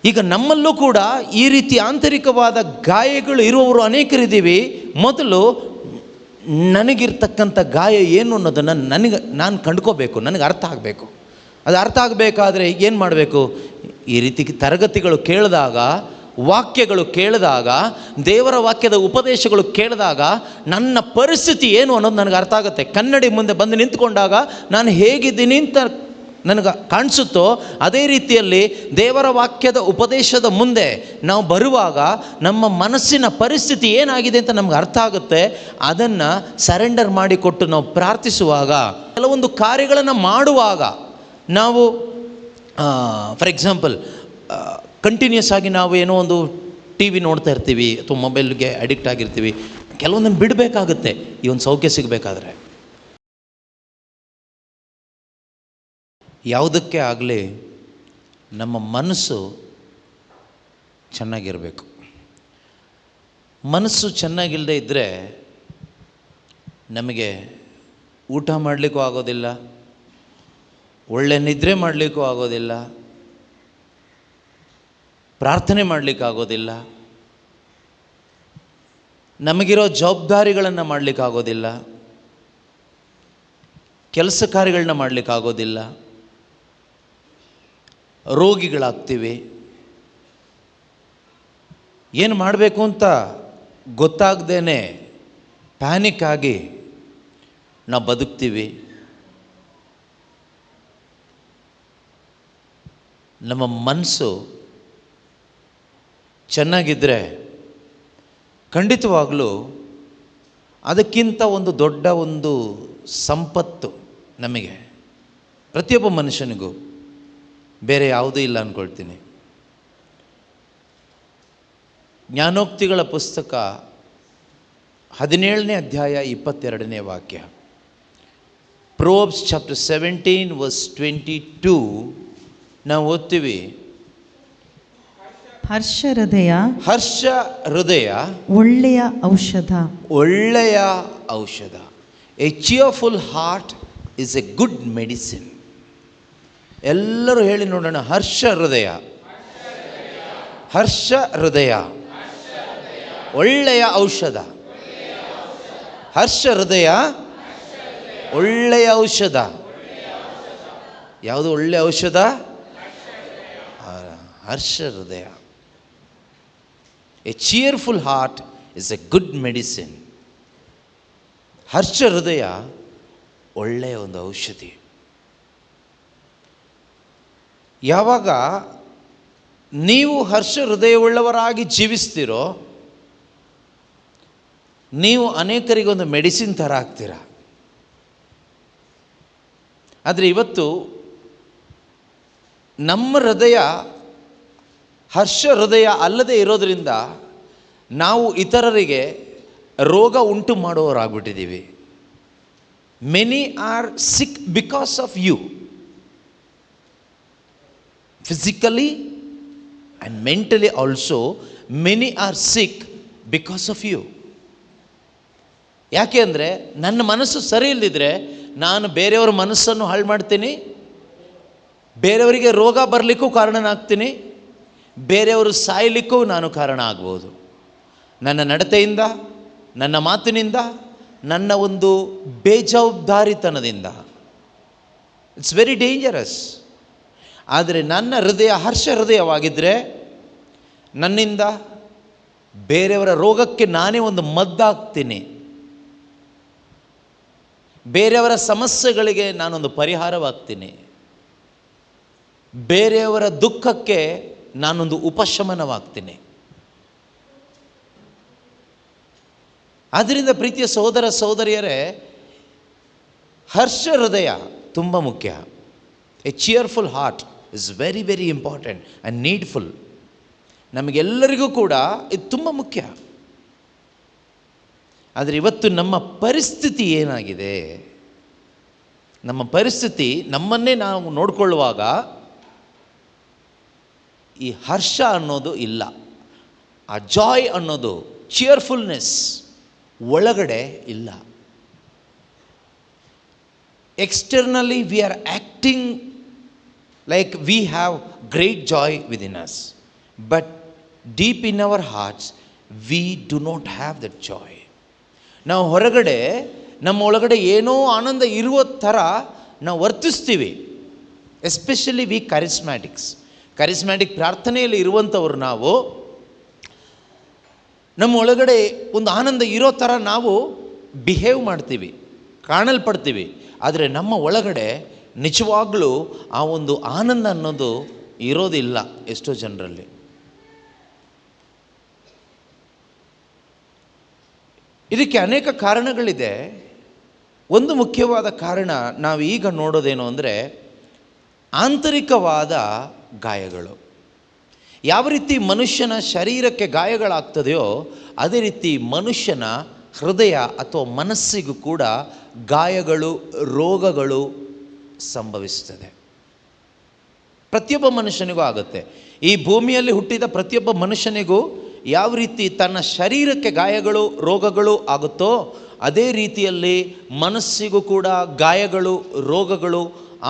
ಈಗ ನಮ್ಮಲ್ಲೂ ಕೂಡ ಈ ರೀತಿ ಆಂತರಿಕವಾದ ಗಾಯಗಳು ಇರುವವರು ಅನೇಕರಿದ್ದೀವಿ. ಮೊದಲು ನನಗಿರ್ತಕ್ಕಂಥ ಗಾಯ ಏನು ಅನ್ನೋದನ್ನು ನಾನು ಕಂಡ್ಕೋಬೇಕು, ನನಗೆ ಅರ್ಥ ಆಗಬೇಕು. ಅದು ಅರ್ಥ ಆಗಬೇಕಾದ್ರೆ ಏನು ಮಾಡಬೇಕು? ಈ ರೀತಿ ತರಗತಿಗಳು ಕೇಳಿದಾಗ, ವಾಕ್ಯಗಳು ಕೇಳಿದಾಗ, ದೇವರ ವಾಕ್ಯದ ಉಪದೇಶಗಳು ಕೇಳಿದಾಗ ನನ್ನ ಪರಿಸ್ಥಿತಿ ಏನು ಅನ್ನೋದು ನನಗೆ ಅರ್ಥ ಆಗುತ್ತೆ. ಕನ್ನಡಿ ಮುಂದೆ ಬಂದು ನಿಂತ್ಕೊಂಡಾಗ ನಾನು ಹೇಗಿದ್ದೀನಿ ಅಂತ ನನಗೆ ಕಾಣಿಸುತ್ತೋ ಅದೇ ರೀತಿಯಲ್ಲಿ ದೇವರ ವಾಕ್ಯದ ಉಪದೇಶದ ಮುಂದೆ ನಾವು ಬರುವಾಗ ನಮ್ಮ ಮನಸ್ಸಿನ ಪರಿಸ್ಥಿತಿ ಏನಾಗಿದೆ ಅಂತ ನಮ್ಗೆ ಅರ್ಥ ಆಗುತ್ತೆ. ಅದನ್ನು ಸರೆಂಡರ್ ಮಾಡಿಕೊಟ್ಟು ನಾವು ಪ್ರಾರ್ಥಿಸುವಾಗ, ಕೆಲವೊಂದು ಕಾರ್ಯಗಳನ್ನು ಮಾಡುವಾಗ, ನಾವು ಫಾರ್ ಎಕ್ಸಾಂಪಲ್ ಕಂಟಿನ್ಯೂಸ್ ಆಗಿ ನಾವು ಏನೋ ಒಂದು ಟಿ ವಿ ನೋಡ್ತಾ ಇರ್ತೀವಿ ಅಥವಾ ಮೊಬೈಲ್ಗೆ ಅಡಿಕ್ಟ್ ಆಗಿರ್ತೀವಿ. ಕೆಲವೊಂದನ್ನು ಬಿಡಬೇಕಾಗುತ್ತೆ ಈ ಒಂದು ಸೌಖ್ಯ ಸಿಗಬೇಕಾದ್ರೆ. ಯಾವುದಕ್ಕೆ ಆಗಲಿ ನಮ್ಮ ಮನಸ್ಸು ಚೆನ್ನಾಗಿರಬೇಕು. ಮನಸ್ಸು ಚೆನ್ನಾಗಿಲ್ಲದೆ ಇದ್ದರೆ ನಮಗೆ ಊಟ ಮಾಡಲಿಕ್ಕೂ ಆಗೋದಿಲ್ಲ, ಒಳ್ಳೆ ನಿದ್ರೆ ಮಾಡಲಿಕ್ಕೂ ಆಗೋದಿಲ್ಲ, ಪ್ರಾರ್ಥನೆ ಮಾಡಲಿಕ್ಕಾಗೋದಿಲ್ಲ, ನಮಗಿರೋ ಜವಾಬ್ದಾರಿಗಳನ್ನು ಮಾಡಲಿಕ್ಕಾಗೋದಿಲ್ಲ, ಕೆಲಸ ಕಾರ್ಯಗಳನ್ನ ಮಾಡಲಿಕ್ಕಾಗೋದಿಲ್ಲ, ರೋಗಿಗಳಾಗ್ತೀವಿ. ಏನು ಮಾಡಬೇಕು ಅಂತ ಗೊತ್ತಾಗ್ದೇ ಪ್ಯಾನಿಕ್ ಆಗಿ ನಾವು ಬದುಕ್ತೀವಿ. ನಮ್ಮ ಮನಸ್ಸು ಚೆನ್ನಾಗಿದ್ದರೆ ಖಂಡಿತವಾಗಲೂ ಅದಕ್ಕಿಂತ ಒಂದು ದೊಡ್ಡ ಒಂದು ಸಂಪತ್ತು ನಮಗೆ, ಪ್ರತಿಯೊಬ್ಬ ಮನುಷ್ಯನಿಗೂ ಬೇರೆ ಯಾವುದೂ ಇಲ್ಲ ಅಂದ್ಕೊಳ್ತೀನಿ. ಜ್ಞಾನೋಕ್ತಿಗಳ ಪುಸ್ತಕ 17ನೇ ಅಧ್ಯಾಯ 22ನೇ ವಾಕ್ಯ, ಪ್ರೋಬ್ಸ್ ಚಾಪ್ಟರ್ 17 ವರ್ಸ್ 22 ನಾವು ಓದ್ತೀವಿ. ಹರ್ಷ ಹೃದಯ ಒಳ್ಳೆಯ ಔಷಧ. A cheerful heart is a good medicine. ಎಲ್ಲರೂ ಹೇಳಿ ನೋಡೋಣ, ಹರ್ಷ ಹೃದಯ ಒಳ್ಳೆಯ ಔಷಧ. ಹರ್ಷ ಹೃದಯ ಒಳ್ಳೆಯ ಔಷಧ. ಯಾವುದು ಒಳ್ಳೆಯ ಔಷಧ? ಹರ್ಷ ಹೃದಯ. A cheerful heart is a good medicine. ಹರ್ಷ ಹೃದಯ ಒಳ್ಳೆಯ ಒಂದು ಔಷಧಿ. ಯಾವಾಗ ನೀವು ಹರ್ಷ ಹೃದಯವುಳ್ಳವರಾಗಿ ಜೀವಿಸ್ತೀರೋ, ನೀವು ಅನೇಕರಿಗೊಂದು ಮೆಡಿಸಿನ್ ಥರ ಆಗ್ತೀರ. ಆದರೆ ಇವತ್ತು ನಮ್ಮ ಹೃದಯ ಹರ್ಷ ಹೃದಯ ಅಲ್ಲದೆ ಇರೋದರಿಂದ ನಾವು ಇತರರಿಗೆ ರೋಗ ಉಂಟು ಮಾಡುವವರಾಗ್ಬಿಟ್ಟಿದ್ದೀವಿ. Many are sick because of you, physically and mentally also. Many are sick because of you. ಯಾಕೆ ಅಂದರೆ ನನ್ನ ಮನಸ್ಸು ಸರಿ ಇಲ್ಲದಿದ್ದರೆ ನಾನು ಬೇರೆಯವರ ಮನಸ್ಸನ್ನು ಹಾಳು ಮಾಡ್ತೀನಿ, ಬೇರೆಯವರಿಗೆ ರೋಗ ಬರಲಿಕ್ಕೂ ಕಾರಣನಾಗ್ತೀನಿ, ಬೇರೆಯವರು ಸಾಯಲಿಕ್ಕೂ ನಾನು ಕಾರಣ ಆಗ್ಬೋದು. ನನ್ನ ನಡತೆಯಿಂದ, ನನ್ನ ಮಾತಿನಿಂದ, ನನ್ನ ಒಂದು ಬೇಜವಾಬ್ದಾರಿತನದಿಂದ. It's very dangerous. ಆದರೆ ನನ್ನ ಹೃದಯ ಹರ್ಷ ಹೃದಯವಾಗಿದ್ದರೆ ನನ್ನಿಂದ ಬೇರೆಯವರ ರೋಗಕ್ಕೆ ನಾನೇ ಒಂದು ಮದ್ದಾಗ್ತೀನಿ, ಬೇರೆಯವರ ಸಮಸ್ಯೆಗಳಿಗೆ ನಾನೊಂದು ಪರಿಹಾರವಾಗ್ತೀನಿ, ಬೇರೆಯವರ ದುಃಖಕ್ಕೆ ನಾನೊಂದು ಉಪಶಮನವಾಗ್ತೀನಿ. ಆದ್ದರಿಂದ ಪ್ರೀತಿಯ ಸಹೋದರ ಸಹೋದರಿಯರೇ, ಹರ್ಷ ಹೃದಯ ತುಂಬ ಮುಖ್ಯ. A cheerful heart is very very important and needful. ನಮಗೆಲ್ಲರಿಗೂ ಕೂಡ ಇದು ತುಂಬ ಮುಖ್ಯ. ಆದರೆ ಇವತ್ತು ನಮ್ಮ ಪರಿಸ್ಥಿತಿ ಏನಾಗಿದೆ? ನಮ್ಮ ಪರಿಸ್ಥಿತಿ, ನಮ್ಮನ್ನೇ ನಾವು ನೋಡಿಕೊಳ್ಳುವಾಗ ಈ ಹರ್ಷ ಅನ್ನೋದು ಇಲ್ಲ, ಆ ಜಾಯ್ ಅನ್ನೋದು, ಚಿಯರ್ಫುಲ್ನೆಸ್ ಒಳಗಡೆ ಇಲ್ಲ. Externally we are acting like we have great Joy within us. But deep in our arts we do not have that Joy. ನಾವು ಹೊರಗಡೆ ನಮ್ಮ ಒಳಗಡೆ ಏನೋ ಆನಂದ ಇರುವ ಥರ ನಾವು ವರ್ತಿಸ್ತೀವಿ. ಎಸ್ಪೆಷಲಿ ವಿ ಕರಿಸ್ಮ್ಯಾಟಿಕ್ ಪ್ರಾರ್ಥನೆಯಲ್ಲಿ ಇರುವಂಥವ್ರು ನಾವು ನಮ್ಮ ಒಳಗಡೆ ಒಂದು ಆನಂದ ಇರೋ ಥರ ನಾವು ಬಿಹೇವ್ ಮಾಡ್ತೀವಿ, ಕಾಣಲ್ಪಡ್ತೀವಿ. ಆದರೆ ನಮ್ಮ ಒಳಗಡೆ ನಿಜವಾಗ್ಲೂ ಆ ಒಂದು ಆನಂದ ಅನ್ನೋದು ಇರೋದಿಲ್ಲ ಎಷ್ಟೋ ಜನರಲ್ಲಿ. ಇದಕ್ಕೆ ಅನೇಕ ಕಾರಣಗಳಿದೆ. ಒಂದು ಮುಖ್ಯವಾದ ಕಾರಣ ನಾವು ಈಗ ನೋಡೋದೇನು ಅಂದರೆ ಆಂತರಿಕವಾದ ಗಾಯಗಳು. ಯಾವ ರೀತಿ ಮನುಷ್ಯನ ಶರೀರಕ್ಕೆ ಗಾಯಗಳಾಗ್ತದೆಯೋ ಅದೇ ರೀತಿ ಮನುಷ್ಯನ ಹೃದಯ ಅಥವಾ ಮನಸ್ಸಿಗೂ ಕೂಡ ಗಾಯಗಳು, ರೋಗಗಳು ಸಂಭವಿಸ್ತದೆ. ಪ್ರತಿಯೊಬ್ಬ ಮನುಷ್ಯನಿಗೂ ಆಗುತ್ತೆ. ಈ ಭೂಮಿಯಲ್ಲಿ ಹುಟ್ಟಿದ ಪ್ರತಿಯೊಬ್ಬ ಮನುಷ್ಯನಿಗೂ ಯಾವ ರೀತಿ ತನ್ನ ಶರೀರಕ್ಕೆ ಗಾಯಗಳು, ರೋಗಗಳು ಆಗುತ್ತೋ ಅದೇ ರೀತಿಯಲ್ಲಿ ಮನಸ್ಸಿಗೂ ಕೂಡ ಗಾಯಗಳು, ರೋಗಗಳು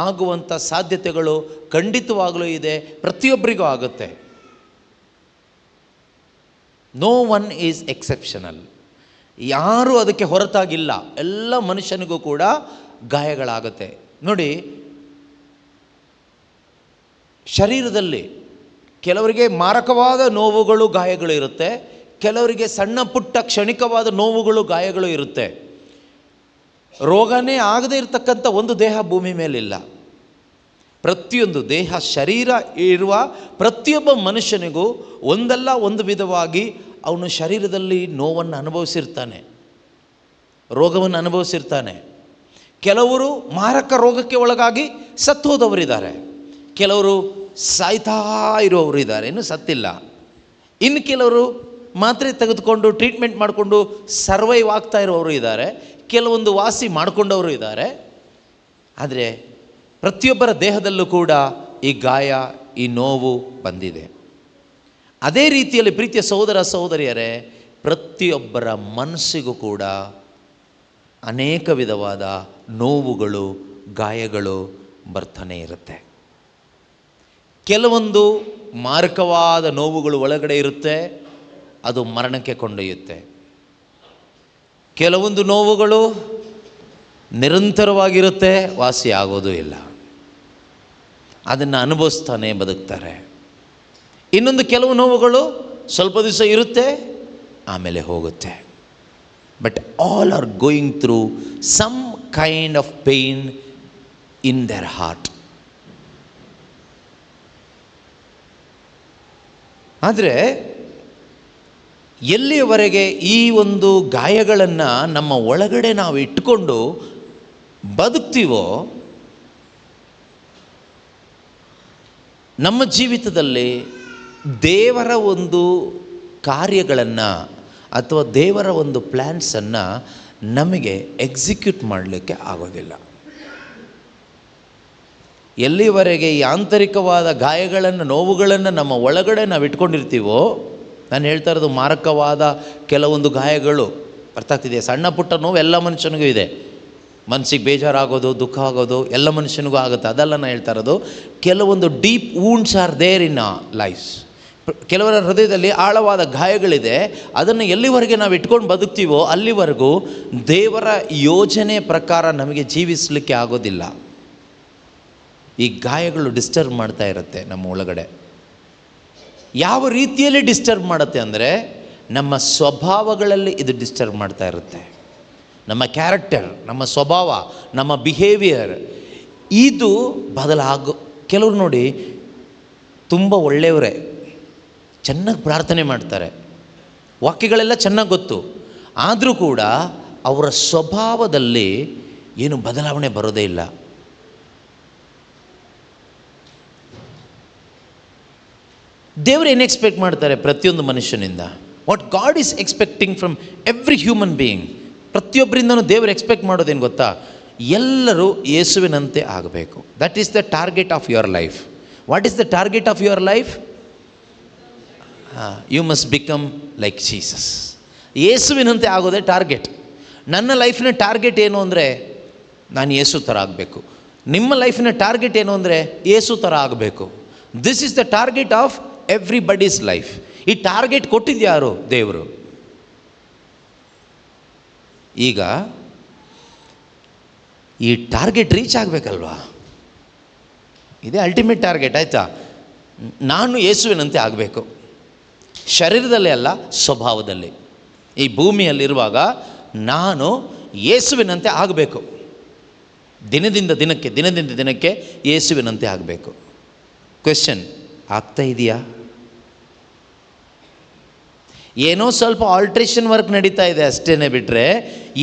ಆಗುವಂಥ ಸಾಧ್ಯತೆಗಳು ಖಂಡಿತವಾಗಲೂ ಇದೆ. ಪ್ರತಿಯೊಬ್ಬರಿಗೂ ಆಗುತ್ತೆ. No one is exceptional. ಯಾರೂ ಅದಕ್ಕೆ ಹೊರತಾಗಿಲ್ಲ. ಎಲ್ಲ ಮನುಷ್ಯನಿಗೂ ಕೂಡ ಗಾಯಗಳಾಗುತ್ತೆ. ನೋಡಿ, ಶರೀರದಲ್ಲಿ ಕೆಲವರಿಗೆ ಮಾರಕವಾದ ನೋವುಗಳು, ಗಾಯಗಳು ಇರುತ್ತೆ. ಕೆಲವರಿಗೆ ಸಣ್ಣ ಪುಟ್ಟ ಕ್ಷಣಿಕವಾದ ನೋವುಗಳು, ಗಾಯಗಳು ಇರುತ್ತೆ. ರೋಗನೇ ಆಗದೇ ಇರತಕ್ಕಂಥ ಒಂದು ದೇಹ ಭೂಮಿ ಮೇಲಿಲ್ಲ. ಪ್ರತಿಯೊಂದು ದೇಹ, ಶರೀರ ಇರುವ ಪ್ರತಿಯೊಬ್ಬ ಮನುಷ್ಯನಿಗೂ ಒಂದಲ್ಲ ಒಂದು ವಿಧವಾಗಿ ಅವನು ಶರೀರದಲ್ಲಿ ನೋವನ್ನು ಅನುಭವಿಸಿರ್ತಾನೆ, ರೋಗವನ್ನು ಅನುಭವಿಸಿರ್ತಾನೆ. ಕೆಲವರು ಮಾರಕ ರೋಗಕ್ಕೆ ಒಳಗಾಗಿ ಸತ್ತು ಹೋದವರಿದ್ದಾರೆ, ಕೆಲವರು ಸಾಯ್ತಾ ಇರುವವರು ಇದ್ದಾರೆ, ಇನ್ನೂ ಸತ್ತಿಲ್ಲ. ಇನ್ನು ಕೆಲವರು ಮಾತ್ರೆ ತೆಗೆದುಕೊಂಡು ಟ್ರೀಟ್ಮೆಂಟ್ ಮಾಡಿಕೊಂಡು ಸರ್ವೈವ್ ಆಗ್ತಾ ಇರುವವರು ಇದ್ದಾರೆ, ಕೆಲವೊಂದು ವಾಸಿ ಮಾಡಿಕೊಂಡವರು ಇದ್ದಾರೆ. ಆದರೆ ಪ್ರತಿಯೊಬ್ಬರ ದೇಹದಲ್ಲೂ ಕೂಡ ಈ ಗಾಯ, ಈ ನೋವು ಬಂದಿದೆ. ಅದೇ ರೀತಿಯಲ್ಲಿ ಪ್ರೀತಿಯ ಸಹೋದರ ಸಹೋದರಿಯರೇ, ಪ್ರತಿಯೊಬ್ಬರ ಮನಸ್ಸಿಗೂ ಕೂಡ ಅನೇಕ ವಿಧವಾದ ನೋವುಗಳು, ಗಾಯಗಳು ಬರ್ತಾನೆ ಇರುತ್ತೆ. ಕೆಲವೊಂದು ಮಾರಕವಾದ ನೋವುಗಳು ಒಳಗಡೆ ಇರುತ್ತೆ, ಅದು ಮರಣಕ್ಕೆ ಕೊಂಡೊಯ್ಯುತ್ತೆ. ಕೆಲವೊಂದು ನೋವುಗಳು ನಿರಂತರವಾಗಿರುತ್ತೆ, ವಾಸಿ ಆಗೋದು ಇಲ್ಲ, ಅದನ್ನು ಅನುಭವಿಸ್ತಾನೆ ಬದುಕ್ತಾರೆ. ಇನ್ನೊಂದು ಕೆಲವು ನೋವುಗಳು ಸ್ವಲ್ಪ ದಿವಸ ಇರುತ್ತೆ, ಆಮೇಲೆ ಹೋಗುತ್ತೆ. But all are going through some kind of pain in their heart. ಆದರೆ ಎಲ್ಲಿಯವರೆಗೆ ಈ ಒಂದು ಗಾಯಗಳನ್ನು ನಮ್ಮ ಒಳಗಡೆ ನಾವು ಇಟ್ಕೊಂಡು ಬದುಕ್ತೀವೋ, ನಮ್ಮ ಜೀವಿತದಲ್ಲಿ ದೇವರ ಒಂದು ಕಾರ್ಯಗಳನ್ನು ಅಥವಾ ದೇವರ ಒಂದು ಪ್ಲ್ಯಾನ್ಸನ್ನು ನಮಗೆ ಎಕ್ಸಿಕ್ಯೂಟ್ ಮಾಡಲಿಕ್ಕೆ ಆಗೋದಿಲ್ಲ. ಎಲ್ಲಿವರೆಗೆ ಈ ಆಂತರಿಕವಾದ ಗಾಯಗಳನ್ನು, ನೋವುಗಳನ್ನು ನಮ್ಮ ಒಳಗಡೆ ನಾವು ಇಟ್ಕೊಂಡಿರ್ತೀವೋ, ನಾನು ಹೇಳ್ತಾ ಇರೋದು ಮಾರಕವಾದ ಕೆಲವೊಂದು ಗಾಯಗಳು, ಅರ್ಥ ಆಗ್ತಿದೆಯಾ? ಸಣ್ಣ ಪುಟ್ಟ ನೋವು ಎಲ್ಲ ಮನುಷ್ಯನಿಗೂ ಇದೆ. ಮನಸ್ಸಿಗೆ ಬೇಜಾರಾಗೋದು, ದುಃಖ ಆಗೋದು ಎಲ್ಲ ಮನುಷ್ಯನಿಗೂ ಆಗುತ್ತೆ, ಅದೆಲ್ಲ ನಾನು ಹೇಳ್ತಾ ಇರೋದು. ಕೆಲವೊಂದು deep wounds are there in lifes. ಕೆಲವರ ಹೃದಯದಲ್ಲಿ ಆಳವಾದ ಗಾಯಗಳಿದೆ. ಅದನ್ನು ಎಲ್ಲಿವರೆಗೆ ನಾವು ಇಟ್ಕೊಂಡು ಬದುಕ್ತೀವೋ ಅಲ್ಲಿವರೆಗೂ ದೇವರ ಯೋಜನೆ ಪ್ರಕಾರ ನಮಗೆ ಜೀವಿಸಲಿಕ್ಕೆ ಆಗೋದಿಲ್ಲ. ಈ ಗಾಯಗಳು ಡಿಸ್ಟರ್ಬ್ ಮಾಡ್ತಾ ಇರುತ್ತೆ ನಮ್ಮ ಒಳಗಡೆ. ಯಾವ ರೀತಿಯಲ್ಲಿ ಡಿಸ್ಟರ್ಬ್ ಮಾಡುತ್ತೆ ಅಂದರೆ, ನಮ್ಮ ಸ್ವಭಾವಗಳಲ್ಲಿ ಇದು ಡಿಸ್ಟರ್ಬ್ ಮಾಡ್ತಾ ಇರುತ್ತೆ. ನಮ್ಮ ಕ್ಯಾರೆಕ್ಟರ್, ನಮ್ಮ ಸ್ವಭಾವ, ನಮ್ಮ ಬಿಹೇವಿಯರ್ ಇದು ಕೆಲವರು ನೋಡಿ ತುಂಬ ಒಳ್ಳೆಯವರೇ, ಚೆನ್ನಾಗಿ ಪ್ರಾರ್ಥನೆ ಮಾಡ್ತಾರೆ, ವಾಕ್ಯಗಳೆಲ್ಲ ಚೆನ್ನಾಗಿ ಗೊತ್ತು, ಆದರೂ ಕೂಡ ಅವರ ಸ್ವಭಾವದಲ್ಲಿ ಏನು ಬದಲಾವಣೆ ಬರೋದೇ ಇಲ್ಲ. ದೇವರು ಏನು ಎಕ್ಸ್ಪೆಕ್ಟ್ ಮಾಡ್ತಾರೆ ಪ್ರತಿಯೊಂದು ಮನುಷ್ಯನಿಂದ? What God is expecting from every human being. ಪ್ರತಿಯೊಬ್ಬರಿಂದನೂ ದೇವರು ಎಕ್ಸ್ಪೆಕ್ಟ್ ಮಾಡೋದೇನು ಗೊತ್ತಾ? ಎಲ್ಲರೂ ಯೇಸುವಿನಂತೆ ಆಗಬೇಕು. That is the target of your life. What is the target of your life? You must become like Jesus. ಯೇಸುವಿನಂತೆ ಆಗೋದೇ ಟಾರ್ಗೆಟ್. ನನ್ನ ಲೈಫಿನ ಟಾರ್ಗೆಟ್ ಏನು ಅಂದರೆ ನಾನು ಯೇಸು ಥರ ಆಗಬೇಕು. ನಿಮ್ಮ ಲೈಫಿನ ಟಾರ್ಗೆಟ್ ಏನು ಅಂದರೆ ಯೇಸು ಥರ ಆಗಬೇಕು. This is the target of everybody's life. ಈ ಟಾರ್ಗೆಟ್ ಕೊಟ್ಟಿದ್ಯಾರು? ದೇವರು. ಈಗ ಈ ಟಾರ್ಗೆಟ್ ರೀಚ್ ಆಗಬೇಕಲ್ವಾ? ಇದೇ ಅಲ್ಟಿಮೇಟ್ ಟಾರ್ಗೆಟ್, ಆಯಿತಾ? ನಾನು ಯೇಸುವಿನಂತೆ ಆಗಬೇಕು, ಶರೀರದಲ್ಲಿ ಅಲ್ಲ, ಸ್ವಭಾವದಲ್ಲಿ. ಈ ಭೂಮಿಯಲ್ಲಿರುವಾಗ ನಾನು ಯೇಸುವಿನಂತೆ ಆಗಬೇಕು. ದಿನದಿಂದ ದಿನಕ್ಕೆ ಯೇಸುವಿನಂತೆ ಆಗಬೇಕು. ಕ್ವೆಶ್ಚನ್, ಆಗ್ತಾ ಇದೆಯಾ? ಏನೋ ಸ್ವಲ್ಪ ಆಲ್ಟ್ರೇಷನ್ ವರ್ಕ್ ನಡೀತಾ ಇದೆ ಅಷ್ಟೇ ಬಿಟ್ಟರೆ,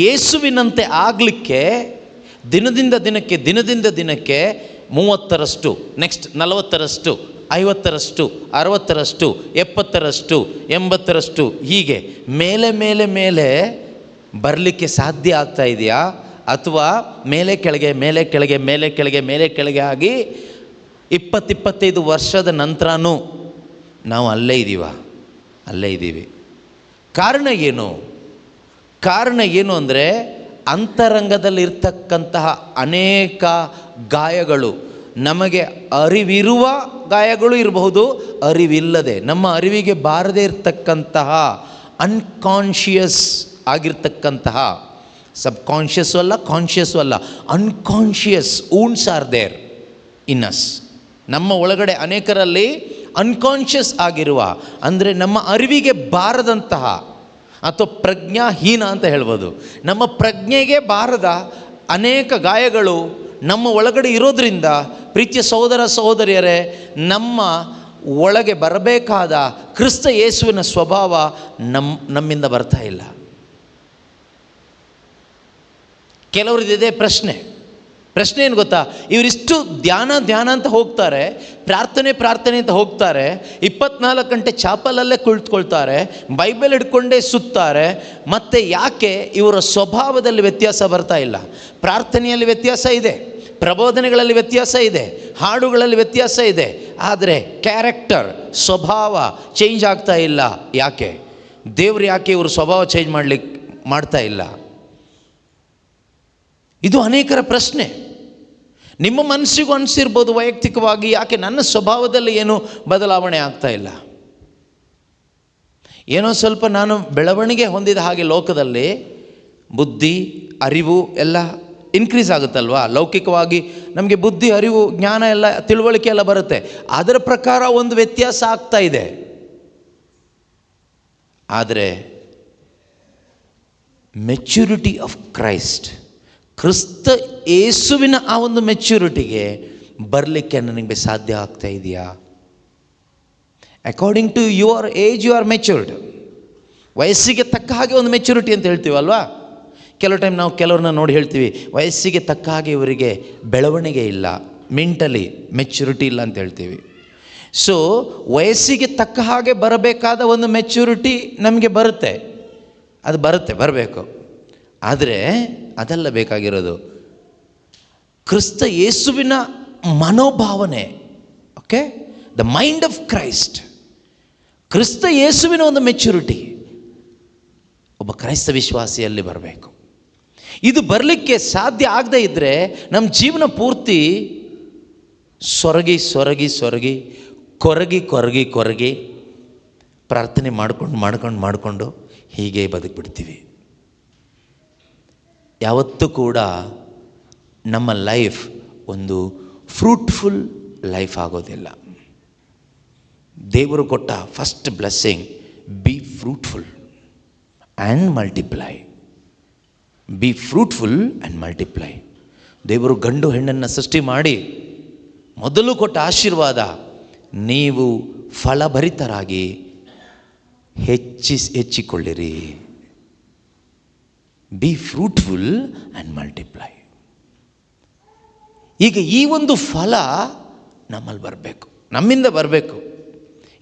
ಯೇಸುವಿನಂತೆ ಆಗಲಿಕ್ಕೆ ದಿನದಿಂದ ದಿನಕ್ಕೆ 30ರಷ್ಟು, ನೆಕ್ಸ್ಟ್ 40ರಷ್ಟು, 50ರಷ್ಟು, 60ರಷ್ಟು, 70ರಷ್ಟು, 80ರಷ್ಟು, ಹೀಗೆ ಮೇಲೆ ಬರಲಿಕ್ಕೆ ಸಾಧ್ಯ ಆಗ್ತಾ ಇದೆಯಾ? ಅಥವಾ ಮೇಲೆ ಕೆಳಗೆ ಆಗಿ 20-25 ವರ್ಷದ ನಂತರನೂ ನಾವು ಅಲ್ಲೇ ಇದ್ದೀವಿ. ಕಾರಣ ಏನು ಅಂದರೆ, ಅಂತರಂಗದಲ್ಲಿರ್ತಕ್ಕಂತಹ ಅನೇಕ ಗಾಯಗಳು, ನಮಗೆ ಅರಿವಿರುವ ಗಾಯಗಳು ಇರಬಹುದು, ಅರಿವಿಲ್ಲದೆ, ನಮ್ಮ ಅರಿವಿಗೆ ಬಾರದೇ ಇರತಕ್ಕಂತಹ ಅನ್ಕಾನ್ಷಿಯಸ್ ಆಗಿರ್ತಕ್ಕಂತಹ, ಸಬ್ಕಾನ್ಷಿಯಸ್ಸು ಅಲ್ಲ, ಕಾನ್ಷಿಯಸ್ಸು ಅಲ್ಲ, unconscious wounds are there in us. ನಮ್ಮ ಒಳಗಡೆ ಅನೇಕರಲ್ಲಿ ಅನ್ಕಾನ್ಷಿಯಸ್ ಆಗಿರುವ, ಅಂದರೆ ನಮ್ಮ ಅರಿವಿಗೆ ಬಾರದಂತಹ, ಅಥವಾ ಪ್ರಜ್ಞಾಹೀನ ಅಂತ ಹೇಳ್ಬೋದು, ನಮ್ಮ ಪ್ರಜ್ಞೆಗೆ ಬಾರದ ಅನೇಕ ಗಾಯಗಳು ನಮ್ಮ ಒಳಗಡೆ ಇರೋದರಿಂದ, ಪ್ರೀತಿಯ ಸಹೋದರ ಸಹೋದರಿಯರೇ, ನಮ್ಮ ಒಳಗೆ ಬರಬೇಕಾದ ಕ್ರಿಸ್ತ ಯೇಸುವಿನ ಸ್ವಭಾವ ನಮ್ಮಿಂದ ಬರ್ತಾ ಇಲ್ಲ. ಕೆಲವರಿದೆ ಪ್ರಶ್ನೆ ಏನು ಗೊತ್ತಾ? ಇವರಿಷ್ಟು ಧ್ಯಾನ ಅಂತ ಹೋಗ್ತಾರೆ, ಪ್ರಾರ್ಥನೆ ಅಂತ ಹೋಗ್ತಾರೆ, 24 ಗಂಟೆ ಚಾಪಲಲ್ಲೇ ಕುಳಿತುಕೊಳ್ತಾರೆ, ಬೈಬಲ್ ಹಿಡ್ಕೊಂಡೇ ಸುತ್ತಾರೆ, ಮತ್ತು ಯಾಕೆ ಇವರ ಸ್ವಭಾವದಲ್ಲಿ ವ್ಯತ್ಯಾಸ ಬರ್ತಾ ಇಲ್ಲ? ಪ್ರಾರ್ಥನೆಯಲ್ಲಿ ವ್ಯತ್ಯಾಸ ಇದೆ, ಪ್ರಬೋಧನೆಗಳಲ್ಲಿ ವ್ಯತ್ಯಾಸ ಇದೆ, ಹಾಡುಗಳಲ್ಲಿ ವ್ಯತ್ಯಾಸ ಇದೆ, ಆದರೆ ಕ್ಯಾರೆಕ್ಟರ್, ಸ್ವಭಾವ ಚೇಂಜ್ ಆಗ್ತಾ ಇಲ್ಲ. ಯಾಕೆ? ದೇವರು ಯಾಕೆ ಇವರು ಸ್ವಭಾವ ಚೇಂಜ್ ಮಾಡ್ತಾ ಇಲ್ಲ? ಇದು ಅನೇಕರ ಪ್ರಶ್ನೆ. ನಿಮ್ಮ ಮನಸ್ಸಿಗೂ ಅನಿಸಿರ್ಬೋದು ವೈಯಕ್ತಿಕವಾಗಿ, ಯಾಕೆ ನನ್ನ ಸ್ವಭಾವದಲ್ಲಿ ಏನು ಬದಲಾವಣೆ ಆಗ್ತಾ ಇಲ್ಲ? ಏನೋ ಸ್ವಲ್ಪ ನಾನು ಬೆಳವಣಿಗೆ ಹೊಂದಿದ ಹಾಗೆ ಲೋಕದಲ್ಲಿ ಬುದ್ಧಿ, ಅರಿವು ಎಲ್ಲ ಇನ್ಕ್ರೀಸ್ ಆಗುತ್ತಲ್ವಾ? ಲೌಕಿಕವಾಗಿ ನಮಗೆ ಬುದ್ಧಿ, ಅರಿವು, ಜ್ಞಾನ ಎಲ್ಲ, ತಿಳುವಳಿಕೆ ಎಲ್ಲ ಬರುತ್ತೆ. ಅದರ ಪ್ರಕಾರ ಒಂದು ವ್ಯತ್ಯಾಸ ಆಗ್ತಾ ಇದೆ. ಆದರೆ ಮೆಚ್ಯೂರಿಟಿ ಆಫ್ ಕ್ರಿಸ್ತ ಯೇಸುವಿನ ಆ ಒಂದು ಮೆಚ್ಯೂರಿಟಿಗೆ ಬರಲಿಕ್ಕೆ ನನಗೆ ಸಾಧ್ಯ ಆಗ್ತಾ ಇದೆಯಾ? According to your age you are matured. ವಯಸ್ಸಿಗೆ ತಕ್ಕ ಹಾಗೆ ಒಂದು ಮೆಚ್ಯೂರಿಟಿ ಅಂತ ಹೇಳ್ತೀವಲ್ವಾ? ಕೆಲವು ಟೈಮ್ ನಾವು ಕೆಲವ್ರನ್ನ ನೋಡಿ ಹೇಳ್ತೀವಿ, ವಯಸ್ಸಿಗೆ ತಕ್ಕ ಹಾಗೆ ಇವರಿಗೆ ಬೆಳವಣಿಗೆ ಇಲ್ಲ, ಮೆಂಟಲಿ ಮೆಚ್ಯೂರಿಟಿ ಇಲ್ಲ ಅಂತ ಹೇಳ್ತೀವಿ. ಸೊ ವಯಸ್ಸಿಗೆ ತಕ್ಕ ಹಾಗೆ ಬರಬೇಕಾದ ಒಂದು ಮೆಚ್ಯೂರಿಟಿ ನಮಗೆ ಬರುತ್ತೆ, ಅದು ಬರಬೇಕು. ಆದರೆ ಅದೆಲ್ಲ ಬೇಕಾಗಿರೋದು ಕ್ರಿಸ್ತ ಯೇಸುವಿನ ಮನೋಭಾವನೆ. Okay, the mind of Christ, ಕ್ರಿಸ್ತ ಯೇಸುವಿನ ಒಂದು ಮೆಚ್ಯೂರಿಟಿ ಒಬ್ಬ ಕ್ರೈಸ್ತ ವಿಶ್ವಾಸಿಯಲ್ಲಿ ಬರಬೇಕು. ಇದು ಬರಲಿಕ್ಕೆ ಸಾಧ್ಯ ಆಗದೇ ಇದ್ದರೆ ನಮ್ಮ ಜೀವನ ಪೂರ್ತಿ ಸೊರಗಿ ಕೊರಗಿ ಪ್ರಾರ್ಥನೆ ಮಾಡಿಕೊಂಡು ಹೀಗೆ ಬದುಕಿಬಿಡ್ತೀವಿ. ಯಾವತ್ತೂ ಕೂಡ ನಮ್ಮ ಲೈಫ್ ಒಂದು ಫ್ರೂಟ್ಫುಲ್ ಲೈಫ್ ಆಗೋದಿಲ್ಲ. ದೇವರು ಕೊಟ್ಟ first blessing, be fruitful and multiply. Be fruitful and multiply. ದೇವರು ಗಂಡು ಹೆಣ್ಣನ್ನು ಸೃಷ್ಟಿ ಮಾಡಿ ಮೊದಲು ಕೊಟ್ಟ ಆಶೀರ್ವಾದ, ನೀವು ಫಲಭರಿತರಾಗಿ ಹೆಚ್ಚಿಕೊಳ್ಳಿರಿ. Be fruitful and multiply. ಈಗ ಈ ಒಂದು ಫಲ ನಮ್ಮಲ್ಲಿ ಬರಬೇಕು, ನಮ್ಮಿಂದ ಬರಬೇಕು.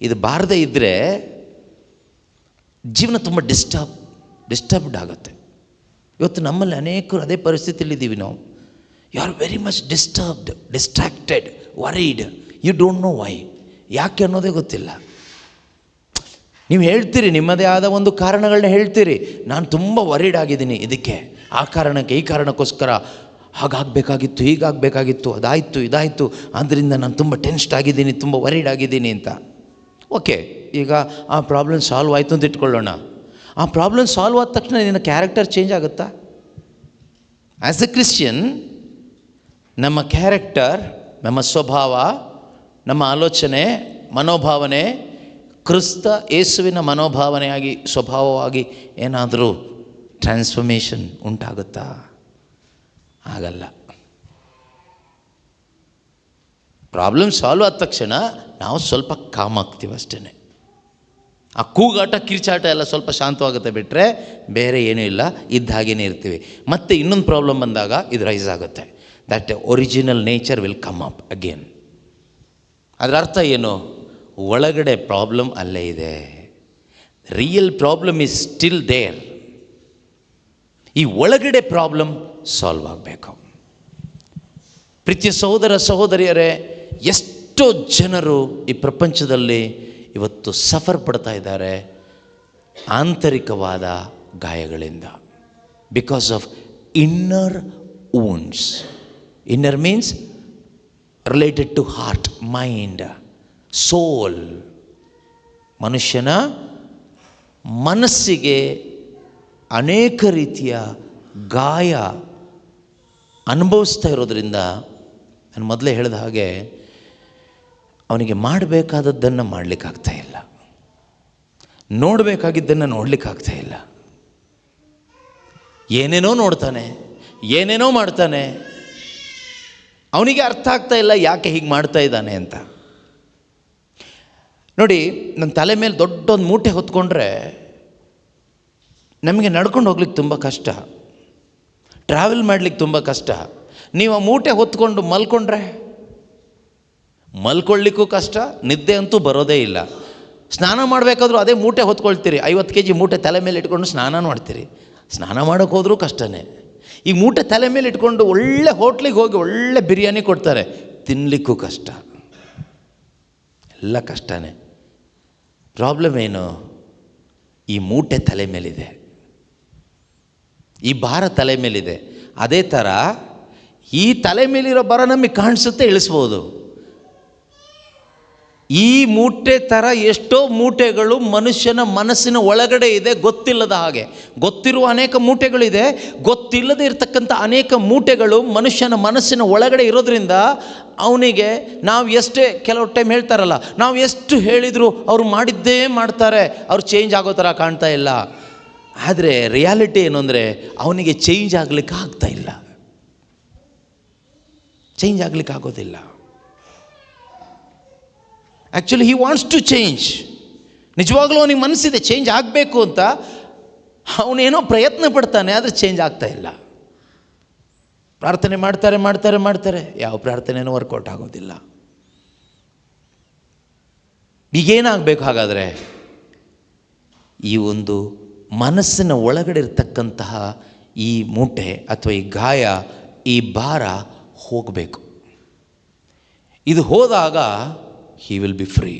ಇದು ಬಾರದೇ ಇದ್ದರೆ ಜೀವನ ತುಂಬ ಡಿಸ್ಟರ್ಬ್ಡ್ ಆಗುತ್ತೆ. ಇವತ್ತು ನಮ್ಮಲ್ಲಿ ಅನೇಕರು ಅದೇ ಪರಿಸ್ಥಿತಿಯಲ್ಲಿದ್ದೀವಿ ನಾವು. You are very much distracted, worried. You don't know why. ಯಾಕೆ ಅನ್ನೋದೇ ಗೊತ್ತಿಲ್ಲ. ನೀವು ಹೇಳ್ತೀರಿ, ನಿಮ್ಮದೇ ಆದ ಒಂದು ಕಾರಣಗಳನ್ನ ಹೇಳ್ತೀರಿ. ನಾನು ತುಂಬ ವರೀಡ್ ಆಗಿದ್ದೀನಿ, ಇದಕ್ಕೆ, ಆ ಕಾರಣಕ್ಕೆ, ಈ ಕಾರಣಕ್ಕೋಸ್ಕರ ಹಾಗಾಗಬೇಕಾಗಿತ್ತು, ಹೀಗಾಗಬೇಕಾಗಿತ್ತು, ಅದಾಯಿತು, ಇದಾಯಿತು, ಆದ್ದರಿಂದ ನಾನು ತುಂಬ ಟೆನ್ಸ್ಡ್ ಆಗಿದ್ದೀನಿ, ತುಂಬ ವರೀಡ್ ಆಗಿದ್ದೀನಿ ಅಂತ. ಓಕೆ, ಈಗ ಆ ಪ್ರಾಬ್ಲಮ್ ಸಾಲ್ವ್ ಆಯಿತು ಅಂತ ಇಟ್ಕೊಳ್ಳೋಣ. ಆ ಪ್ರಾಬ್ಲಮ್ ಸಾಲ್ವ್ ಆದ ತಕ್ಷಣ ನಿನ್ನ ಕ್ಯಾರೆಕ್ಟರ್ ಚೇಂಜ್ ಆಗುತ್ತಾ? ಆ್ಯಸ್ ಎ ಕ್ರಿಶ್ಚಿಯನ್ ನಮ್ಮ ಕ್ಯಾರೆಕ್ಟರ್, ನಮ್ಮ ಸ್ವಭಾವ, ನಮ್ಮ ಆಲೋಚನೆ, ಮನೋಭಾವನೆ ಕ್ರಿಸ್ತ ಯೇಸುವಿನ ಮನೋಭಾವನೆಯಾಗಿ, ಸ್ವಭಾವವಾಗಿ ಏನಾದರೂ ಟ್ರಾನ್ಸ್ಫರ್ಮೇಷನ್ ಉಂಟಾಗುತ್ತಾ? ಆಗಲ್ಲ. ಪ್ರಾಬ್ಲಮ್ ಸಾಲ್ವ್ ಆದ ತಕ್ಷಣ ನಾವು ಸ್ವಲ್ಪ ಕಾಮ್ ಆಗ್ತೀವಿ ಅಷ್ಟೇ. ಆ ಕೂಗಾಟ ಕಿರ್ಚಾಟ ಎಲ್ಲ ಸ್ವಲ್ಪ ಶಾಂತವಾಗುತ್ತೆ, ಬಿಟ್ಟರೆ ಬೇರೆ ಏನೂ ಇಲ್ಲ, ಇದ್ದ ಹಾಗೇ ಇರ್ತೀವಿ. ಮತ್ತು ಇನ್ನೊಂದು ಪ್ರಾಬ್ಲಮ್ ಬಂದಾಗ ಇದು ರೈಸ್ ಆಗುತ್ತೆ. That original nature will come up again. ಅದರ ಅರ್ಥ ಏನು? ಒಳಗಡೆ ಪ್ರಾಬ್ಲಮ್ ಅಲ್ಲೇ ಇದೆ, real problem is still there. ಈ ಒಳಗಡೆ ಪ್ರಾಬ್ಲಮ್ ಸಾಲ್ವ್ ಆಗಬೇಕು. ಪ್ರೀತಿಯ ಸಹೋದರ ಸಹೋದರಿಯರೇ, ಎಷ್ಟೋ ಜನರು ಈ ಪ್ರಪಂಚದಲ್ಲಿ ಇವತ್ತು ಸಫರ್ ಪಡ್ತಾ ಇದ್ದಾರೆ ಆಂತರಿಕವಾದ ಗಾಯಗಳಿಂದ, because of inner wounds. Inner means related to heart, mind, soul. ಮನುಷ್ಯನ ಮನಸ್ಸಿಗೆ ಅನೇಕ ರೀತಿಯ ಗಾಯ ಅನುಭವಿಸ್ತಾ ಇರೋದ್ರಿಂದ, ನಾನು ಮೊದಲೇ ಹೇಳಿದ ಹಾಗೆ, ಅವನಿಗೆ ಮಾಡಬೇಕಾದದ್ದನ್ನು ಮಾಡಲಿಕ್ಕಾಗ್ತಾ ಇಲ್ಲ, ನೋಡಬೇಕಾಗಿದ್ದನ್ನು ನೋಡಲಿಕ್ಕಾಗ್ತಾ ಇಲ್ಲ. ಏನೇನೋ ನೋಡ್ತಾನೆ, ಏನೇನೋ ಮಾಡ್ತಾನೆ, ಅವನಿಗೆ ಅರ್ಥ ಆಗ್ತಾ ಇಲ್ಲ ಯಾಕೆ ಹೀಗೆ ಮಾಡ್ತಾ ಇದ್ದಾನೆ ಅಂತ. ನೋಡಿ, ನನ್ನ ತಲೆ ಮೇಲೆ ದೊಡ್ಡೊಂದು ಮೂಟೆ ಹೊತ್ಕೊಂಡ್ರೆ ನಮಗೆ ನಡ್ಕೊಂಡು ಹೋಗ್ಲಿಕ್ಕೆ ತುಂಬ ಕಷ್ಟ, ಟ್ರಾವೆಲ್ ಮಾಡಲಿಕ್ಕೆ ತುಂಬ ಕಷ್ಟ. ನೀವು ಆ ಮೂಟೆ ಹೊತ್ಕೊಂಡು ಮಲ್ಕೊಳ್ಳಿಕ್ಕೂ ಕಷ್ಟ, ನಿದ್ದೆ ಅಂತೂ ಬರೋದೇ ಇಲ್ಲ. ಸ್ನಾನ ಮಾಡಬೇಕಾದ್ರೂ ಅದೇ ಮೂಟೆ ಹೊತ್ಕೊಳ್ತೀರಿ, 50 kg ಮೂಟೆ ತಲೆ ಮೇಲೆ ಇಟ್ಕೊಂಡು ಸ್ನಾನ ಮಾಡ್ತೀರಿ. ಸ್ನಾನ ಮಾಡೋಕ್ಕೆ ಹೋದರೂ ಕಷ್ಟನೇ. ಈ ಮೂಟೆ ತಲೆ ಮೇಲೆ ಇಟ್ಕೊಂಡು ಒಳ್ಳೆ ಹೋಟ್ಲಿಗೆ ಹೋಗಿ ಒಳ್ಳೆ ಬಿರಿಯಾನಿ ಕೊಡ್ತಾರೆ, ತಿನ್ನಲಿಕ್ಕೂ ಕಷ್ಟ, ಎಲ್ಲ ಕಷ್ಟನೇ. ಪ್ರಾಬ್ಲಮ್ ಏನು? ಈ ಮೂಟೆ ತಲೆ ಮೇಲಿದೆ, ಈ ಭಾರ ತಲೆ ಮೇಲಿದೆ. ಅದೇ ಥರ ಈ ತಲೆ ಮೇಲಿರೋ ಭಾರ ನಮಗೆ ಕಾಣಿಸುತ್ತೆ, ಇಳಿಸ್ಬೋದು. ಈ ಮೂಟೆ ಥರ ಎಷ್ಟೋ ಮೂಟೆಗಳು ಮನುಷ್ಯನ ಮನಸ್ಸಿನ ಒಳಗಡೆ ಇದೆ, ಗೊತ್ತಿಲ್ಲದ ಹಾಗೆ. ಗೊತ್ತಿರುವ ಅನೇಕ ಮೂಟೆಗಳಿದೆ, ಗೊತ್ತಿಲ್ಲದೆ ಇರತಕ್ಕಂಥ ಅನೇಕ ಮೂಟೆಗಳು ಮನುಷ್ಯನ ಮನಸ್ಸಿನ ಒಳಗಡೆ ಇರೋದ್ರಿಂದ ಅವನಿಗೆ ನಾವು ಎಷ್ಟೇ, ಕೆಲವು ಟೈಮ್ ಹೇಳ್ತಾರಲ್ಲ, ನಾವು ಎಷ್ಟು ಹೇಳಿದರೂ ಅವರು ಮಾಡಿದ್ದೇ ಮಾಡ್ತಾರೆ, ಅವ್ರು ಚೇಂಜ್ ಆಗೋ ಥರ ಕಾಣ್ತಾ ಇಲ್ಲ. ಆದರೆ ರಿಯಾಲಿಟಿ ಏನು ಅಂದರೆ, ಅವನಿಗೆ ಚೇಂಜ್ ಆಗಲಿಕ್ಕೆ ಆಗ್ತಾ ಇಲ್ಲ, ಚೇಂಜ್ ಆಗಲಿಕ್ಕೆ ಆಗೋದಿಲ್ಲ. Actually he wants to change. ನಿಜವಾಗ್ಲೂ ಅವನಿಗೆ ಮನಸ್ಸಿದೆ ಚೇಂಜ್ ಆಗಬೇಕು ಅಂತ, ಅವನೇನೋ ಪ್ರಯತ್ನ ಪಡ್ತಾನೆ, ಆದರೆ ಚೇಂಜ್ ಆಗ್ತಾ ಇಲ್ಲ. ಪ್ರಾರ್ಥನೆ ಮಾಡ್ತಾರೆ, ಯಾವ ಪ್ರಾರ್ಥನೆಯೂ ವರ್ಕೌಟ್ ಆಗೋದಿಲ್ಲ. ಈಗೇನಾಗಬೇಕು ಹಾಗಾದರೆ? ಈ ಒಂದು ಮನಸ್ಸಿನ ಒಳಗಡೆ ಇರ್ತಕ್ಕಂತಹ ಈ ಮೂಟೆ ಅಥವಾ ಈ ಗಾಯ, ಈ ಭಾರ ಹೋಗಬೇಕು. ಇದು ಹೋದಾಗ he will be free,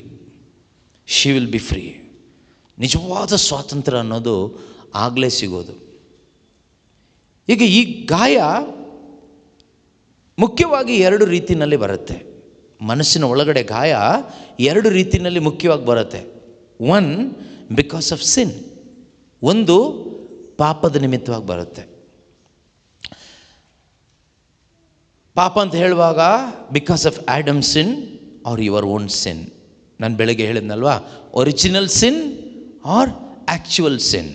she will be free. ನಿಜವಾದ ಸ್ವಾತಂತ್ರ್ಯ ಅನ್ನೋದು ಆಗಲೇ ಸಿಗೋದು. ಈಗ ಈ ಗಾಯ ಮುಖ್ಯವಾಗಿ 2 ರೀತಿಯಲ್ಲಿ ಬರುತ್ತೆ. ಮನಸ್ಸಿನ ಒಳಗಡೆ ಗಾಯ 2 ರೀತಿಯಲ್ಲಿ ಮುಖ್ಯವಾಗಿ ಬರುತ್ತೆ. 1 ಬಿಕಾಸ್ ಆಫ್ ಸಿನ್, ಒಂದು ಪಾಪದ ನಿಮಿತ್ತವಾಗಿ ಬರುತ್ತೆ. ಪಾಪ ಅಂತ ಹೇಳುವಾಗ because of Adam sin or your own sin. ನಾನು ಬೆಳಗ್ಗೆ ಹೇಳಿದ್ನಲ್ವಾ, original sin or actual sin.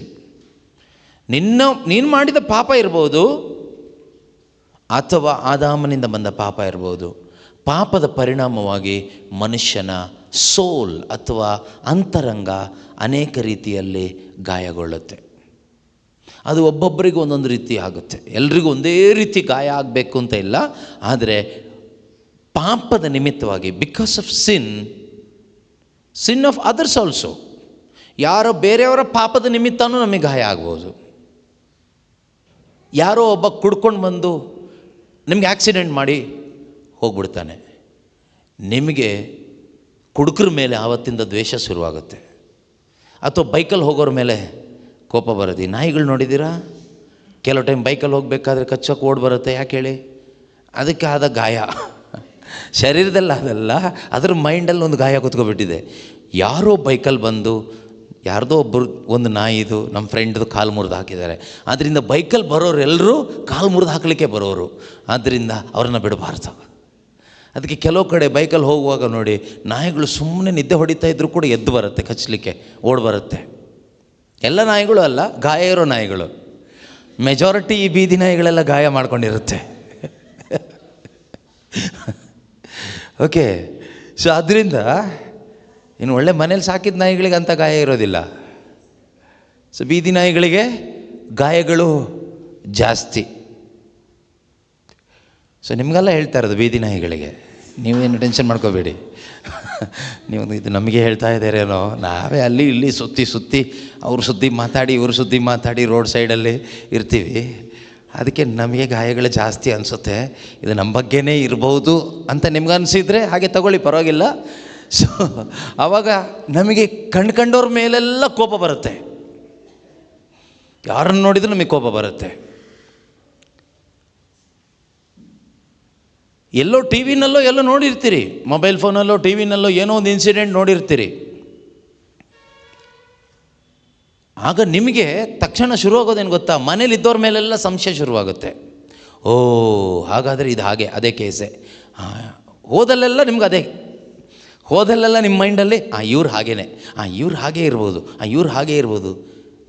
ನೀನು ಮಾಡಿದ ಪಾಪ ಇರ್ಬೋದು, ಅಥವಾ ಆದಾಮನಿಂದ ಬಂದ ಪಾಪ ಇರ್ಬೋದು. ಪಾಪದ ಪರಿಣಾಮವಾಗಿ ಮನುಷ್ಯನ ಸೋಲ್ ಅಥವಾ ಅಂತರಂಗ ಅನೇಕ ರೀತಿಯಲ್ಲಿ ಗಾಯಗೊಳ್ಳುತ್ತೆ. ಅದು ಒಬ್ಬೊಬ್ಬರಿಗೂ ಒಂದೊಂದು ರೀತಿ ಆಗುತ್ತೆ, ಎಲ್ರಿಗೂ ಒಂದೇ ರೀತಿ ಗಾಯ ಆಗಬೇಕು ಅಂತ ಇಲ್ಲ. ಆದರೆ ಪಾಪದ ನಿಮಿತ್ತವಾಗಿ, because of sin of others also, ಯಾರೋ ಬೇರೆಯವರ ಪಾಪದ ನಿಮಿತ್ತನೂ ನಮಗೆ ಗಾಯ ಆಗ್ಬೋದು. ಯಾರೋ ಒಬ್ಬ ಕುಡ್ಕೊಂಡು ಬಂದು ನಿಮಗೆ ಆಕ್ಸಿಡೆಂಟ್ ಮಾಡಿ ಹೋಗ್ಬಿಡ್ತಾನೆ, ನಿಮಗೆ ಕುಡುಕರ ಮೇಲೆ ಆವತ್ತಿಂದ ದ್ವೇಷ ಶುರುವಾಗುತ್ತೆ. ಅಥವಾ ಬೈಕಲ್ಲಿ ಹೋಗೋರ ಮೇಲೆ ಕೋಪ ಬರುತ್ತೆ. ನಾಯಿಗಳು ನೋಡಿದ್ದೀರಾ? ಕೆಲವು ಟೈಮ್ ಬೈಕಲ್ಲಿ ಹೋಗಬೇಕಾದ್ರೆ ಕಚ್ಚೋಕೆ ಓಡಿ ಬರುತ್ತೆ. ಯಾಕೆ ಹೇಳಿ? ಅದಕ್ಕೆ ಆದ ಗಾಯ ಶರೀರದಲ್ಲಿ ಅದಲ್ಲ, ಅದರ ಮೈಂಡಲ್ಲಿ ಒಂದು ಗಾಯ ಕೂತ್ಕೊಬಿಟ್ಟಿದೆ. ಯಾರೋ ಬೈಕಲ್ಲಿ ಬಂದು ಯಾರ್ದೋ ಒಬ್ಬರು ಒಂದು ನಾಯಿದು ನಮ್ಮ ಫ್ರೆಂಡ್ದು ಕಾಲು ಮುರಿದು ಹಾಕಿದ್ದಾರೆ. ಆದ್ದರಿಂದ ಬೈಕಲ್ಲಿ ಬರೋರು ಎಲ್ಲರೂ ಕಾಲು ಮುರಿದು ಹಾಕಲಿಕ್ಕೆ ಬರೋರು. ಆದ್ದರಿಂದ ಅವ್ರನ್ನ ಬಿಡಬಾರ್ದು. ಅದಕ್ಕೆ ಕೆಲವು ಕಡೆ ಬೈಕಲ್ಲಿ ಹೋಗುವಾಗ ನೋಡಿ, ನಾಯಿಗಳು ಸುಮ್ಮನೆ ನಿದ್ದೆ ಹೊಡಿತಾ ಇದ್ದರೂ ಕೂಡ ಎದ್ದು ಬರುತ್ತೆ, ಕಚ್ಚಲಿಕ್ಕೆ ಓಡಿ ಬರುತ್ತೆ. ಎಲ್ಲ ನಾಯಿಗಳು ಅಲ್ಲ, ಗಾಯ ಇರೋ ನಾಯಿಗಳು. ಮೆಜಾರಿಟಿ ಈ ಬೀದಿ ನಾಯಿಗಳೆಲ್ಲ ಗಾಯ ಮಾಡ್ಕೊಂಡಿರುತ್ತೆ. ಓಕೆ. ಸೊ ಅದರಿಂದ ಇನ್ನು ಒಳ್ಳೆ ಮನೇಲಿ ಸಾಕಿದ ನಾಯಿಗಳಿಗೆ ಅಂಥ ಗಾಯ ಇರೋದಿಲ್ಲ. ಸೊ ಬೀದಿ ನಾಯಿಗಳಿಗೆ ಗಾಯಗಳು ಜಾಸ್ತಿ. ಸೊ ನಿಮಗೆಲ್ಲ ಹೇಳ್ತಾ ಇರೋದು ಬೀದಿ ನಾಯಿಗಳಿಗೆ, ನೀವೇನು ಟೆನ್ಷನ್ ಮಾಡ್ಕೋಬೇಡಿ. ನೀವು ಇದು ನಮಗೆ ಹೇಳ್ತಾ ಇದ್ದಾರೇನೋ, ನಾವೇ ಅಲ್ಲಿ ಇಲ್ಲಿ ಸುತ್ತಿ ಅವ್ರ ಸುದ್ದಿ ಮಾತಾಡಿ ಇವ್ರ ಸುದ್ದಿ ಮಾತಾಡಿ ರೋಡ್ ಸೈಡಲ್ಲಿ ಇರ್ತೀವಿ. ಅದಕ್ಕೆ ನಮಗೆ ಗಾಯಗಳು ಜಾಸ್ತಿ ಅನಿಸುತ್ತೆ. ಇದು ನಮ್ಮ ಬಗ್ಗೆನೇ ಇರ್ಬೋದು ಅಂತ ನಿಮ್ಗೆ ಅನಿಸಿದರೆ ಹಾಗೆ ತಗೊಳ್ಳಿ, ಪರವಾಗಿಲ್ಲ. ಸೊ ಆವಾಗ ನಮಗೆ ಕಂಡವ್ರ ಮೇಲೆಲ್ಲ ಕೋಪ ಬರುತ್ತೆ. ಯಾರನ್ನು ನೋಡಿದರೂ ನಮಗೆ ಕೋಪ ಬರುತ್ತೆ. ಎಲ್ಲೋ ಟಿ ವಿನಲ್ಲೋ ಎಲ್ಲೋ ನೋಡಿರ್ತೀರಿ, ಮೊಬೈಲ್ ಫೋನಲ್ಲೋ ಟಿ ವಿನಲ್ಲೋ ಏನೋ ಒಂದು ಇನ್ಸಿಡೆಂಟ್ ನೋಡಿರ್ತೀರಿ. ಆಗ ನಿಮಗೆ ತಕ್ಷಣ ಶುರುವಾಗೋದೇನು ಗೊತ್ತಾ? ಮನೇಲಿದ್ದವ್ರ ಮೇಲೆಲ್ಲ ಸಂಶಯ ಶುರುವಾಗುತ್ತೆ. ಓ ಹಾಗಾದರೆ ಇದು ಹಾಗೆ, ಅದೇ ಕೇಸೆ. ಹೋದಲ್ಲೆಲ್ಲ ನಿಮ್ಗೆ ಅದೇ, ಹೋದಲ್ಲೆಲ್ಲ ನಿಮ್ಮ ಮೈಂಡಲ್ಲಿ ಇವ್ರು ಹಾಗೇನೆ, ಇವ್ರು ಹಾಗೇ ಇರ್ಬೋದು, ಇವ್ರು ಹಾಗೇ ಇರ್ಬೋದು.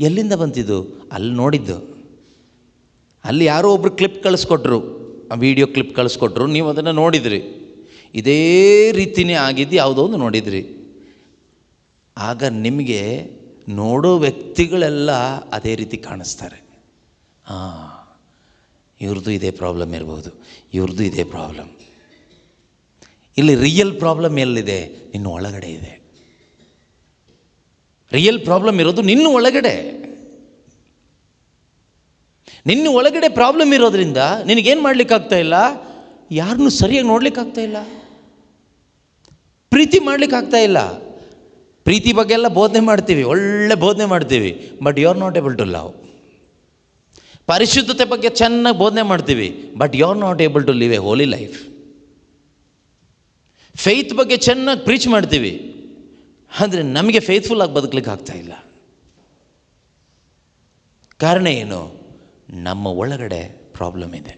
ಎಲ್ಲಿಂದ ಬಂತಿದ್ದು? ಅಲ್ಲಿ ನೋಡಿದ್ದು. ಅಲ್ಲಿ ಯಾರೋ ಒಬ್ರು ಕ್ಲಿಪ್ ಕಳಿಸ್ಕೊಟ್ರು, ವಿಡಿಯೋ ಕ್ಲಿಪ್ ಕಳಿಸ್ಕೊಟ್ರು, ನೀವು ಅದನ್ನು ನೋಡಿದ್ರಿ. ಇದೇ ರೀತಿಯೇ ಆಗಿದ್ದು ಯಾವುದೋ ಒಂದು ನೋಡಿದ್ರಿ. ಆಗ ನಿಮಗೆ ನೋಡೋ ವ್ಯಕ್ತಿಗಳೆಲ್ಲ ಅದೇ ರೀತಿ ಕಾಣಿಸ್ತಾರೆ. ಇವ್ರದ್ದು ಇದೇ ಪ್ರಾಬ್ಲಮ್ ಇರ್ಬೋದು, ಇವ್ರದ್ದು ಇದೇ ಪ್ರಾಬ್ಲಮ್. ಇಲ್ಲಿ ರಿಯಲ್ ಪ್ರಾಬ್ಲಮ್ ಎಲ್ಲಿದೆ? ನಿನ್ನ ಒಳಗಡೆ ಇದೆ. ರಿಯಲ್ ಪ್ರಾಬ್ಲಮ್ ಇರೋದು ನಿನ್ನ ಒಳಗಡೆ. ನಿನ್ನ ಒಳಗಡೆ ಪ್ರಾಬ್ಲಮ್ ಇರೋದ್ರಿಂದ ನಿನಗೇನು ಮಾಡಲಿಕ್ಕಾಗ್ತಾ ಇಲ್ಲ? ಯಾರನ್ನೂ ಸರಿಯಾಗಿ ನೋಡ್ಲಿಕ್ಕಾಗ್ತಾ ಇಲ್ಲ, ಪ್ರೀತಿ ಮಾಡಲಿಕ್ಕಾಗ್ತಾ ಇಲ್ಲ. ಪ್ರೀತಿ ಬಗ್ಗೆ ಎಲ್ಲ ಬೋಧನೆ ಮಾಡ್ತೀವಿ, ಒಳ್ಳೆ ಬೋಧನೆ ಮಾಡ್ತೀವಿ, but you are not able to love. ಪರಿಶುದ್ಧತೆ ಬಗ್ಗೆ ಚೆನ್ನಾಗಿ ಬೋಧನೆ ಮಾಡ್ತೀವಿ, but you are not able to live a holy life. Faith ಬಗ್ಗೆ ಚೆನ್ನಾಗಿ ಪ್ರೀಚ್ ಮಾಡ್ತೀವಿ, ಆದರೆ ನಮಗೆ ಫೇತ್ಫುಲ್ ಆಗಿ ಬದುಕಲಿಕ್ಕೆ ಆಗ್ತಾ ಇಲ್ಲ. ಕಾರಣ ಏನು? ನಮ್ಮ ಒಳಗಡೆ ಪ್ರಾಬ್ಲಮ್ ಇದೆ.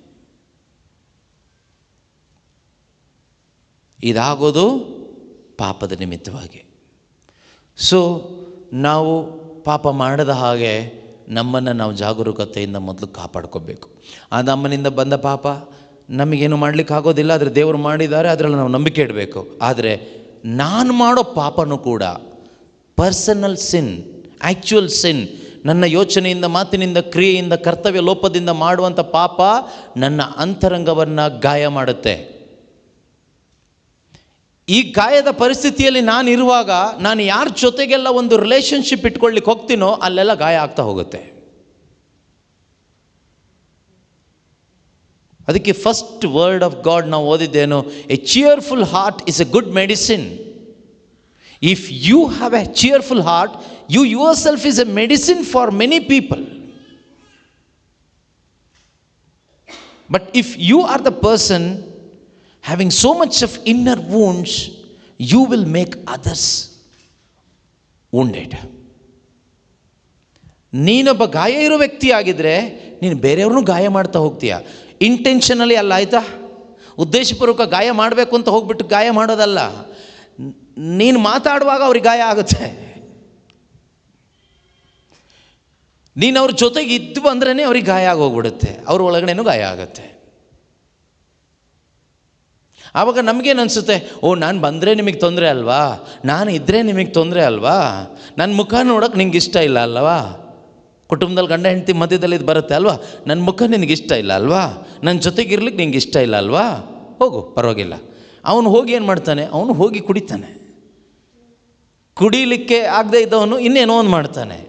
ಇದಾಗೋದು ಪಾಪದ ನಿಮಿತ್ತವಾಗಿ. ಸೊ ನಾವು ಪಾಪ ಮಾಡದ ಹಾಗೆ ನಮ್ಮನ್ನು ನಾವು ಜಾಗರೂಕತೆಯಿಂದ ಮೊದಲು ಕಾಪಾಡ್ಕೋಬೇಕು. ಆ ನಮ್ಮನಿಂದ ಬಂದ ಪಾಪ ನಮಗೇನು ಮಾಡಲಿಕ್ಕಾಗೋದಿಲ್ಲ, ಆದರೆ ದೇವರು ಮಾಡಿದ್ದಾರೆ, ಅದರಲ್ಲಿ ನಾವು ನಂಬಿಕೆ ಇಡಬೇಕು. ಆದರೆ ನಾನು ಮಾಡೋ ಪಾಪನೂ ಕೂಡ ಪರ್ಸನಲ್ ಸಿನ್, ಆ್ಯಕ್ಚುಯಲ್ ಸಿನ್, ನನ್ನ ಯೋಚನೆಯಿಂದ, ಮಾತಿನಿಂದ, ಕ್ರಿಯೆಯಿಂದ, ಕರ್ತವ್ಯ ಲೋಪದಿಂದ ಮಾಡುವಂಥ ಪಾಪ ನನ್ನ ಅಂತರಂಗವನ್ನು ಗಾಯ ಮಾಡುತ್ತೆ. ಈ ಗಾಯದ ಪರಿಸ್ಥಿತಿಯಲ್ಲಿ ನಾನು ಇರುವಾಗ ನಾನು ಯಾರ ಜೊತೆಗೆಲ್ಲ ಒಂದು ರಿಲೇಷನ್ಶಿಪ್ ಇಟ್ಕೊಳ್ಳಿಕ್ಕೆ ಹೋಗ್ತೀನೋ ಅಲ್ಲೆಲ್ಲ ಗಾಯ ಆಗ್ತಾ ಹೋಗುತ್ತೆ. ಅದಕ್ಕೆ ಫಸ್ಟ್ ವರ್ಡ್ ಆಫ್ ಗಾಡ್ ನಾವು ಓದಿದ್ದೇನು? A cheerful heart is a good medicine. If you have a cheerful heart, you yourself is a medicine for many people. But if you are the person having so much of inner wounds, you will make others wounded. ನೀನೊಬ್ಬ ಗಾಯ ಇರೋ ವ್ಯಕ್ತಿ ಆಗಿದ್ರೆ ನೀನು ಬೇರೆಯವ್ರನ್ನೂ ಗಾಯ ಮಾಡ್ತಾ ಹೋಗ್ತೀಯ. Intentionally ಅಲ್ಲ, ಆಯಿತಾ? ಉದ್ದೇಶಪೂರ್ವಕ ಗಾಯ ಮಾಡಬೇಕು ಅಂತ ಹೋಗ್ಬಿಟ್ಟು ಗಾಯ ಮಾಡೋದಲ್ಲ. ನೀನು ಮಾತಾಡುವಾಗ ಅವ್ರಿಗೆ ಗಾಯ ಆಗುತ್ತೆ. ನೀನು ಅವ್ರ ಜೊತೆಗೆ ಇದ್ದು ಬಂದ್ರೇ ಅವ್ರಿಗೆ ಗಾಯ ಆಗೋಗ್ಬಿಡುತ್ತೆ, ಅವ್ರ ಒಳಗಡೆನೂ ಗಾಯ ಆಗುತ್ತೆ. ಆವಾಗ ನಮಗೇನು ಅನಿಸುತ್ತೆ? ಓ, ನಾನು ಬಂದರೆ ನಿಮಗೆ ತೊಂದರೆ ಅಲ್ವಾ, ನಾನು ಇದ್ದರೆ ನಿಮಗೆ ತೊಂದರೆ ಅಲ್ವಾ, ನನ್ನ ಮುಖ ನೋಡೋಕೆ ನಿಂಗೆ ಇಷ್ಟ ಇಲ್ಲ ಅಲ್ವಾ, ಕುಟುಂಬದಲ್ಲಿ ಗಂಡ ಹೆಂಡತಿ ಮಧ್ಯದಲ್ಲಿ ಇದು ಬರುತ್ತೆ ಅಲ್ವಾ, ನನ್ನ ಮುಖ ನಿನಗೆ ಇಷ್ಟ ಇಲ್ಲ ಅಲ್ವಾ, ನನ್ನ ಜೊತೆಗೆ ಇರ್ಲಿಕ್ಕೆ ನಿಂಗೆ ಇಷ್ಟ ಇಲ್ಲ ಅಲ್ವಾ, ಹೋಗು ಪರವಾಗಿಲ್ಲ. ಅವನು ಹೋಗಿ ಏನು ಮಾಡ್ತಾನೆ? ಅವನು ಹೋಗಿ ಕುಡಿತಾನೆ. ಕುಡಿಲಿಕ್ಕೆ ಆಗದೆ ಇದ್ದವನು ಇನ್ನೇನೋ ಒಂದು ಮಾಡ್ತಾನೆ,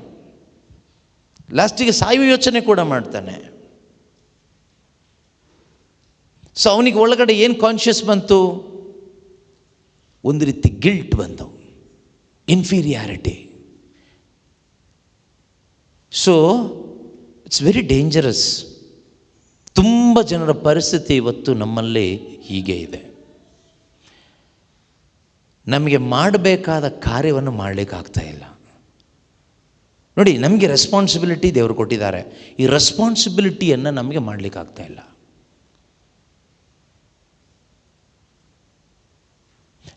ಲಾಸ್ಟಿಗೆ ಸಾಯುವ ಯೋಚನೆ ಕೂಡ ಮಾಡ್ತಾನೆ. ಸೊ ಅವನಿಗೆ ಒಳಗಡೆ ಏನು ಕಾನ್ಷಿಯಸ್ ಬಂತು? ಒಂದು ರೀತಿ ಗಿಲ್ಟ್ ಬಂತು, inferiority. So it's very dangerous. ತುಂಬ ಜನರ ಪರಿಸ್ಥಿತಿ ಇವತ್ತು ನಮ್ಮಲ್ಲಿ ಹೀಗೆ ಇದೆ. ನಮಗೆ ಮಾಡಬೇಕಾದ ಕಾರ್ಯವನ್ನು ಮಾಡಲಿಕ್ಕಾಗ್ತಾ ಇಲ್ಲ. ನೋಡಿ, ನಮಗೆ ರೆಸ್ಪಾನ್ಸಿಬಿಲಿಟಿ ದೇವರು ಕೊಟ್ಟಿದ್ದಾರೆ. ಈ ರೆಸ್ಪಾನ್ಸಿಬಿಲಿಟಿಯನ್ನು ನಮಗೆ ಮಾಡಲಿಕ್ಕಾಗ್ತಾ ಇಲ್ಲ.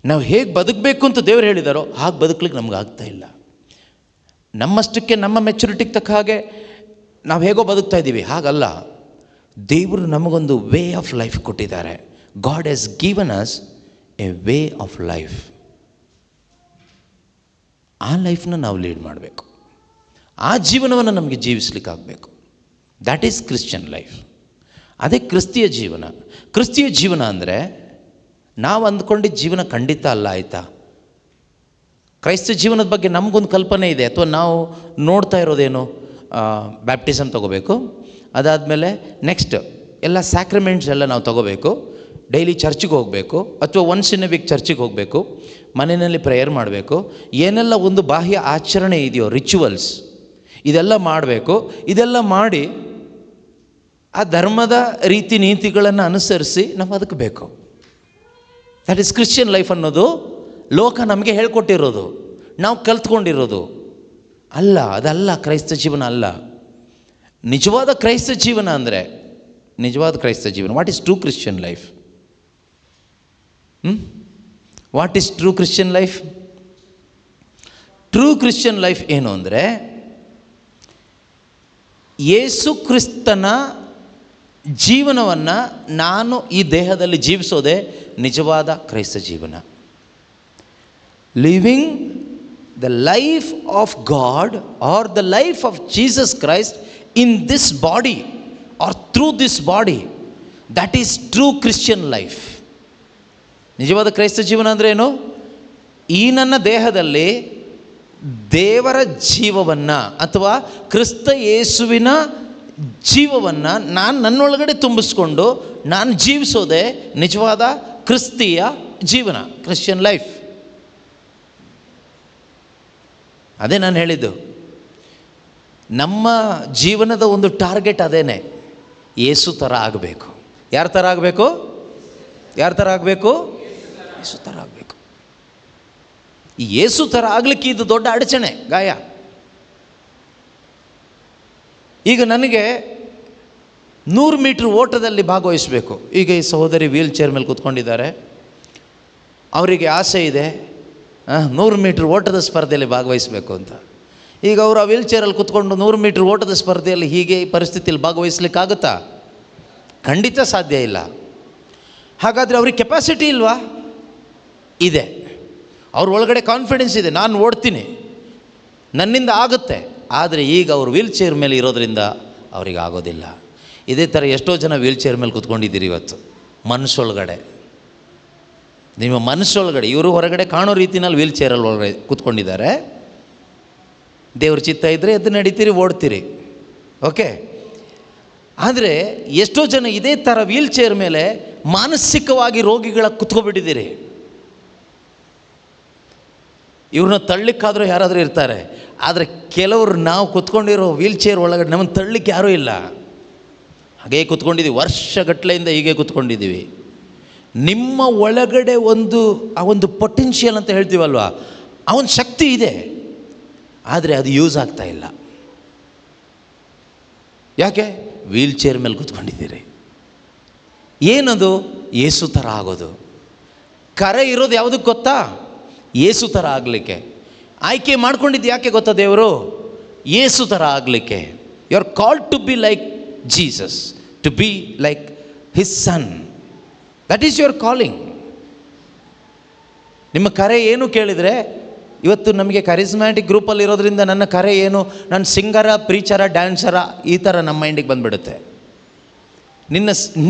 ನಾವು ಹೇಗೆ ಬದುಕಬೇಕು ಅಂತ ದೇವರು ಹೇಳಿದಾರೋ ಹಾಗೆ ಬದುಕಲಿಕ್ಕೆ ನಮ್ಗೆ ಆಗ್ತಾ ಇಲ್ಲ. ನಮ್ಮಷ್ಟಕ್ಕೆ, ನಮ್ಮ ಮೆಚುರಿಟಿಗೆ ತಕ್ಕ ಹಾಗೆ ನಾವು ಹೇಗೋ ಬದುಕ್ತಾ ಇದ್ದೀವಿ, ಹಾಗಲ್ಲ. ದೇವರು ನಮಗೊಂದು ವೇ ಆಫ್ ಲೈಫ್ ಕೊಟ್ಟಿದ್ದಾರೆ. God has given us a way of life. ಆ ಲೈಫ್ನ ನಾವು ಲೀಡ್ ಮಾಡಬೇಕು. ಆ ಜೀವನವನ್ನು ನಮಗೆ ಜೀವಿಸ್ಲಿಕ್ಕಾಗಬೇಕು. That is Christian life. ಅದೇ ಕ್ರಿಸ್ತಿಯ ಜೀವನ. ಕ್ರಿಸ್ತಿಯ ಜೀವನ ಅಂದರೆ ನಾವು ಅಂದ್ಕೊಂಡಿದ್ದ ಜೀವನ ಖಂಡಿತ ಅಲ್ಲ, ಆಯಿತಾ? ಕ್ರೈಸ್ತ ಜೀವನದ ಬಗ್ಗೆ ನಮಗೊಂದು ಕಲ್ಪನೆ ಇದೆ, ಅಥವಾ ನಾವು ನೋಡ್ತಾ ಇರೋದೇನು, ಬ್ಯಾಪ್ಟಿಸಮ್ ತೊಗೋಬೇಕು, ಅದಾದಮೇಲೆ ನೆಕ್ಸ್ಟ್ ಎಲ್ಲ ಸ್ಯಾಕ್ರಿಮೆಂಟ್ಸ್ ಎಲ್ಲ ನಾವು ತೊಗೋಬೇಕು, ಡೈಲಿ ಚರ್ಚಿಗೆ ಹೋಗಬೇಕು, ಅಥವಾ ಒನ್ಸ್ ಇನ್ ಎ ವೀಕ್ ಚರ್ಚಿಗೆ ಹೋಗಬೇಕು, ಮನೆಯಲ್ಲಿ ಪ್ರೇಯರ್ ಮಾಡಬೇಕು, ಏನೆಲ್ಲ ಒಂದು ಬಾಹ್ಯ ಆಚರಣೆ ಇದೆಯೋ, ರಿಚುವಲ್ಸ್, ಇದೆಲ್ಲ ಮಾಡಬೇಕು. ಇದೆಲ್ಲ ಮಾಡಿ ಆ ಧರ್ಮದ ರೀತಿ ನೀತಿಗಳನ್ನು ಅನುಸರಿಸಿ ನಾವು ಬದುಕಬೇಕು. ದ್ಯಾಟ್ ಈಸ್ ಕ್ರಿಶ್ಚಿಯನ್ ಲೈಫ್ ಅನ್ನೋದು ಲೋಕ ನಮಗೆ ಹೇಳ್ಕೊಟ್ಟಿರೋದು, ನಾವು ಕಲ್ತ್ಕೊಂಡಿರೋದು ಅಲ್ಲ. ಅದಲ್ಲ ಕ್ರೈಸ್ತ ಜೀವನ ಅಲ್ಲ. ನಿಜವಾದ ಕ್ರೈಸ್ತ ಜೀವನ ಅಂದರೆ, ನಿಜವಾದ ಕ್ರೈಸ್ತ ಜೀವನ, what is true Christian life? What is true Christian life? True Christian life ಏನು ಅಂದರೆ, ಯೇಸು ಕ್ರಿಸ್ತನ ಜೀವನವನ್ನು ನಾನು ಈ ದೇಹದಲ್ಲಿ ಜೀವಿಸೋದೇ ನಿಜವಾದ ಕ್ರೈಸ್ತ ಜೀವನ. Living the life of god are the life of Jesus Christ in this body R through this body, that is true Christian life. ನಿಜವಾದ ಕ್ರೈಸ್ತ ಜೀವನ ಅಂದರೆ ಏನು? ಈ ನನ್ನ ದೇಹದಲ್ಲಿ ದೇವರ ಜೀವವನ್ನು ಅಥವಾ ಕ್ರಿಸ್ತ ಯೇಸುವಿನ ಜೀವವನ್ನು ನಾನು ನನ್ನೊಳಗಡೆ ತುಂಬಿಸ್ಕೊಂಡು ನಾನು ಜೀವಿಸೋದೇ ನಿಜವಾದ ಕ್ರಿಸ್ತಿಯ ಜೀವನ, ಕ್ರಿಶ್ಚಿಯನ್ ಲೈಫ್. ಅದೇ ನಾನು ಹೇಳಿದ್ದು, ನಮ್ಮ ಜೀವನದ ಒಂದು ಟಾರ್ಗೆಟ್ ಅದೇನೆ, ಯೇಸು ಥರ ಆಗಬೇಕು. ಯಾರ ಥರ ಆಗಬೇಕು? ಯಾರ ಥರ ಆಗಬೇಕು? ಯೇಸು ಥರ ಆಗಬೇಕು. ಈ ಯೇಸು ಥರ ಆಗಲಿಕ್ಕೆ ಇದು ದೊಡ್ಡ ಅಡಚಣೆ, ಗಾಯ. ಈಗ ನನಗೆ 100 ಮೀಟ್ರ್ ಓಟದಲ್ಲಿ ಭಾಗವಹಿಸಬೇಕು. ಈಗ ಈ ಸಹೋದರಿ ವೀಲ್ ಚೇರ್ ಮೇಲೆ ಕೂತ್ಕೊಂಡಿದ್ದಾರೆ, ಅವರಿಗೆ ಆಸೆ ಇದೆ 100 ಮೀಟ್ರ್ ಓಟದ ಸ್ಪರ್ಧೆಯಲ್ಲಿ ಭಾಗವಹಿಸಬೇಕು ಅಂತ. ಈಗ ಅವರು ಆ ವೀಲ್ ಚೇರಲ್ಲಿ ಕೂತ್ಕೊಂಡು 100 ಮೀಟ್ರ್ ಓಟದ ಸ್ಪರ್ಧೆಯಲ್ಲಿ ಹೀಗೆ ಈ ಪರಿಸ್ಥಿತಿಯಲ್ಲಿ ಭಾಗವಹಿಸ್ಲಿಕ್ಕಾಗುತ್ತಾ? ಖಂಡಿತ ಸಾಧ್ಯ ಇಲ್ಲ. ಹಾಗಾದರೆ ಅವ್ರಿಗೆ ಕೆಪಾಸಿಟಿ ಇಲ್ವಾ? ಇದೆ. ಅವ್ರ ಒಳಗಡೆ ಕಾನ್ಫಿಡೆನ್ಸ್ ಇದೆ, ನಾನು ಓಡ್ತೀನಿ, ನನ್ನಿಂದ ಆಗುತ್ತೆ. ಆದರೆ ಈಗ ಅವರು ವೀಲ್ ಚೇರ್ ಮೇಲೆ ಇರೋದರಿಂದ ಅವ್ರಿಗೆ ಆಗೋದಿಲ್ಲ. ಇದೇ ಥರ ಎಷ್ಟೋ ಜನ ವೀಲ್ ಚೇರ್ ಮೇಲೆ ಕೂತ್ಕೊಂಡಿದ್ದೀರಿ ಇವತ್ತು. ಮನಸ್ಸೊಳಗಡೆ, ನಿಮ್ಮ ಮನಸ್ಸೊಳಗಡೆ ಇವರು ಹೊರಗಡೆ ಕಾಣೋ ರೀತಿನಲ್ಲಿ ವೀಲ್ ಚೇರಲ್ಲಿ ಒಳಗಡೆ ಕೂತ್ಕೊಂಡಿದ್ದಾರೆ. ದೇವ್ರ ಚಿತ್ತ ಇದ್ದರೆ ಎದ್ದು ನಡೀತೀರಿ, ಓಡ್ತೀರಿ, ಓಕೆ. ಆದರೆ ಎಷ್ಟೋ ಜನ ಇದೇ ಥರ ವೀಲ್ ಚೇರ್ ಮೇಲೆ ಮಾನಸಿಕವಾಗಿ ರೋಗಿಗಳ ಕುತ್ಕೊಬಿಟ್ಟಿದ್ದೀರಿ. ಇವ್ರನ್ನ ತಳ್ಳಿಕ್ಕಾದರೂ ಯಾರಾದರೂ ಇರ್ತಾರೆ, ಆದರೆ ಕೆಲವರು ನಾವು ಕುತ್ಕೊಂಡಿರೋ ವೀಲ್ ಚೇರ್ ಒಳಗಡೆ ನಮ್ಮನ್ನು ತಳ್ಳಿಕ್ಕೆ ಯಾರೂ ಇಲ್ಲ. ಹಾಗೇ ಕುತ್ಕೊಂಡಿದ್ದೀವಿ, ವರ್ಷಗಟ್ಟಲೆಯಿಂದ ಹೀಗೆ ಕುತ್ಕೊಂಡಿದ್ದೀವಿ. ನಿಮ್ಮ ಒಳಗಡೆ ಆ ಒಂದು ಪೊಟೆನ್ಷಿಯಲ್ ಅಂತ ಹೇಳ್ತೀವಲ್ವ, ಆ ಒಂದು ಶಕ್ತಿ ಇದೆ, ಆದರೆ ಅದು ಯೂಸ್ ಆಗ್ತಾ ಇಲ್ಲ. ಯಾಕೆ? ವೀಲ್ ಚೇರ್ ಮೇಲೆ ಕೂತ್ಕೊಂಡಿದ್ದೀರಿ. ಏನದು? ಯೇಸು ಥರ ಆಗೋದು. ಕರೆ ಇರೋದು ಯಾವುದಕ್ಕೆ ಗೊತ್ತಾ? ಯೇಸು ಥರ ಆಗಲಿಕ್ಕೆ. ಆಯ್ಕೆ ಮಾಡ್ಕೊಂಡಿದ್ದು ಯಾಕೆ ಗೊತ್ತಾ ದೇವರು? ಯೇಸು ಥರ ಆಗಲಿಕ್ಕೆ. You are called to be like Jesus, to be like his son. That is your calling. ನಿಮ್ಮ ಕರೆ ಏನು ಕೇಳಿದರೆ, ಇವತ್ತು ನಮಗೆ ಕರಿಸ್ಮ್ಯಾಟಿಕ್ ಗ್ರೂಪಲ್ಲಿ ಇರೋದ್ರಿಂದ ನನ್ನ ಕರೆ ಏನು, ನಾನು ಸಿಂಗರ, ಪ್ರೀಚರ, ಡ್ಯಾನ್ಸರ, ಈ ಥರ ನಮ್ಮ ಮೈಂಡಿಗೆ ಬಂದುಬಿಡುತ್ತೆ.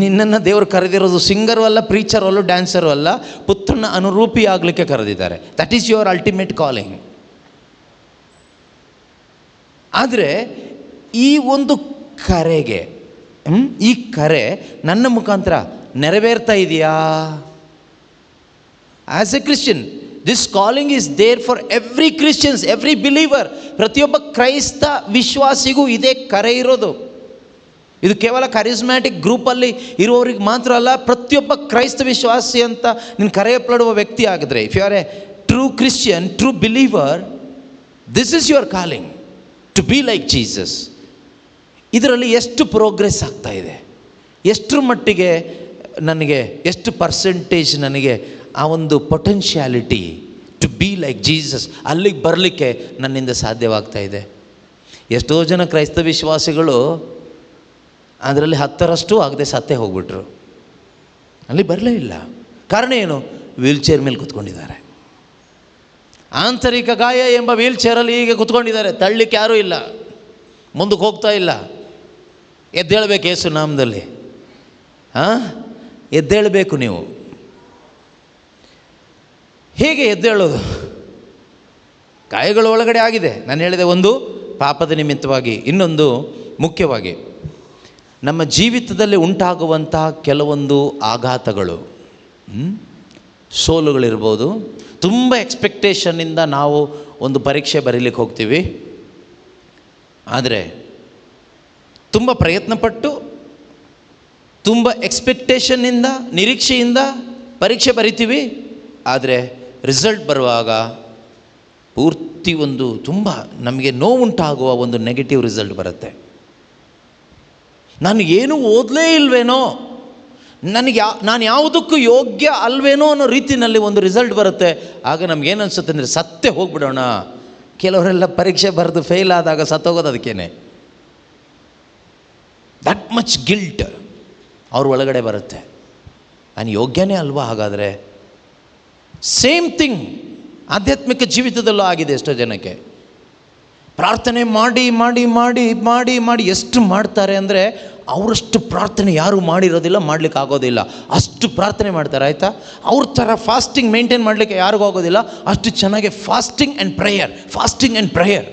ನಿನ್ನನ್ನು ದೇವರು ಕರೆದಿರೋದು ಸಿಂಗರು ಅಲ್ಲ, ಪ್ರೀಚರು ಅಲ್ಲ, ಡ್ಯಾನ್ಸರು ಅಲ್ಲ, ಪುತ್ರನ ಅನುರೂಪಿ ಆಗಲಿಕ್ಕೆ ಕರೆದಿದ್ದಾರೆ. That is your ultimate calling. ಆದರೆ ಈ ಒಂದು ಕರೆಗೆ, ಈ ಕರೆ ನನ್ನ ಮುಖಾಂತರ ನೆರವೇರ್ತಾ ಇದೆಯಾ? As a Christian, this calling is there for every Christians, every believer. ಪ್ರತಿಯೊಬ್ಬ ಕ್ರೈಸ್ತ ವಿಶ್ವಾಸಿಗೂ ಇದೇ ಕರೆ ಇರೋದು. ಇದು ಕೇವಲ ಕರಿಸ್ಮ್ಯಾಟಿಕ್ ಗ್ರೂಪಲ್ಲಿ ಇರುವವರಿಗೆ ಮಾತ್ರ ಅಲ್ಲ, ಪ್ರತಿಯೊಬ್ಬ ಕ್ರೈಸ್ತ ವಿಶ್ವಾಸಿ ಅಂತ ನೀನು ಕರೆಯಲ್ಪಡುವ ವ್ಯಕ್ತಿ ಆಗಿದ್ರೆ, if you are a true Christian, true believer, this is your calling to be like Jesus. ಇದರಲ್ಲಿ ಎಷ್ಟು ಪ್ರೋಗ್ರೆಸ್ ಆಗ್ತಾ ಇದೆ, ಎಷ್ಟರ ಮಟ್ಟಿಗೆ ನನಗೆ, ಎಷ್ಟು ಪರ್ಸೆಂಟೇಜ್ ನನಗೆ ಆ ಒಂದು potentiality to be like Jesus ಅಲ್ಲಿಗೆ ಬರಲಿಕ್ಕೆ ನನ್ನಿಂದ ಸಾಧ್ಯವಾಗ್ತಾ ಇದೆ. ಎಷ್ಟೋ ಜನ ಕ್ರೈಸ್ತ ವಿಶ್ವಾಸಿಗಳು ಅದರಲ್ಲಿ 10% ಆಗದೆ ಸತ್ತೇ ಹೋಗ್ಬಿಟ್ರು, ಅಲ್ಲಿ ಬರಲೇ ಇಲ್ಲ. ಕಾರಣ ಏನು? ವೀಲ್ ಚೇರ್ ಮೇಲೆ ಕೂತ್ಕೊಂಡಿದ್ದಾರೆ. ಆಂತರಿಕ ಗಾಯ ಎಂಬ ವೀಲ್ ಚೇರಲ್ಲಿ ಹೀಗೆ ಕೂತ್ಕೊಂಡಿದ್ದಾರೆ, ತಳ್ಳಿಕ್ಕೆ ಯಾರೂ ಇಲ್ಲ, ಮುಂದಕ್ಕೆ ಹೋಗ್ತಾ ಇಲ್ಲ. ಎದ್ದೇಳಬೇಕು ಯೇಸು ನಾಮದಲ್ಲಿ, ಎದ್ದೇಳಬೇಕು. ನೀವು ಹೇಗೆ ಎದ್ದೇಳೋದು? ಗಾಯಗಳು ಒಳಗಡೆ ಆಗಿದೆ. ನಾನು ಹೇಳಿದೆ, ಒಂದು ಪಾಪದ ನಿಮಿತ್ತವಾಗಿ, ಇನ್ನೊಂದು ಮುಖ್ಯವಾಗಿ ನಮ್ಮ ಜೀವಿತದಲ್ಲಿ ಉಂಟಾಗುವಂತಹ ಕೆಲವೊಂದು ಆಘಾತಗಳು, ಸೋಲುಗಳಿರ್ಬೋದು. ತುಂಬ ಎಕ್ಸ್ಪೆಕ್ಟೇಷನ್ನಿಂದ ನಾವು ಒಂದು ಪರೀಕ್ಷೆ ಬರೀಲಿಕ್ಕೆ ಹೋಗ್ತೀವಿ, ಆದರೆ ತುಂಬ ಪ್ರಯತ್ನಪಟ್ಟು ತುಂಬ ಎಕ್ಸ್ಪೆಕ್ಟೇಷನ್ನಿಂದ, ನಿರೀಕ್ಷೆಯಿಂದ ಪರೀಕ್ಷೆ ಬರಿತೀವಿ. ಆದರೆ ರಿಸಲ್ಟ್ ಬರುವಾಗ ಪೂರ್ತಿ ಒಂದು ತುಂಬ ನಮಗೆ ನೋವುಂಟಾಗುವ ಒಂದು ನೆಗೆಟಿವ್ ರಿಸಲ್ಟ್ ಬರುತ್ತೆ. ನಾನು ಏನೂ ಓದಲೇ ಇಲ್ವೇನೋ, ನಾನು ಯಾವುದಕ್ಕೂ ಯೋಗ್ಯ ಅಲ್ವೇನೋ ಅನ್ನೋ ರೀತಿಯಲ್ಲಿ ಒಂದು ರಿಸಲ್ಟ್ ಬರುತ್ತೆ. ಆಗ ನಮಗೇನು ಅನಿಸುತ್ತೆ ಅಂದರೆ ಸತ್ತೇ ಹೋಗ್ಬಿಡೋಣ. ಕೆಲವರೆಲ್ಲ ಪರೀಕ್ಷೆ ಬರೆದು ಫೇಲ್ ಆದಾಗ ಸತ್ತೋಗೋದು ಅದಕ್ಕೇನೆ. ದಟ್ ಮಚ್ ಗಿಲ್ಟ್ ಅವ್ರ ಒಳಗಡೆ ಬರುತ್ತೆ. ನಾನು ಯೋಗ್ಯನೇ ಅಲ್ವಾ ಹಾಗಾದರೆ? ಸೇಮ್ ಥಿಂಗ್ ಆಧ್ಯಾತ್ಮಿಕ ಜೀವಿತದಲ್ಲೂ ಆಗಿದೆ. ಎಷ್ಟೋ ಜನಕ್ಕೆ ಪ್ರಾರ್ಥನೆ ಮಾಡಿ ಮಾಡಿ ಮಾಡಿ ಮಾಡಿ ಮಾಡಿ ಎಷ್ಟು ಮಾಡ್ತಾರೆ ಅಂದರೆ ಅವರಷ್ಟು ಪ್ರಾರ್ಥನೆ ಯಾರೂ ಮಾಡಿರೋದಿಲ್ಲ, ಮಾಡಲಿಕ್ಕೆ ಆಗೋದಿಲ್ಲ. ಅಷ್ಟು ಪ್ರಾರ್ಥನೆ ಮಾಡ್ತಾರೆ, ಆಯಿತಾ? ಅವ್ರ ಥರ ಫಾಸ್ಟಿಂಗ್ ಮೇಂಟೈನ್ ಮಾಡಲಿಕ್ಕೆ ಯಾರಿಗೂ ಆಗೋದಿಲ್ಲ. ಅಷ್ಟು ಚೆನ್ನಾಗಿ fasting and prayer, fasting and prayer.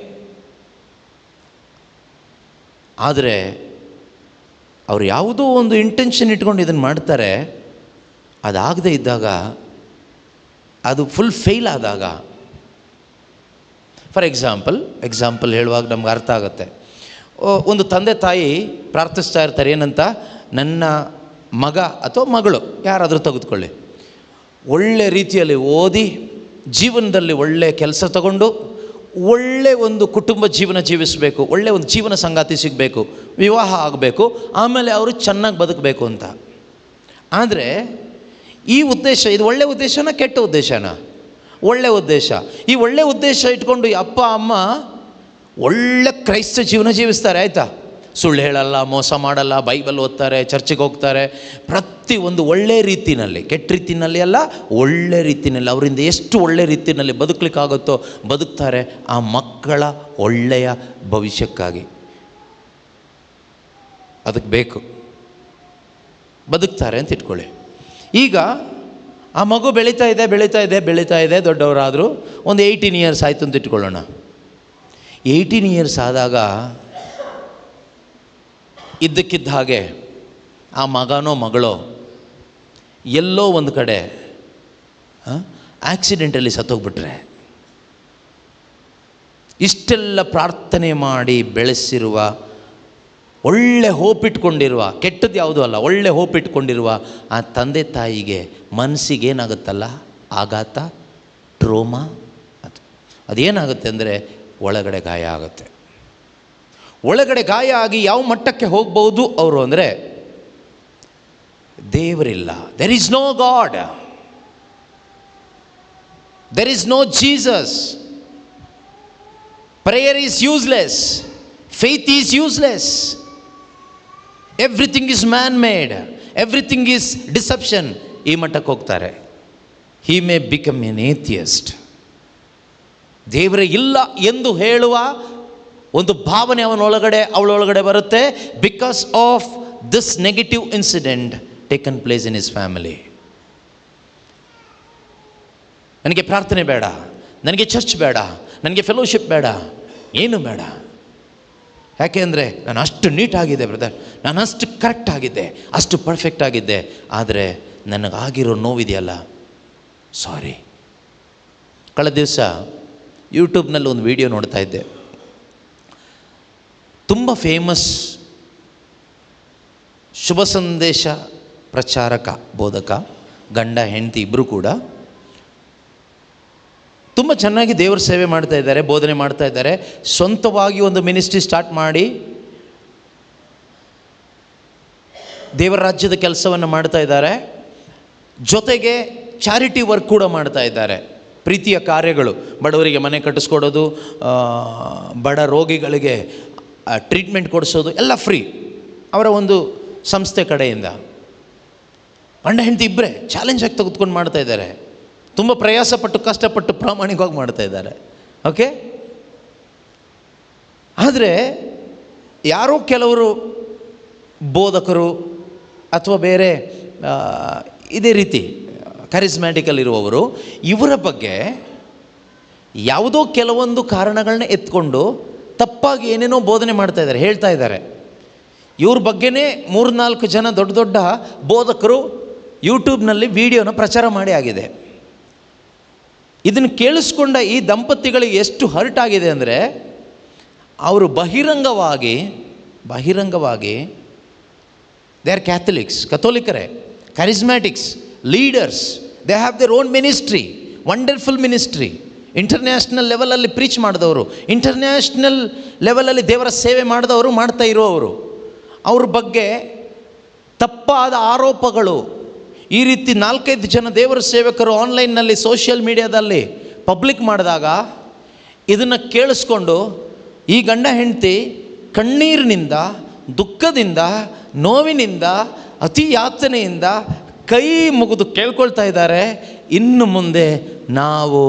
ಆದರೆ ಅವರು ಯಾವುದೋ ಒಂದು ಇಂಟೆನ್ಷನ್ ಇಟ್ಕೊಂಡು ಇದನ್ನು ಮಾಡ್ತಾರೆ. ಅದಾಗದೇ ಇದ್ದಾಗ, ಅದು ಫುಲ್ ಫೇಲ್ ಆದಾಗ, ಫಾರ್ ಎಕ್ಸಾಂಪಲ್ ಹೇಳುವಾಗ ನಮ್ಗೆ ಅರ್ಥ ಆಗುತ್ತೆ. ಒಂದು ತಂದೆ ತಾಯಿ ಪ್ರಾರ್ಥಿಸ್ತಾ ಇರ್ತಾರೆ, ಏನಂತ? ನನ್ನ ಮಗ ಅಥವಾ ಮಗಳು ಯಾರಾದರೂ ತೆಗೆದುಕೊಳ್ಳಿ, ಒಳ್ಳೆ ರೀತಿಯಲ್ಲಿ ಓದಿ ಜೀವನದಲ್ಲಿ ಒಳ್ಳೆಯ ಕೆಲಸ ತಗೊಂಡು ಒಳ್ಳೆ ಒಂದು ಕುಟುಂಬ ಜೀವನ ಜೀವಿಸಬೇಕು, ಒಳ್ಳೆ ಒಂದು ಜೀವನ ಸಂಗಾತಿ ಸಿಗಬೇಕು, ವಿವಾಹ ಆಗಬೇಕು, ಆಮೇಲೆ ಅವರು ಚೆನ್ನಾಗಿ ಬದುಕಬೇಕು ಅಂತ. ಆದರೆ ಈ ಉದ್ದೇಶ, ಇದು ಒಳ್ಳೆ ಉದ್ದೇಶನ ಕೆಟ್ಟ ಉದ್ದೇಶನ? ಒಳ್ಳೆ ಉದ್ದೇಶ. ಈ ಒಳ್ಳೆ ಉದ್ದೇಶ ಇಟ್ಕೊಂಡು ಅಪ್ಪ ಅಮ್ಮ ಒಳ್ಳೆ ಕ್ರೈಸ್ತ ಜೀವನ ಜೀವಿಸ್ತಾರೆ, ಆಯಿತಾ? ಸುಳ್ಳು ಹೇಳಲ್ಲ, ಮೋಸ ಮಾಡಲ್ಲ, ಬೈಬಲ್ ಓದ್ತಾರೆ, ಚರ್ಚಿಗೆ ಹೋಗ್ತಾರೆ, ಪ್ರತಿಯೊಂದು ಒಳ್ಳೆ ರೀತಿಯಲ್ಲಿ, ಕೆಟ್ಟ ರೀತಿಯಲ್ಲಿ ಅಲ್ಲ, ಒಳ್ಳೆ ರೀತಿಯಲ್ಲಿ, ಅವರಿಂದ ಎಷ್ಟು ಒಳ್ಳೆ ರೀತಿಯಲ್ಲಿ ಬದುಕಲಿಕ್ಕಾಗುತ್ತೋ ಬದುಕ್ತಾರೆ, ಆ ಮಕ್ಕಳ ಒಳ್ಳೆಯ ಭವಿಷ್ಯಕ್ಕಾಗಿ. ಅದಕ್ಕೆ ಬೇಕು, ಬದುಕ್ತಾರೆ ಅಂತ ಇಟ್ಕೊಳ್ಳಿ. ಈಗ ಆ ಮಗು ಬೆಳೀತಾ ಇದೆ, ದೊಡ್ಡವರಾದರು. ಒಂದು 18 ಇಯರ್ಸ್ ಆಯಿತು ಅಂತ ಇಟ್ಕೊಳ್ಳೋಣ. 18 ಇಯರ್ಸ್ ಆದಾಗ ಇದ್ದಕ್ಕಿದ್ದ ಹಾಗೆ ಆ ಮಗನೋ ಮಗಳೋ ಎಲ್ಲೋ ಒಂದು ಕಡೆ ಆಕ್ಸಿಡೆಂಟಲ್ಲಿ ಸತ್ತೋಗ್ಬಿಟ್ರೆ, ಇಷ್ಟೆಲ್ಲ ಪ್ರಾರ್ಥನೆ ಮಾಡಿ ಬೆಳೆಸಿರುವ, ಒಳ್ಳೆ ಹೋಪ್ ಇಟ್ಕೊಂಡಿರುವ, ಕೆಟ್ಟದ್ದು ಯಾವುದೂ ಅಲ್ಲ, ಒಳ್ಳೆ ಹೋಪ್ ಇಟ್ಕೊಂಡಿರುವ ಆ ತಂದೆ ತಾಯಿಗೆ ಮನಸ್ಸಿಗೇನಾಗುತ್ತಲ್ಲ, ಆಘಾತ, ಟ್ರೋಮಾ. ಅದೇನಾಗುತ್ತೆ ಅಂದರೆ ಒಳಗಡೆ ಗಾಯ ಆಗುತ್ತೆ. ಒಳಗಡೆ ಗಾಯ ಆಗಿ ಯಾವ ಮಟ್ಟಕ್ಕೆ ಹೋಗ್ಬೋದು ಅವರು ಅಂದರೆ, ದೇವರಿಲ್ಲ, there is no God, there is no Jesus, prayer is useless, faith is useless, everything is man made, everything is deception. ಈ ಮಟ್ಟಕ್ಕೆ ಹೋಗ್ತಾರೆ. He may become an atheist. ದೇವರೇ ಇಲ್ಲ ಎಂದು ಹೇಳುವ ಒಂದು ಭಾವನೆ ಅವಳೊಳಗಡೆ ಬರುತ್ತೆ, because of this negative incident taken place in his family. ನನಗೆ ಪ್ರಾರ್ಥನೆ ಬೇಡ, ನನಗೆ ಚರ್ಚ್ ಬೇಡ, ನನಗೆ ಫೆಲೋಶಿಪ್ ಬೇಡ, ಏನು ಬೇಡ. ಯಾಕೆ ಅಂದರೆ ನಾನು ಅಷ್ಟು ನೀಟಾಗಿದೆ ಬ್ರದರ್, ನಾನು ಅಷ್ಟು ಕರೆಕ್ಟ್ ಆಗಿದ್ದೆ, ಅಷ್ಟು ಪರ್ಫೆಕ್ಟ್ ಆಗಿದ್ದೆ, ಆದರೆ ನನಗಾಗಿರೋ ನೋವಿದೆಯಲ್ಲ, ಸಾರಿ. ಕಳೆದ ದಿವಸ ಯೂಟ್ಯೂಬ್ನಲ್ಲಿ ಒಂದು ವಿಡಿಯೋ ನೋಡ್ತಾ ಇದ್ದೆ. ತುಂಬ ಫೇಮಸ್ ಶುಭ ಸಂದೇಶ ಪ್ರಚಾರಕ, ಬೋಧಕ, ಗಂಡ ಹೆಂಡತಿ ಇಬ್ಬರು ಕೂಡ ತುಂಬ ಚೆನ್ನಾಗಿ ದೇವರ ಸೇವೆ ಮಾಡ್ತಾ ಇದ್ದಾರೆ, ಬೋಧನೆ ಮಾಡ್ತಾ ಇದ್ದಾರೆ. ಸ್ವಂತವಾಗಿ ಒಂದು ಮಿನಿಸ್ಟ್ರಿ ಸ್ಟಾರ್ಟ್ ಮಾಡಿ ದೇವರ ರಾಜ್ಯದ ಕೆಲಸವನ್ನು ಮಾಡ್ತಾ ಇದ್ದಾರೆ. ಜೊತೆಗೆ ಚಾರಿಟಿ ವರ್ಕ್ ಕೂಡ ಮಾಡ್ತಾ ಇದ್ದಾರೆ. ಪ್ರೀತಿಯ ಕಾರ್ಯಗಳು, ಬಡವರಿಗೆ ಮನೆ ಕಟ್ಟಿಸ್ಕೊಡೋದು, ಬಡ ರೋಗಿಗಳಿಗೆ ಟ್ರೀಟ್ಮೆಂಟ್ ಕೊಡಿಸೋದು ಎಲ್ಲ ಫ್ರೀ ಅವರ ಒಂದು ಸಂಸ್ಥೆ ಕಡೆಯಿಂದ. ಗಂಡ ಹೆಂಡತಿ ಇಬ್ಬರೇ ಚಾಲೆಂಜಾಗಿ ತೆಗೆದುಕೊಂಡು ಮಾಡ್ತಾ ಇದ್ದಾರೆ. ತುಂಬ ಪ್ರಯಾಸಪಟ್ಟು ಕಷ್ಟಪಟ್ಟು ಪ್ರಾಮಾಣಿಕವಾಗಿ ಮಾಡ್ತಾ ಇದ್ದಾರೆ. ಓಕೆ, ಆದರೆ ಯಾರೋ ಕೆಲವರು ಬೋಧಕರು ಅಥವಾ ಬೇರೆ ಇದೇ ರೀತಿ ಕರಿಸ್ಮ್ಯಾಟಿಕಲ್ ಇರುವವರು ಇವರ ಬಗ್ಗೆ ಯಾವುದೋ ಕೆಲವೊಂದು ಕಾರಣಗಳನ್ನ ಎತ್ಕೊಂಡು ತಪ್ಪಾಗಿ ಏನೇನೋ ಬೋಧನೆ ಮಾಡ್ತಾ ಇದ್ದಾರೆ, ಹೇಳ್ತಾ ಇದ್ದಾರೆ. ಇವ್ರ ಬಗ್ಗೆನೇ 3-4 ಜನ ದೊಡ್ಡ ದೊಡ್ಡ ಬೋಧಕರು ಯೂಟ್ಯೂಬ್ನಲ್ಲಿ ವಿಡಿಯೋನ ಪ್ರಚಾರ ಮಾಡಿ ಆಗಿದೆ. ಇದನ್ನು ಕೇಳಿಸ್ಕೊಂಡ ಈ ದಂಪತಿಗಳಿಗೆ ಎಷ್ಟು ಹರ್ಟ್ ಆಗಿದೆ ಅಂದರೆ, ಅವರು ಬಹಿರಂಗವಾಗಿ ದೇ ಆರ್ ಕಥೋಲಿಕರೇ, charismatics, leaders, they have their own ministry, wonderful ministry, international ಲೆವೆಲಲ್ಲಿ ಪ್ರೀಚ್ ಮಾಡಿದವರು, ಇಂಟರ್ನ್ಯಾಷನಲ್ ಲೆವೆಲಲ್ಲಿ ದೇವರ ಸೇವೆ ಮಾಡಿದವರು, ಮಾಡ್ತಾ ಇರುವವರು, ಅವ್ರ ಬಗ್ಗೆ ತಪ್ಪಾದ ಆರೋಪಗಳು ಈ ರೀತಿ 4-5 ಜನ ದೇವರ ಸೇವಕರು ಆನ್ಲೈನ್ನಲ್ಲಿ ಸೋಷಿಯಲ್ ಮೀಡಿಯಾದಲ್ಲಿ ಪಬ್ಲಿಕ್ ಮಾಡಿದಾಗ ಇದನ್ನು ಕೇಳಿಸ್ಕೊಂಡು ಈ ಗಂಡ ಹೆಂಡತಿ ಕಣ್ಣೀರಿನಿಂದ, ದುಃಖದಿಂದ, ನೋವಿನಿಂದ, ಅತಿ ಯಾತನೆಯಿಂದ ಕೈ ಮುಗಿದು ಕೇಳ್ಕೊಳ್ತಾ ಇದ್ದಾರೆ, ಇನ್ನು ಮುಂದೆ ನಾವು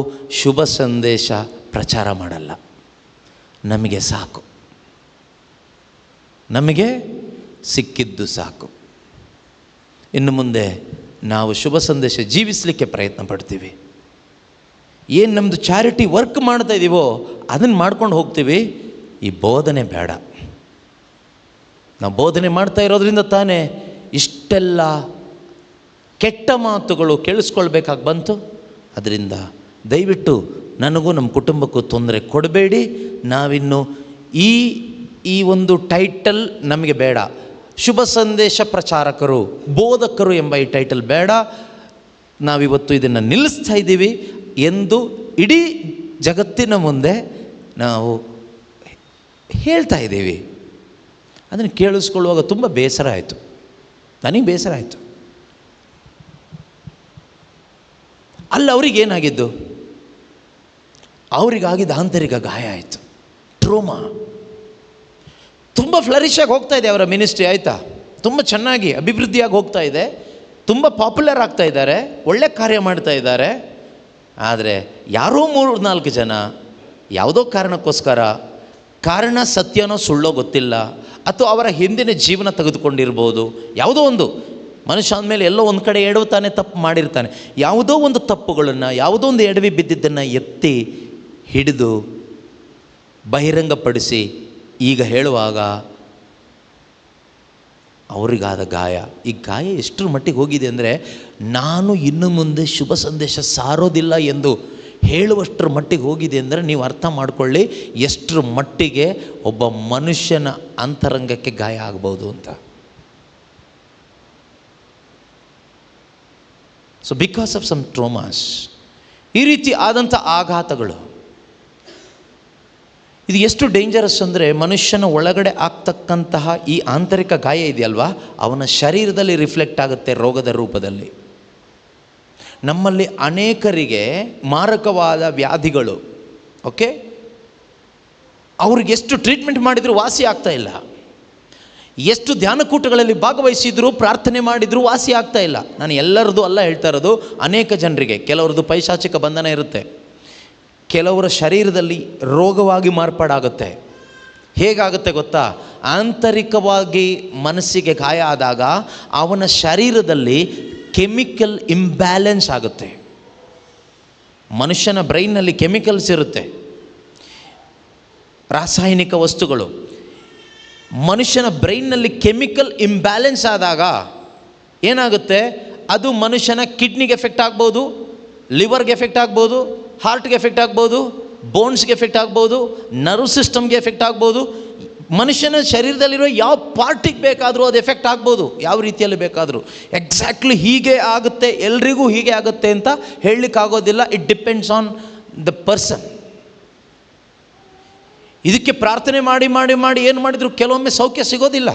ಶುಭ ಸಂದೇಶ ಪ್ರಚಾರ ಮಾಡಲ್ಲ, ನಮಗೆ ಸಾಕು, ನಮಗೆ ಸಿಕ್ಕಿದ್ದು ಸಾಕು, ಇನ್ನು ಮುಂದೆ ನಾವು ಶುಭ ಸಂದೇಶ ಜೀವಿಸಲಿಕ್ಕೆ ಪ್ರಯತ್ನ ಪಡ್ತೀವಿ. ಏನು ನಮ್ಮದು ಚಾರಿಟಿ ವರ್ಕ್ ಮಾಡ್ತಾ ಇದ್ದೀವೋ ಅದನ್ನು ಮಾಡ್ಕೊಂಡು ಹೋಗ್ತೀವಿ, ಈ ಬೋಧನೆ ಬೇಡ. ನಾವು ಬೋಧನೆ ಮಾಡ್ತಾ ಇರೋದ್ರಿಂದ ತಾನೇ ಇಷ್ಟೆಲ್ಲ ಕೆಟ್ಟ ಮಾತುಗಳು ಕೇಳಿಸ್ಕೊಳ್ಬೇಕಾಗಿ ಬಂತು. ಅದರಿಂದ ದಯವಿಟ್ಟು ನನಗೂ ನಮ್ಮ ಕುಟುಂಬಕ್ಕೂ ತೊಂದರೆ ಕೊಡಬೇಡಿ. ನಾವಿನ್ನು ಈ ಒಂದು ಟೈಟಲ್ ನಮಗೆ ಬೇಡ. ಶುಭ ಸಂದೇಶ ಪ್ರಚಾರಕರು, ಬೋಧಕರು ಎಂಬ ಈ ಟೈಟಲ್ ಬೇಡ. ನಾವಿವತ್ತು ಇದನ್ನು ನಿಲ್ಲಿಸ್ತಾ ಇದ್ದೀವಿ ಎಂದು ಇಡೀ ಜಗತ್ತಿನ ಮುಂದೆ ನಾವು ಹೇಳ್ತಾ ಇದ್ದೀವಿ. ಅದನ್ನು ಕೇಳಿಸ್ಕೊಳ್ಳುವಾಗ ತುಂಬ ಬೇಸರ ಆಯಿತು, ನನಗೆ ಬೇಸರ ಆಯಿತು. ಅಲ್ಲಿ ಅವ್ರಿಗೇನಾಗಿದ್ದು, ಅವರಿಗಾಗಿದ್ದ ಆಂತರಿಕ ಗಾಯ ಆಯಿತು, ಟ್ರೋಮಾ. ತುಂಬ ಫ್ಲರಿಷಾಗಿ ಹೋಗ್ತಾ ಇದೆ ಅವರ ಮಿನಿಸ್ಟ್ರಿ, ಆಯಿತಾ, ತುಂಬ ಚೆನ್ನಾಗಿ ಅಭಿವೃದ್ಧಿಯಾಗಿ ಹೋಗ್ತಾ ಇದೆ, ತುಂಬ ಪಾಪ್ಯುಲರ್ ಆಗ್ತಾ ಇದ್ದಾರೆ, ಒಳ್ಳೆ ಕಾರ್ಯ ಮಾಡ್ತಾ ಇದ್ದಾರೆ. ಆದರೆ ಯಾರೋ 3-4 ಜನ ಯಾವುದೋ ಕಾರಣಕ್ಕೋಸ್ಕರ, ಕಾರಣ ಸತ್ಯನೋ ಸುಳ್ಳೋ ಗೊತ್ತಿಲ್ಲ, ಅಥವಾ ಅವರ ಹಿಂದಿನ ಜೀವನ ತೆಗೆದುಕೊಂಡಿರ್ಬೋದು, ಯಾವುದೋ ಒಂದು ಮನುಷ್ಯ ಅಂದಮೇಲೆ ಎಲ್ಲೋ ಒಂದು ಕಡೆ ಎಡವುತ್ತಾನೆ, ತಪ್ಪು ಮಾಡಿರ್ತಾನೆ, ಯಾವುದೋ ಒಂದು ತಪ್ಪುಗಳನ್ನು, ಯಾವುದೋ ಒಂದು ಎಡವಿ ಬಿದ್ದಿದ್ದನ್ನು ಎತ್ತಿ ಹಿಡಿದು ಬಹಿರಂಗಪಡಿಸಿ ಈಗ ಹೇಳುವಾಗ ಅವರಿಗಾದ ಗಾಯ, ಈ ಗಾಯ ಎಷ್ಟರ ಮಟ್ಟಿಗೆ ಹೋಗಿದೆ ಅಂದರೆ, ನಾನು ಇನ್ನು ಮುಂದೆ ಶುಭ ಸಂದೇಶ ಸಾರೋದಿಲ್ಲ ಎಂದು ಹೇಳುವಷ್ಟರ ಮಟ್ಟಿಗೆ ಹೋಗಿದೆ ಅಂದರೆ ನೀವು ಅರ್ಥ ಮಾಡಿಕೊಳ್ಳಿ ಎಷ್ಟರ ಮಟ್ಟಿಗೆ ಒಬ್ಬ ಮನುಷ್ಯನ ಅಂತರಂಗಕ್ಕೆ ಗಾಯ ಆಗ್ಬೋದು ಅಂತ. ಸೊ ಬಿಕಾಸ್ ಆಫ್ ಸಮ್ ಟ್ರೋಮಾಸ್, ಈ ರೀತಿ ಆದಂಥ ಆಘಾತಗಳು, ಇದು ಎಷ್ಟು ಡೇಂಜರಸ್ ಅಂದರೆ, ಮನುಷ್ಯನ ಒಳಗಡೆ ಆಗ್ತಕ್ಕಂತಹ ಈ ಆಂತರಿಕ ಗಾಯ ಇದೆಯಲ್ವಾ, ಅವನ ಶರೀರದಲ್ಲಿ ರಿಫ್ಲೆಕ್ಟ್ ಆಗುತ್ತೆ ರೋಗದ ರೂಪದಲ್ಲಿ. ನಮ್ಮಲ್ಲಿ ಅನೇಕರಿಗೆ ಮಾರಕವಾದ ವ್ಯಾಧಿಗಳು, ಓಕೆ, ಅವ್ರಿಗೆ ಎಷ್ಟು ಟ್ರೀಟ್ಮೆಂಟ್ ಮಾಡಿದರೂ ವಾಸಿ ಆಗ್ತಾ ಇಲ್ಲ, ಎಷ್ಟು ಧ್ಯಾನಕೂಟಗಳಲ್ಲಿ ಭಾಗವಹಿಸಿದ್ರು, ಪ್ರಾರ್ಥನೆ ಮಾಡಿದರೂ ವಾಸಿ ಆಗ್ತಾ ಇಲ್ಲ. ನಾನು ಎಲ್ಲರದ್ದು ಅಲ್ಲ ಹೇಳ್ತಾ ಇರೋದು, ಅನೇಕ ಜನರಿಗೆ. ಕೆಲವ್ರದ್ದು ಪೈಶಾಚಿಕ ಬಂಧನ ಇರುತ್ತೆ, ಕೆಲವರ ಶರೀರದಲ್ಲಿ ರೋಗವಾಗಿ ಮಾರ್ಪಾಡಾಗುತ್ತೆ. ಹೇಗಾಗುತ್ತೆ ಗೊತ್ತಾ, ಆಂತರಿಕವಾಗಿ ಮನಸ್ಸಿಗೆ ಗಾಯ ಆದಾಗ ಅವನ ಶರೀರದಲ್ಲಿ ಕೆಮಿಕಲ್ ಇಂಬ್ಯಾಲೆನ್ಸ್ ಆಗುತ್ತೆ. ಮನುಷ್ಯನ ಬ್ರೈನ್ನಲ್ಲಿ ಕೆಮಿಕಲ್ಸ್ ಇರುತ್ತೆ, ರಾಸಾಯನಿಕ ವಸ್ತುಗಳು. ಮನುಷ್ಯನ ಬ್ರೈನ್ನಲ್ಲಿ ಕೆಮಿಕಲ್ ಇಂಬ್ಯಾಲೆನ್ಸ್ ಆದಾಗ ಏನಾಗುತ್ತೆ, ಅದು ಮನುಷ್ಯನ ಕಿಡ್ನಿಗೆ ಎಫೆಕ್ಟ್ ಆಗ್ಬೋದು, ಲಿವರ್ಗೆ ಎಫೆಕ್ಟ್ ಆಗ್ಬೋದು, ಹಾರ್ಟ್ಗೆ ಎಫೆಕ್ಟ್ ಆಗ್ಬೋದು, ಬೋನ್ಸ್ಗೆ ಎಫೆಕ್ಟ್ ಆಗ್ಬೋದು, ನರ್ವ್ ಸಿಸ್ಟಮ್ಗೆ ಎಫೆಕ್ಟ್ ಆಗ್ಬೋದು. ಮನುಷ್ಯನ ಶರೀರದಲ್ಲಿರೋ ಯಾವ ಪಾರ್ಟಿಗೆ ಬೇಕಾದರೂ ಅದು ಎಫೆಕ್ಟ್ ಆಗ್ಬೋದು, ಯಾವ ರೀತಿಯಲ್ಲಿ ಬೇಕಾದರೂ. ಎಕ್ಸಾಕ್ಟ್ಲಿ ಹೀಗೆ ಆಗುತ್ತೆ, ಎಲ್ರಿಗೂ ಹೀಗೆ ಆಗುತ್ತೆ ಅಂತ ಹೇಳಲಿಕ್ಕಾಗೋದಿಲ್ಲ. It depends on the person. ಇದಕ್ಕೆ ಪ್ರಾರ್ಥನೆ ಮಾಡಿ ಮಾಡಿ ಮಾಡಿ ಏನು ಮಾಡಿದ್ರು ಕೆಲವೊಮ್ಮೆ ಸೌಖ್ಯ ಸಿಗೋದಿಲ್ಲ.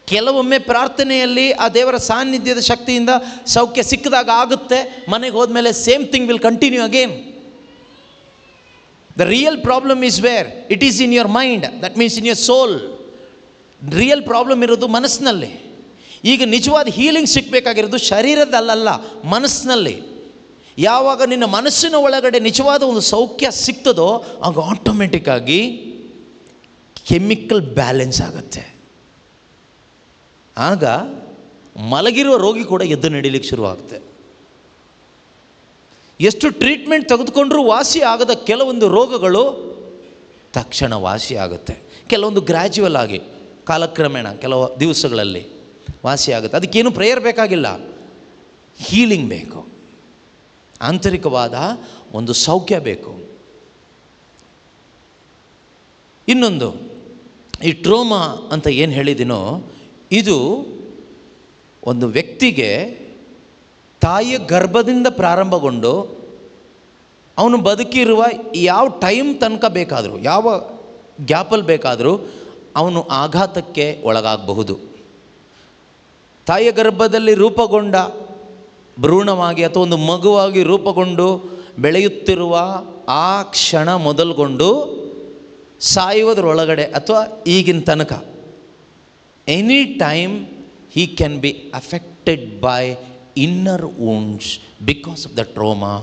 ಕೆಲವೊಮ್ಮೆ ಪ್ರಾರ್ಥನೆಯಲ್ಲಿ ಆ ದೇವರ ಸಾನ್ನಿಧ್ಯದ ಶಕ್ತಿಯಿಂದ ಸೌಖ್ಯ ಸಿಕ್ಕಿದಾಗ ಆಗುತ್ತೆ, ಮನೆಗೆ ಹೋದ್ಮೇಲೆ same thing will continue again. The real problem is where it is in your mind, that means in your soul. Real problem ಇರೋದು ಮನಸ್ಸಿನಲ್ಲಿ. ಈಗ ನಿಜವಾದ ಹೀಲಿಂಗ್ ಸಿಗಬೇಕಾಗಿರೋದು ಶರೀರದಲ್ಲ, ಮನಸ್ಸಿನಲ್ಲಿ. ಯಾವಾಗ ನಿನ್ನ ಮನಸ್ಸಿನ ಒಳಗಡೆ ನಿಜವಾದ ಒಂದು ಸೌಖ್ಯ ಸಿಗ್ತದೋ ಆಗ ಆಟೋಮೆಟಿಕ್ಕಾಗಿ ಕೆಮಿಕಲ್ ಬ್ಯಾಲೆನ್ಸ್ ಆಗುತ್ತೆ. ಆಗ ಮಲಗಿರುವ ರೋಗಿ ಕೂಡ ಎದ್ದು ನಡೀಲಿಕ್ಕೆ ಶುರುವಾಗುತ್ತೆ. ಎಷ್ಟು ಟ್ರೀಟ್ಮೆಂಟ್ ತೆಗೆದುಕೊಂಡ್ರೂ ವಾಸಿ ಆಗದ ಕೆಲವೊಂದು ರೋಗಗಳು ತಕ್ಷಣ ವಾಸಿ ಆಗುತ್ತೆ. ಕೆಲವೊಂದು ಗ್ರ್ಯಾಜುವಲ್ ಆಗಿ ಕಾಲಕ್ರಮೇಣ ಕೆಲವು ದಿವಸಗಳಲ್ಲಿ ವಾಸಿ ಆಗುತ್ತೆ. ಅದಕ್ಕೇನು ಪ್ರೇಯರ್ ಬೇಕಾಗಿಲ್ಲ, ಹೀಲಿಂಗ್ ಬೇಕು, ಆಂತರಿಕವಾದ ಒಂದು ಸೌಖ್ಯ ಬೇಕು. ಇನ್ನೊಂದು, ಈ ಟ್ರೋಮಾ ಅಂತ ಏನು ಹೇಳಿದ್ದೀನೋ ಇದು ಒಂದು ವ್ಯಕ್ತಿಗೆ ತಾಯಿಯ ಗರ್ಭದಿಂದ ಪ್ರಾರಂಭಗೊಂಡು ಅವನು ಬದುಕಿರುವ ಯಾವ ಟೈಮ್ ತನಕ ಬೇಕಾದರೂ, ಯಾವ ಗ್ಯಾಪಲ್ಲಿ ಬೇಕಾದರೂ ಅವನು ಆಘಾತಕ್ಕೆ ಒಳಗಾಗಬಹುದು. ತಾಯಿಯ ಗರ್ಭದಲ್ಲಿ ರೂಪುಗೊಂಡ ಭ್ರೂಣವಾಗಿ ಅಥವಾ ಒಂದು ಮಗುವಾಗಿ ರೂಪುಗೊಂಡು ಬೆಳೆಯುತ್ತಿರುವ ಆ ಕ್ಷಣ ಮೊದಲುಗೊಂಡು ಸಾಯುವುದರೊಳಗಡೆ ಅಥವಾ ಈಗಿನ ತನಕ any time he can be affected by inner wounds because of the trauma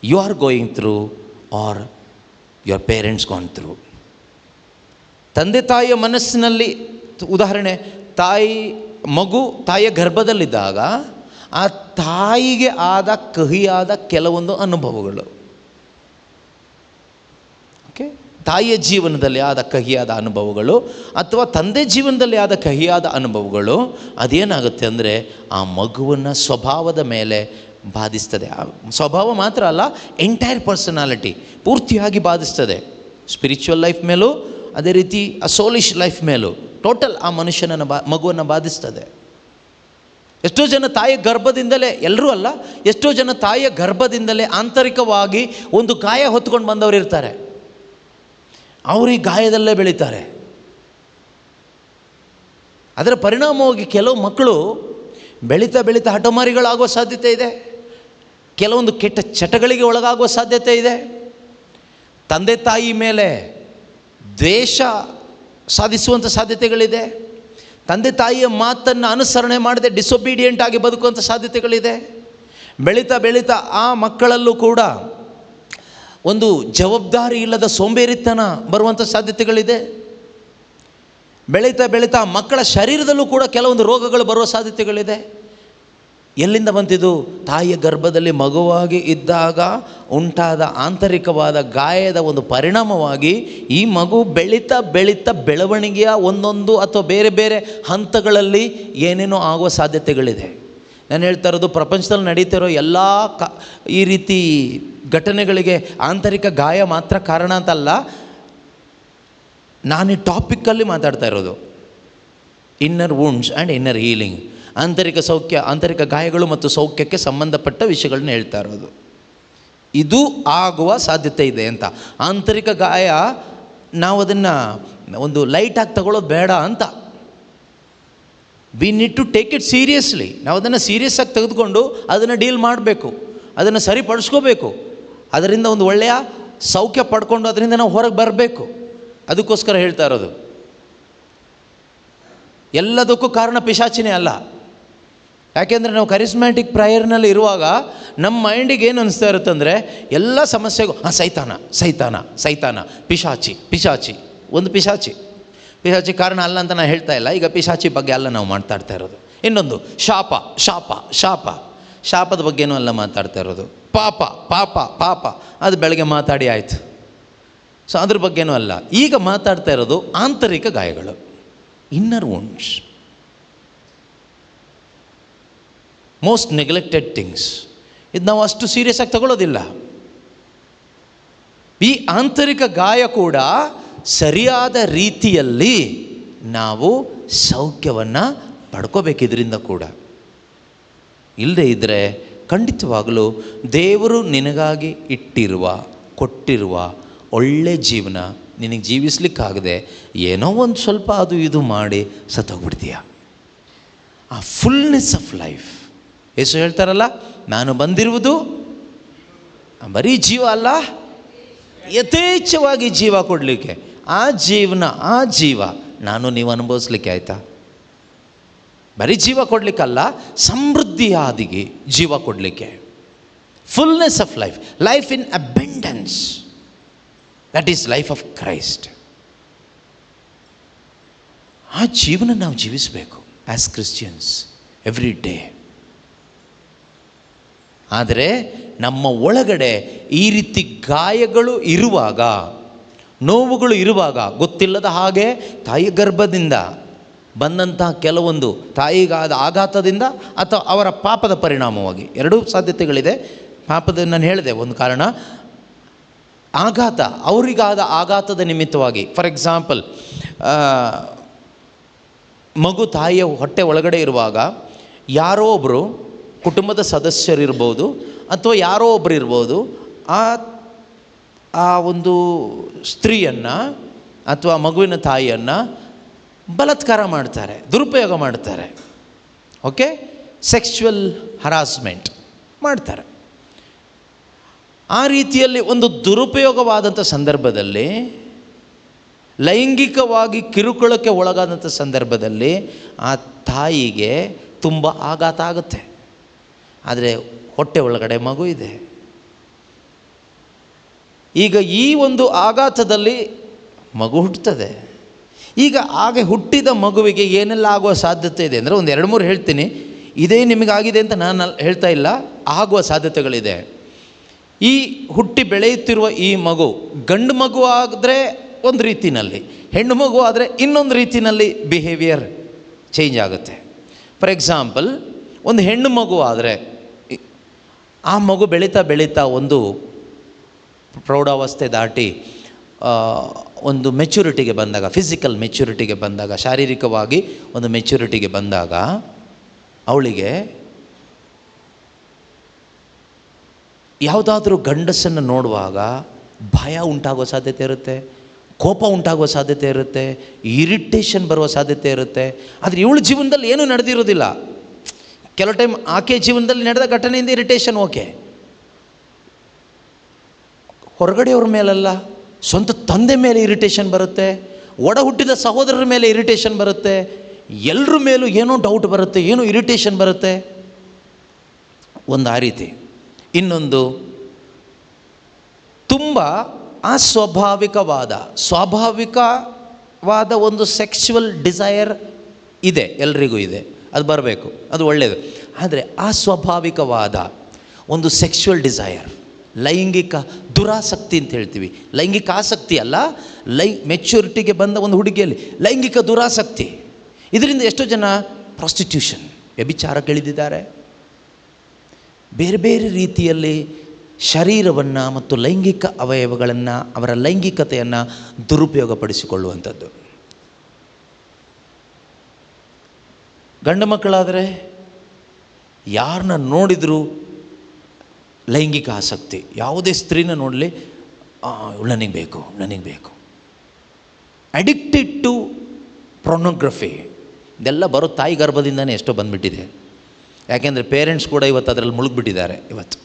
you are going through or your parents gone through. ತಂದೆ ತಾಯಿಯ ಮನಸ್ಸಿನಲ್ಲಿ, ಉದಾಹರಣೆ, ಮಗು ತಾಯಿಯ ಗರ್ಭದಲ್ಲಿದ್ದಾಗ ಆ ತಾಯಿಗೆ ಆದ ಕಹಿಯಾದ ಕೆಲವೊಂದು ಅನುಭವಗಳು, ಓಕೆ, ತಾಯಿಯ ಜೀವನದಲ್ಲಿ ಆದ ಕಹಿಯಾದ ಅನುಭವಗಳು ಅಥವಾ ತಂದೆ ಜೀವನದಲ್ಲಿ ಆದ ಕಹಿಯಾದ ಅನುಭವಗಳು ಅದೇನಾಗುತ್ತೆ ಅಂದರೆ ಆ ಮಗುವಿನ ಸ್ವಭಾವದ ಮೇಲೆ ಬಾಧಿಸ್ತದೆ. ಆ ಸ್ವಭಾವ ಮಾತ್ರ ಅಲ್ಲ, ಎಂಟೈರ್ ಪರ್ಸನಾಲಿಟಿ ಪೂರ್ತಿಯಾಗಿ ಬಾಧಿಸ್ತದೆ. ಸ್ಪಿರಿಚುವಲ್ ಲೈಫ್ ಮೇಲೂ ಅದೇ ರೀತಿ ಆ ಸೋಲಿಶ್ ಲೈಫ್ ಮೇಲೂ ಟೋಟಲ್ ಆ ಮನುಷ್ಯನನ್ನು ಮಗುವನ್ನು ಬಾಧಿಸ್ತದೆ. ಎಷ್ಟೋ ಜನ ತಾಯಿಯ ಗರ್ಭದಿಂದಲೇ, ಎಲ್ಲರೂ ಅಲ್ಲ, ಎಷ್ಟೋ ಜನ ತಾಯಿಯ ಗರ್ಭದಿಂದಲೇ ಆಂತರಿಕವಾಗಿ ಒಂದು ಗಾಯ ಹೊತ್ಕೊಂಡು ಬಂದವರು ಇರ್ತಾರೆ. ಅವರು ಈ ಗಾಯದಲ್ಲೇ ಬೆಳೀತಾರೆ. ಅದರ ಪರಿಣಾಮವಾಗಿ ಕೆಲವು ಮಕ್ಕಳು ಬೆಳೀತಾ ಬೆಳೀತಾ ಹಠಮಾರಿಗಳಾಗುವ ಸಾಧ್ಯತೆ ಇದೆ. ಕೆಲವೊಂದು ಕೆಟ್ಟ ಚಟಗಳಿಗೆ ಒಳಗಾಗುವ ಸಾಧ್ಯತೆ ಇದೆ. ತಂದೆ ತಾಯಿ ಮೇಲೆ ದ್ವೇಷ ಸಾಧಿಸುವಂಥ ಸಾಧ್ಯತೆಗಳಿದೆ. ತಂದೆ ತಾಯಿಯ ಮಾತನ್ನು ಅನುಸರಣೆ ಮಾಡದೆ ಡಿಸೊಬೀಡಿಯೆಂಟ್ ಆಗಿ ಬದುಕುವಂಥ ಸಾಧ್ಯತೆಗಳಿದೆ. ಬೆಳೀತಾ ಬೆಳೀತಾ ಆ ಮಕ್ಕಳಲ್ಲೂ ಕೂಡ ಒಂದು ಜವಾಬ್ದಾರಿ ಇಲ್ಲದ ಸೋಂಬೇರಿತನ ಬರುವಂಥ ಸಾಧ್ಯತೆಗಳಿದೆ. ಬೆಳೀತಾ ಬೆಳೀತಾ ಮಕ್ಕಳ ಶರೀರದಲ್ಲೂ ಕೂಡ ಕೆಲವೊಂದು ರೋಗಗಳು ಬರುವ ಸಾಧ್ಯತೆಗಳಿದೆ. ಎಲ್ಲಿಂದ ಬಂತಿದ್ದು? ತಾಯಿಯ ಗರ್ಭದಲ್ಲಿ ಮಗುವಾಗಿ ಇದ್ದಾಗ ಉಂಟಾದ ಆಂತರಿಕವಾದ ಗಾಯದ ಒಂದು ಪರಿಣಾಮವಾಗಿ ಈ ಮಗು ಬೆಳೀತಾ ಬೆಳೀತಾ ಬೆಳವಣಿಗೆಯ ಒಂದೊಂದು ಅಥವಾ ಬೇರೆ ಬೇರೆ ಹಂತಗಳಲ್ಲಿ ಏನೇನೋ ಆಗುವ ಸಾಧ್ಯತೆಗಳಿದೆ. ನಾನು ಹೇಳ್ತಾ ಇರೋದು ಪ್ರಪಂಚದಲ್ಲಿ ನಡೀತಿರೋ ಎಲ್ಲ ಈ ರೀತಿ ಘಟನೆಗಳಿಗೆ ಆಂತರಿಕ ಗಾಯ ಮಾತ್ರ ಕಾರಣ ಅಂತಲ್ಲ. ನಾನು ಈ ಟಾಪಿಕ್ಕಲ್ಲಿ ಮಾತಾಡ್ತಾ ಇರೋದು inner wounds and inner healing, ಆಂತರಿಕ ಸೌಖ್ಯ, ಆಂತರಿಕ ಗಾಯಗಳು ಮತ್ತು ಸೌಖ್ಯಕ್ಕೆ ಸಂಬಂಧಪಟ್ಟ ವಿಷಯಗಳನ್ನ ಹೇಳ್ತಾ ಇರೋದು. ಇದು ಆಗುವ ಸಾಧ್ಯತೆ ಇದೆ ಅಂತ. ಆಂತರಿಕ ಗಾಯ ನಾವು ಅದನ್ನು ಒಂದು ಲೈಟಾಗಿ ತಗೊಳ್ಳೋದು ಬೇಡ ಅಂತ. We need to take it seriously. ನಾವು ಅದನ್ನು ಸೀರಿಯಸ್ ಆಗಿ ತೆಗೆದುಕೊಂಡು ಅದನ್ನು ಡೀಲ್ ಮಾಡಬೇಕು, ಅದನ್ನು ಸರಿಪಡಿಸ್ಕೋಬೇಕು, ಅದರಿಂದ ಒಂದು ಒಳ್ಳೆಯ ಸೌಖ್ಯ ಪಡ್ಕೊಂಡು ಅದರಿಂದ ನಾವು ಹೊರಗೆ ಬರಬೇಕು. ಅದಕ್ಕೋಸ್ಕರ ಹೇಳ್ತಾ ಇರೋದು. ಎಲ್ಲದಕ್ಕೂ ಕಾರಣ ಪಿಶಾಚಿನೇ ಅಲ್ಲ. ಯಾಕೆಂದರೆ ನಾವು ಕರಿಸ್ಮ್ಯಾಟಿಕ್ ಪ್ರೇಯರ್ನಲ್ಲಿ ಇರುವಾಗ ನಮ್ಮ ಮೈಂಡಿಗೆ ಏನು ಅನಿಸ್ತಾ ಇರುತ್ತಂದರೆ ಎಲ್ಲ ಸಮಸ್ಯೆಗೂ ಸೈತಾನ ಸೈತಾನ ಸೈತಾನ, ಪಿಶಾಚಿ ಪಿಶಾಚಿ. ಒಂದು ಪಿಶಾಚಿ ಕಾರಣ ಅಲ್ಲ ಅಂತ ನಾನು ಹೇಳ್ತಾ ಇಲ್ಲ. ಈಗ ಪಿಶಾಚಿ ಬಗ್ಗೆ ಅಲ್ಲ ನಾವು ಮಾತಾಡ್ತಾ ಇರೋದು. ಇನ್ನೊಂದು ಶಾಪ ಶಾಪ ಶಾಪ, ಶಾಪದ ಬಗ್ಗೆನೂ ಅಲ್ಲ ಮಾತಾಡ್ತಾ ಇರೋದು. ಪಾಪ ಪಾಪ ಪಾಪ, ಅದು ಬೆಳಗ್ಗೆ ಮಾತಾಡಿ ಆಯಿತು. ಸೊ ಅದ್ರ ಬಗ್ಗೆನೂ ಅಲ್ಲ. ಈಗ ಮಾತಾಡ್ತಾ ಇರೋದು ಆಂತರಿಕ ಗಾಯಗಳು, inner wounds, most neglected things. ಇದು ನಾವು ಅಷ್ಟು ಸೀರಿಯಸ್ ಆಗಿ ತಗೊಳ್ಳೋದಿಲ್ಲ. ಈ ಆಂತರಿಕ ಗಾಯ ಕೂಡ ಸರಿಯಾದ ರೀತಿಯಲ್ಲಿ ನಾವು ಸೌಖ್ಯವನ್ನು ಪಡ್ಕೋಬೇಕು. ಇದರಿಂದ ಕೂಡ ಇಲ್ಲದೇ ಇದ್ದರೆ ಖಂಡಿತವಾಗಲೂ ದೇವರು ನಿನಗಾಗಿ ಕೊಟ್ಟಿರುವ ಒಳ್ಳೆ ಜೀವನ ನಿನಗೆ ಜೀವಿಸ್ಲಿಕ್ಕಾಗದೆ ಏನೋ ಒಂದು ಸ್ವಲ್ಪ ಅದು ಇದು ಮಾಡಿ ಸತ್ತೋಗ್ಬಿಡ್ತೀಯ. ಆ ಫುಲ್ನೆಸ್ ಆಫ್ ಲೈಫ್, ಯೇಸು ಹೇಳ್ತಾರಲ್ಲ, ನಾನು ಬಂದಿರುವುದು ಬರೀ ಜೀವ ಅಲ್ಲ, ಯಥೇಚ್ಛವಾಗಿ ಜೀವ ಕೊಡಲಿಕ್ಕೆ. ಆ ಜೀವ ನಾನು ನೀವು ಅನುಭವಿಸ್ಲಿಕ್ಕೆ, ಆಯಿತಾ? ಬರೀ ಜೀವ ಕೊಡಲಿಕ್ಕಲ್ಲ, ಸಮೃದ್ಧಿಯಾದಿಗೆ ಜೀವ ಕೊಡಲಿಕ್ಕೆ. Fullness of life, life in abundance, that is life of Christ. ಆ ಜೀವನ ನಾವು ಜೀವಿಸಬೇಕು ಆ್ಯಸ್ ಕ್ರಿಶ್ಚಿಯನ್ಸ್ ಎವ್ರಿ ಡೇ. ಆದರೆ ನಮ್ಮ ಒಳಗಡೆ ಈ ರೀತಿ ಗಾಯಗಳು ಇರುವಾಗ, ನೋವುಗಳು ಇರುವಾಗ, ಗೊತ್ತಿಲ್ಲದ ಹಾಗೆ ತಾಯಿ ಗರ್ಭದಿಂದ ಬಂದಂಥ ಕೆಲವೊಂದು ತಾಯಿಗಾದ ಆಘಾತದಿಂದ ಅಥವಾ ಅವರ ಪಾಪದ ಪರಿಣಾಮವಾಗಿ, ಎರಡೂ ಸಾಧ್ಯತೆಗಳಿದೆ. ಪಾಪದ ನಾನು ಹೇಳಿದೆ ಒಂದು ಕಾರಣ, ಆಘಾತ, ಅವರಿಗಾದ ಆಘಾತದ ನಿಮಿತ್ತವಾಗಿ. ಫಾರ್ ಎಕ್ಸಾಂಪಲ್, ಮಗು ತಾಯಿಯ ಹೊಟ್ಟೆ ಒಳಗಡೆ ಇರುವಾಗ ಯಾರೋ ಒಬ್ಬರು ಕುಟುಂಬದ ಸದಸ್ಯರಿರ್ಬೋದು ಅಥವಾ ಯಾರೋ ಒಬ್ಬರು ಇರ್ಬೋದು, ಆ ಒಂದು ಸ್ತ್ರೀಯನ್ನು ಅಥವಾ ಮಗುವಿನ ತಾಯಿಯನ್ನು ಬಲಾತ್ಕಾರ ಮಾಡ್ತಾರೆ, ದುರುಪಯೋಗ ಮಾಡ್ತಾರೆ. ಓಕೆ, ಸೆಕ್ಸುವಲ್ ಹರಾಸ್ಮೆಂಟ್ ಮಾಡ್ತಾರೆ. ಆ ರೀತಿಯಲ್ಲಿ ಒಂದು ದುರುಪಯೋಗವಾದಂಥ ಸಂದರ್ಭದಲ್ಲಿ, ಲೈಂಗಿಕವಾಗಿ ಕಿರುಕುಳಕ್ಕೆ ಒಳಗಾದಂಥ ಸಂದರ್ಭದಲ್ಲಿ ಆ ತಾಯಿಗೆ ತುಂಬ ಆಘಾತ ಆಗುತ್ತೆ. ಆದರೆ ಹೊಟ್ಟೆ ಒಳಗಡೆ ಮಗು ಇದೆ. ಈಗ ಈ ಒಂದು ಆಘಾತದಲ್ಲಿ ಮಗು ಹುಟ್ಟುತ್ತದೆ. ಈಗ ಹಾಗೆ ಹುಟ್ಟಿದ ಮಗುವಿಗೆ ಏನೆಲ್ಲ ಆಗುವ ಸಾಧ್ಯತೆ ಇದೆ ಅಂದರೆ, ಒಂದು 2-3 ಹೇಳ್ತೀನಿ. ಇದೇ ನಿಮಗಾಗಿದೆ ಅಂತ ನಾನು ಹೇಳ್ತಾ ಇಲ್ಲ, ಆಗುವ ಸಾಧ್ಯತೆಗಳಿದೆ. ಈ ಹುಟ್ಟಿ ಬೆಳೆಯುತ್ತಿರುವ ಈ ಮಗು ಗಂಡು ಮಗು ಆದರೆ ಒಂದು ರೀತಿಯಲ್ಲಿ, ಹೆಣ್ಣು ಮಗು ಆದರೆ ಇನ್ನೊಂದು ರೀತಿಯಲ್ಲಿ ಬಿಹೇವಿಯರ್ ಚೇಂಜ್ ಆಗುತ್ತೆ. ಫಾರ್ ಎಕ್ಸಾಂಪಲ್, ಒಂದು ಹೆಣ್ಣು ಮಗು ಆದರೆ ಆ ಮಗು ಬೆಳೀತಾ ಒಂದು ಪ್ರೌಢಾವಸ್ಥೆ ದಾಟಿ ಒಂದು ಮೆಚ್ಯೂರಿಟಿಗೆ ಬಂದಾಗ, ಫಿಸಿಕಲ್ ಮೆಚ್ಯೂರಿಟಿಗೆ ಬಂದಾಗ, ಶಾರೀರಿಕವಾಗಿ ಒಂದು ಮೆಚ್ಯೂರಿಟಿಗೆ ಬಂದಾಗ ಅವಳಿಗೆ ಯಾವುದಾದ್ರೂ ಗಂಡಸನ್ನು ನೋಡುವಾಗ ಭಯ ಉಂಟಾಗುವ ಸಾಧ್ಯತೆ ಇರುತ್ತೆ, ಕೋಪ ಉಂಟಾಗುವ ಸಾಧ್ಯತೆ ಇರುತ್ತೆ, ಇರಿಟೇಷನ್ ಬರುವ ಸಾಧ್ಯತೆ ಇರುತ್ತೆ. ಆದರೆ ಇವಳ ಜೀವನದಲ್ಲಿ ಏನೂ ನಡೆದಿರೋದಿಲ್ಲ. ಕೆಲವು ಟೈಮ್ ಆಕೆ ಜೀವನದಲ್ಲಿ ನಡೆದ ಘಟನೆಯಿಂದ ಇರಿಟೇಷನ್ ಓಕೆ, ಹೊರಗಡೆಯವ್ರ ಮೇಲಲ್ಲ, ಸ್ವಂತ ತಂದೆ ಮೇಲೆ ಇರಿಟೇಷನ್ ಬರುತ್ತೆ, ಒಡ ಹುಟ್ಟಿದ ಸಹೋದರರ ಮೇಲೆ ಇರಿಟೇಷನ್ ಬರುತ್ತೆ, ಎಲ್ಲರ ಮೇಲೂ ಏನೋ ಡೌಟ್ ಬರುತ್ತೆ, ಏನೋ ಇರಿಟೇಷನ್ ಬರುತ್ತೆ. ಒಂದು ಆ ರೀತಿ. ಇನ್ನೊಂದು ತುಂಬ ಸ್ವಾಭಾವಿಕವಾದ ಒಂದು ಸೆಕ್ಸುವಲ್ ಡಿಸೈರ್ ಇದೆ, ಎಲ್ರಿಗೂ ಇದೆ, ಅದು ಬರಬೇಕು, ಅದು ಒಳ್ಳೆಯದು. ಆದರೆ ಅಸ್ವಾಭಾವಿಕವಾದ ಒಂದು ಸೆಕ್ಸುವಲ್ ಡಿಸೈರ್, ಲೈಂಗಿಕ ದುರಾಸಕ್ತಿ ಅಂತ ಹೇಳ್ತೀವಿ. ಲೈಂಗಿಕ ಆಸಕ್ತಿ ಅಲ್ಲ, ಮೆಚ್ಯೂರಿಟಿಗೆ ಬಂದ ಒಂದು ಹುಡುಗಿಯಲ್ಲಿ ಲೈಂಗಿಕ ದುರಾಸಕ್ತಿ. ಇದರಿಂದ ಎಷ್ಟೋ ಜನ ಪ್ರಾಸ್ಟಿಟ್ಯೂಷನ್, ವ್ಯಭಿಚಾರಕ್ಕಿಳಿದಿದ್ದಾರೆ. ಬೇರೆ ಬೇರೆ ರೀತಿಯಲ್ಲಿ ಶರೀರವನ್ನು ಮತ್ತು ಲೈಂಗಿಕ ಅವಯವಗಳನ್ನು, ಅವರ ಲೈಂಗಿಕತೆಯನ್ನು ದುರುಪಯೋಗಪಡಿಸಿಕೊಳ್ಳುವಂಥದ್ದು. ಗಂಡು ಮಕ್ಕಳಾದರೆ ಯಾರನ್ನ ನೋಡಿದರೂ ಲೈಂಗಿಕ ಆಸಕ್ತಿ, ಯಾವುದೇ ಸ್ತ್ರೀನ ನೋಡಲಿ ನನಗೆ ಬೇಕು. Addicted to pornography. ಇದೆಲ್ಲ ಬರೋ ತಾಯಿ ಗರ್ಭದಿಂದನೇ ಎಷ್ಟೋ ಬಂದುಬಿಟ್ಟಿದೆ. ಯಾಕೆಂದರೆ ಪೇರೆಂಟ್ಸ್ ಕೂಡ ಇವತ್ತು ಅದರಲ್ಲಿ ಮುಳುಗಿಬಿಟ್ಟಿದ್ದಾರೆ. ಇವತ್ತು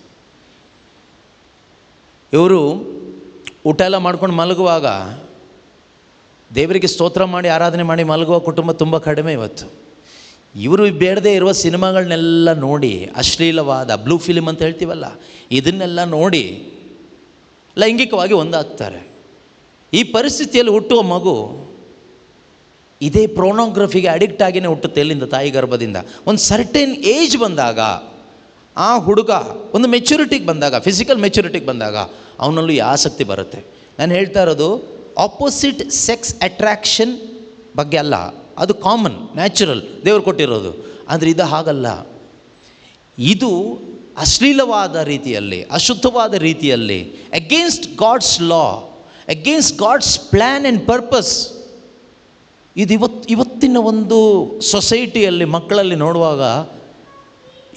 ಇವರು ಊಟ ಎಲ್ಲ ಮಾಡ್ಕೊಂಡು ಮಲಗುವಾಗ ದೇವರಿಗೆ ಸ್ತೋತ್ರ ಮಾಡಿ ಆರಾಧನೆ ಮಾಡಿ ಮಲಗುವ ಕುಟುಂಬ ತುಂಬ ಕಡಿಮೆ ಇವತ್ತು. ಇವರು ಬೇಡದೇ ಇರುವ ಸಿನಿಮಾಗಳನ್ನೆಲ್ಲ ನೋಡಿ, ಅಶ್ಲೀಲವಾದ ಬ್ಲೂ ಫಿಲ್ಮ್ ಅಂತ ಹೇಳ್ತೀವಲ್ಲ, ಇದನ್ನೆಲ್ಲ ನೋಡಿ ಲೈಂಗಿಕವಾಗಿ ಒಂದಾಗ್ತಾರೆ. ಈ ಪರಿಸ್ಥಿತಿಯಲ್ಲಿ ಹುಟ್ಟುವ ಮಗು ಇದೇ ಪ್ರೊನೋಗ್ರಫಿಗೆ ಅಡಿಕ್ಟ್ ಆಗಿನೇ ಹುಟ್ಟುತ್ತೆ. ಎಲ್ಲಿಂದ? ತಾಯಿ ಗರ್ಭದಿಂದ. ಒಂದು ಸರ್ಟೇನ್ ಏಜ್ ಬಂದಾಗ ಆ ಹುಡುಗ ಒಂದು ಮೆಚ್ಯೂರಿಟಿಗೆ ಬಂದಾಗ, ಫಿಸಿಕಲ್ ಮೆಚ್ಯೂರಿಟಿಗೆ ಬಂದಾಗ ಅವನಲ್ಲೂ ಈ ಆಸಕ್ತಿ ಬರುತ್ತೆ. ನಾನು ಹೇಳ್ತಾ ಇರೋದು ಆಪೋಸಿಟ್ ಸೆಕ್ಸ್ ಅಟ್ರಾಕ್ಷನ್ ಬಗ್ಗೆ ಅಲ್ಲ, ಅದು ಕಾಮನ್, ನ್ಯಾಚುರಲ್, ದೇವರು ಕೊಟ್ಟಿರೋದು. ಆದರೆ ಇದು ಹಾಗಲ್ಲ. ಇದು ಅಶ್ಲೀಲವಾದ ರೀತಿಯಲ್ಲಿ, ಅಶುದ್ಧವಾದ ರೀತಿಯಲ್ಲಿ, against God's law, against God's plan and purpose. ಇದು ಇವತ್ತಿನ ಒಂದು ಸೊಸೈಟಿಯಲ್ಲಿ ಮಕ್ಕಳಲ್ಲಿ ನೋಡುವಾಗ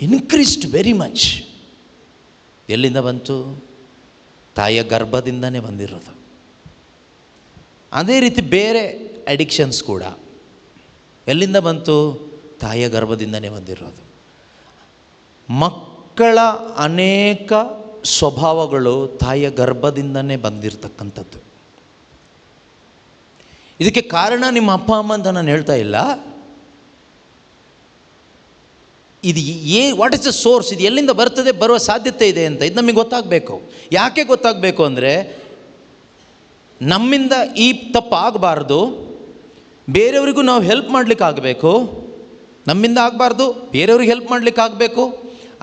ಇನ್ಕ್ರೀಸ್ಡ್ ವೆರಿ ಮಚ್. ಎಲ್ಲಿಂದ ಬಂತು? ತಾಯಿಯ ಗರ್ಭದಿಂದನೇ ಬಂದಿರೋದು. ಅದೇ ರೀತಿ ಬೇರೆ ಅಡಿಕ್ಷನ್ಸ್ ಕೂಡ ಎಲ್ಲಿಂದ ಬಂತು? ತಾಯಿಯ ಗರ್ಭದಿಂದನೇ ಬಂದಿರೋದು. ಮಕ್ಕಳ ಅನೇಕ ಸ್ವಭಾವಗಳು ತಾಯಿಯ ಗರ್ಭದಿಂದನೇ ಬಂದಿರತಕ್ಕಂಥದ್ದು. ಇದಕ್ಕೆ ಕಾರಣ ನಿಮ್ಮ ಅಪ್ಪ ಅಮ್ಮ ಅಂತ ನಾನು ಹೇಳ್ತಾ ಇಲ್ಲ. ಇದು ವಾಟ್ ಇಸ್ ದ ಸೋರ್ಸ್? ಇದು ಎಲ್ಲಿಂದ ಬರ್ತದೆ, ಬರುವ ಸಾಧ್ಯತೆ ಇದೆ ಅಂತ ಇದು ನಮಗೆ ಗೊತ್ತಾಗಬೇಕು. ಯಾಕೆ ಗೊತ್ತಾಗಬೇಕು ಅಂದರೆ, ನಮ್ಮಿಂದ ಈ ತಪ್ಪು ಆಗಬಾರ್ದು, ಬೇರೆಯವರಿಗೂ ನಾವು ಹೆಲ್ಪ್ ಮಾಡಲಿಕ್ಕಾಗಬೇಕು. ನಮ್ಮಿಂದ ಆಗಬಾರ್ದು, ಬೇರೆಯವ್ರಿಗೆ ಹೆಲ್ಪ್ ಮಾಡಲಿಕ್ಕಾಗಬೇಕು.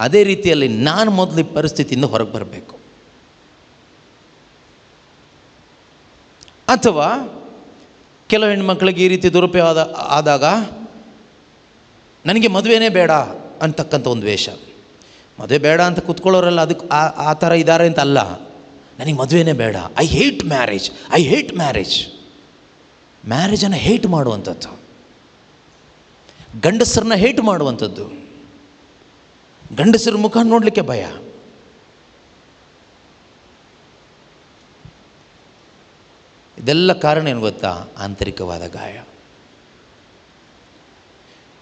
ಅದೇ ರೀತಿಯಲ್ಲಿ ನಾನು ಮೊದಲು ಈ ಪರಿಸ್ಥಿತಿಯಿಂದ ಹೊರಗೆ ಬರಬೇಕು. ಅಥವಾ ಕೆಲವು ಹೆಣ್ಮಕ್ಳಿಗೆ ಈ ರೀತಿ ದುರುಪಯೋಗ ಆದಾಗ ನನಗೆ ಮದುವೆನೇ ಬೇಡ ಅಂತಕ್ಕಂಥ ಒಂದು ವೇಷ. ಮದುವೆ ಬೇಡ ಅಂತ ಕೂತ್ಕೊಳ್ಳೋರಲ್ಲ ಅದಕ್ಕೆ ಆ ಥರ ಇದ್ದಾರೆ ಅಂತ ಅಲ್ಲ. ನನಗೆ ಮದುವೆನೇ ಬೇಡ, I hate marriage, I hate marriage. ಮ್ಯಾರೇಜನ್ನು ಹೇಟ್ ಮಾಡುವಂಥದ್ದು, ಗಂಡಸರನ್ನ ಹೇಟ್ ಮಾಡುವಂಥದ್ದು, ಗಂಡಸರ ಮುಖ ನೋಡಲಿಕ್ಕೆ ಭಯ. ಇದೆಲ್ಲ ಕಾರಣ ಏನು ಗೊತ್ತಾ? ಆಂತರಿಕವಾದ ಗಾಯ.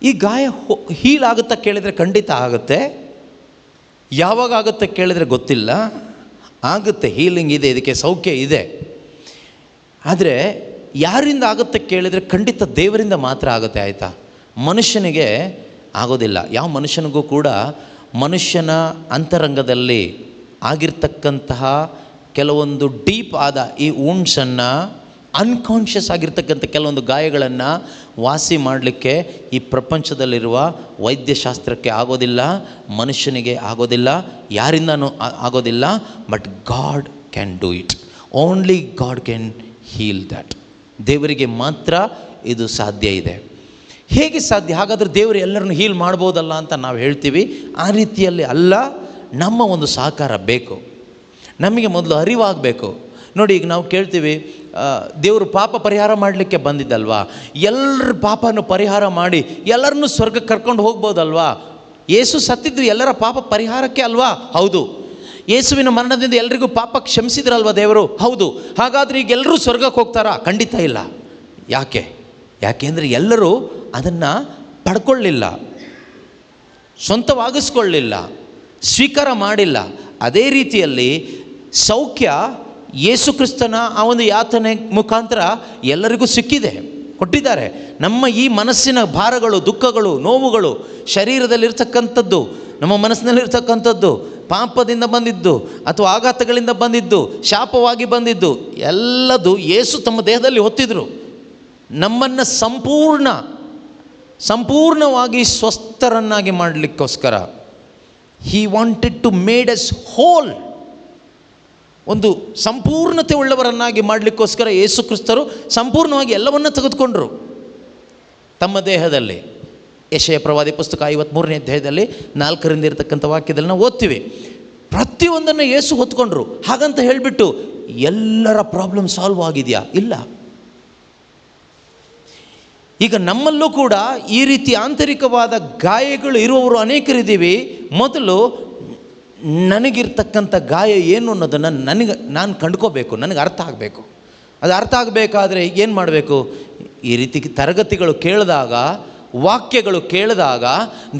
ಈ ಗಾಯ ಹೀಲ್ ಆಗುತ್ತಾ ಕೇಳಿದರೆ ಖಂಡಿತ ಆಗುತ್ತೆ. ಯಾವಾಗ ಆಗುತ್ತೆ ಕೇಳಿದರೆ ಗೊತ್ತಿಲ್ಲ. ಆಗುತ್ತೆ, ಹೀಲಿಂಗ್ ಇದೆ, ಇದಕ್ಕೆ ಸೌಖ್ಯ ಇದೆ. ಆದರೆ ಯಾರಿಂದ ಆಗುತ್ತೆ ಕೇಳಿದರೆ ಖಂಡಿತ ದೇವರಿಂದ ಮಾತ್ರ ಆಗುತ್ತೆ. ಆಯಿತಾ? ಮನುಷ್ಯನಿಗೆ ಆಗೋದಿಲ್ಲ. ಯಾವ ಮನುಷ್ಯನಿಗೂ ಕೂಡ ಮನುಷ್ಯನ ಅಂತರಂಗದಲ್ಲಿ ಆಗಿರ್ತಕ್ಕಂತಹ ಕೆಲವೊಂದು ಡೀಪ್ ಆದ ಈ ವುಂಡ್ಸನ್ನು, ಅನ್ಕಾನ್ಷಿಯಸ್ ಆಗಿರ್ತಕ್ಕಂಥ ಕೆಲವೊಂದು ಗಾಯಗಳನ್ನು ವಾಸಿ ಮಾಡಲಿಕ್ಕೆ ಈ ಪ್ರಪಂಚದಲ್ಲಿರುವ ವೈದ್ಯಶಾಸ್ತ್ರಕ್ಕೆ ಆಗೋದಿಲ್ಲ, ಮನುಷ್ಯನಿಗೆ ಆಗೋದಿಲ್ಲ, ಯಾರಿಂದನೂ ಆಗೋದಿಲ್ಲ. But God can do it. Only God can heal that. ದೇವರಿಗೆ ಮಾತ್ರ ಇದು ಸಾಧ್ಯ ಇದೆ. ಹೇಗೆ ಸಾಧ್ಯ? ಹಾಗಾದರೆ ದೇವರು ಎಲ್ಲರನ್ನು ಹೀಲ್ ಮಾಡ್ಬೋದಲ್ಲ ಅಂತ ನಾವು ಹೇಳ್ತೀವಿ. ಆ ರೀತಿಯಲ್ಲಿ ಅಲ್ಲ. ನಮ್ಮ ಒಂದು ಸಹಕಾರ ಬೇಕು. ನಮಗೆ ಮೊದಲು ಅರಿವಾಗಬೇಕು. ನೋಡಿ, ಈಗ ನಾವು ಕೇಳ್ತೀವಿ, ದೇವರು ಪಾಪ ಪರಿಹಾರ ಮಾಡಲಿಕ್ಕೆ ಬಂದಿದ್ದಲ್ವಾ, ಎಲ್ಲರ ಪಾಪವನ್ನು ಪರಿಹಾರ ಮಾಡಿ ಎಲ್ಲರನ್ನೂ ಸ್ವರ್ಗಕ್ಕೆ ಕರ್ಕೊಂಡು ಹೋಗ್ಬೋದಲ್ವಾ? ಯೇಸು ಸತ್ತಿದ್ದು ಎಲ್ಲರ ಪಾಪ ಪರಿಹಾರಕ್ಕೆ ಅಲ್ವಾ? ಹೌದು. ಯೇಸುವಿನ ಮರಣದಿಂದ ಎಲ್ಲರಿಗೂ ಪಾಪ ಕ್ಷಮಿಸಿದ್ರಲ್ವ ದೇವರು? ಹೌದು. ಹಾಗಾದರೆ ಈಗ ಎಲ್ಲರೂ ಸ್ವರ್ಗಕ್ಕೆ ಹೋಗ್ತಾರಾ? ಖಂಡಿತ ಇಲ್ಲ. ಯಾಕೆಂದರೆ ಎಲ್ಲರೂ ಅದನ್ನು ಪಡ್ಕೊಳ್ಳಿಲ್ಲ, ಸ್ವಂತವಾಗಿಸ್ಕೊಳ್ಳಿಲ್ಲ, ಸ್ವೀಕಾರ ಮಾಡಿಲ್ಲ. ಅದೇ ರೀತಿಯಲ್ಲಿ ಸೌಖ್ಯ ಯೇಸು ಕ್ರಿಸ್ತನ ಆ ಒಂದು ಯಾತನೆ ಮುಖಾಂತರ ಎಲ್ಲರಿಗೂ ಸಿಕ್ಕಿದೆ, ಕೊಟ್ಟಿದ್ದಾರೆ. ನಮ್ಮ ಈ ಮನಸ್ಸಿನ ಭಾರಗಳು, ದುಃಖಗಳು, ನೋವುಗಳು, ಶರೀರದಲ್ಲಿರ್ತಕ್ಕಂಥದ್ದು, ನಮ್ಮ ಮನಸ್ಸಿನಲ್ಲಿರ್ತಕ್ಕಂಥದ್ದು, ಪಾಪದಿಂದ ಬಂದಿದ್ದು ಅಥವಾ ಆಘಾತಗಳಿಂದ ಬಂದಿದ್ದು, ಶಾಪವಾಗಿ ಬಂದಿದ್ದು ಎಲ್ಲದು ಯೇಸು ತಮ್ಮ ದೇಹದಲ್ಲಿ ಹೊತ್ತಿದ್ರು. ನಮ್ಮನ್ನು ಸಂಪೂರ್ಣವಾಗಿ ಸ್ವಸ್ಥರನ್ನಾಗಿ ಮಾಡಲಿಕ್ಕೋಸ್ಕರ he wanted to made us whole. ಒಂದು ಸಂಪೂರ್ಣತೆ ಉಳ್ಳವರನ್ನಾಗಿ ಮಾಡಲಿಕ್ಕೋಸ್ಕರ ಯೇಸು ಕ್ರಿಸ್ತರು ಸಂಪೂರ್ಣವಾಗಿ ಎಲ್ಲವನ್ನ ತೆಗೆದುಕೊಂಡರು ತಮ್ಮ ದೇಹದಲ್ಲಿ. ಯೆಶಾಯ ಪ್ರವಾದಿ ಪುಸ್ತಕ 53ನೇ ಅಧ್ಯಾಯದಲ್ಲಿ 4ರಿಂದ ಇರತಕ್ಕಂಥ ವಾಕ್ಯದಲ್ಲಿ ನಾವು ಓದ್ತೀವಿ. ಪ್ರತಿಯೊಂದನ್ನು ಯೇಸು ಹೊತ್ಕೊಂಡ್ರು. ಹಾಗಂತ ಹೇಳಿಬಿಟ್ಟು ಎಲ್ಲರ ಪ್ರಾಬ್ಲಮ್ ಸಾಲ್ವ್ ಆಗಿದೆಯಾ? ಇಲ್ಲ. ಈಗ ನಮ್ಮಲ್ಲೂ ಕೂಡ ಈ ರೀತಿ ಆಂತರಿಕವಾದ ಗಾಯಗಳು ಇರುವವರು ಅನೇಕರಿದ್ದೀವಿ. ಮೊದಲು ನನಗಿರ್ತಕ್ಕಂಥ ಗಾಯ ಏನು ಅನ್ನೋದನ್ನು ನಾನು ಕಂಡ್ಕೋಬೇಕು, ನನಗೆ ಅರ್ಥ ಆಗಬೇಕು. ಅದು ಅರ್ಥ ಆಗಬೇಕಾದ್ರೆ ಏನು ಮಾಡಬೇಕು? ಈ ರೀತಿ ತರಗತಿಗಳು ಕೇಳಿದಾಗ, ವಾಕ್ಯಗಳು ಕೇಳಿದಾಗ,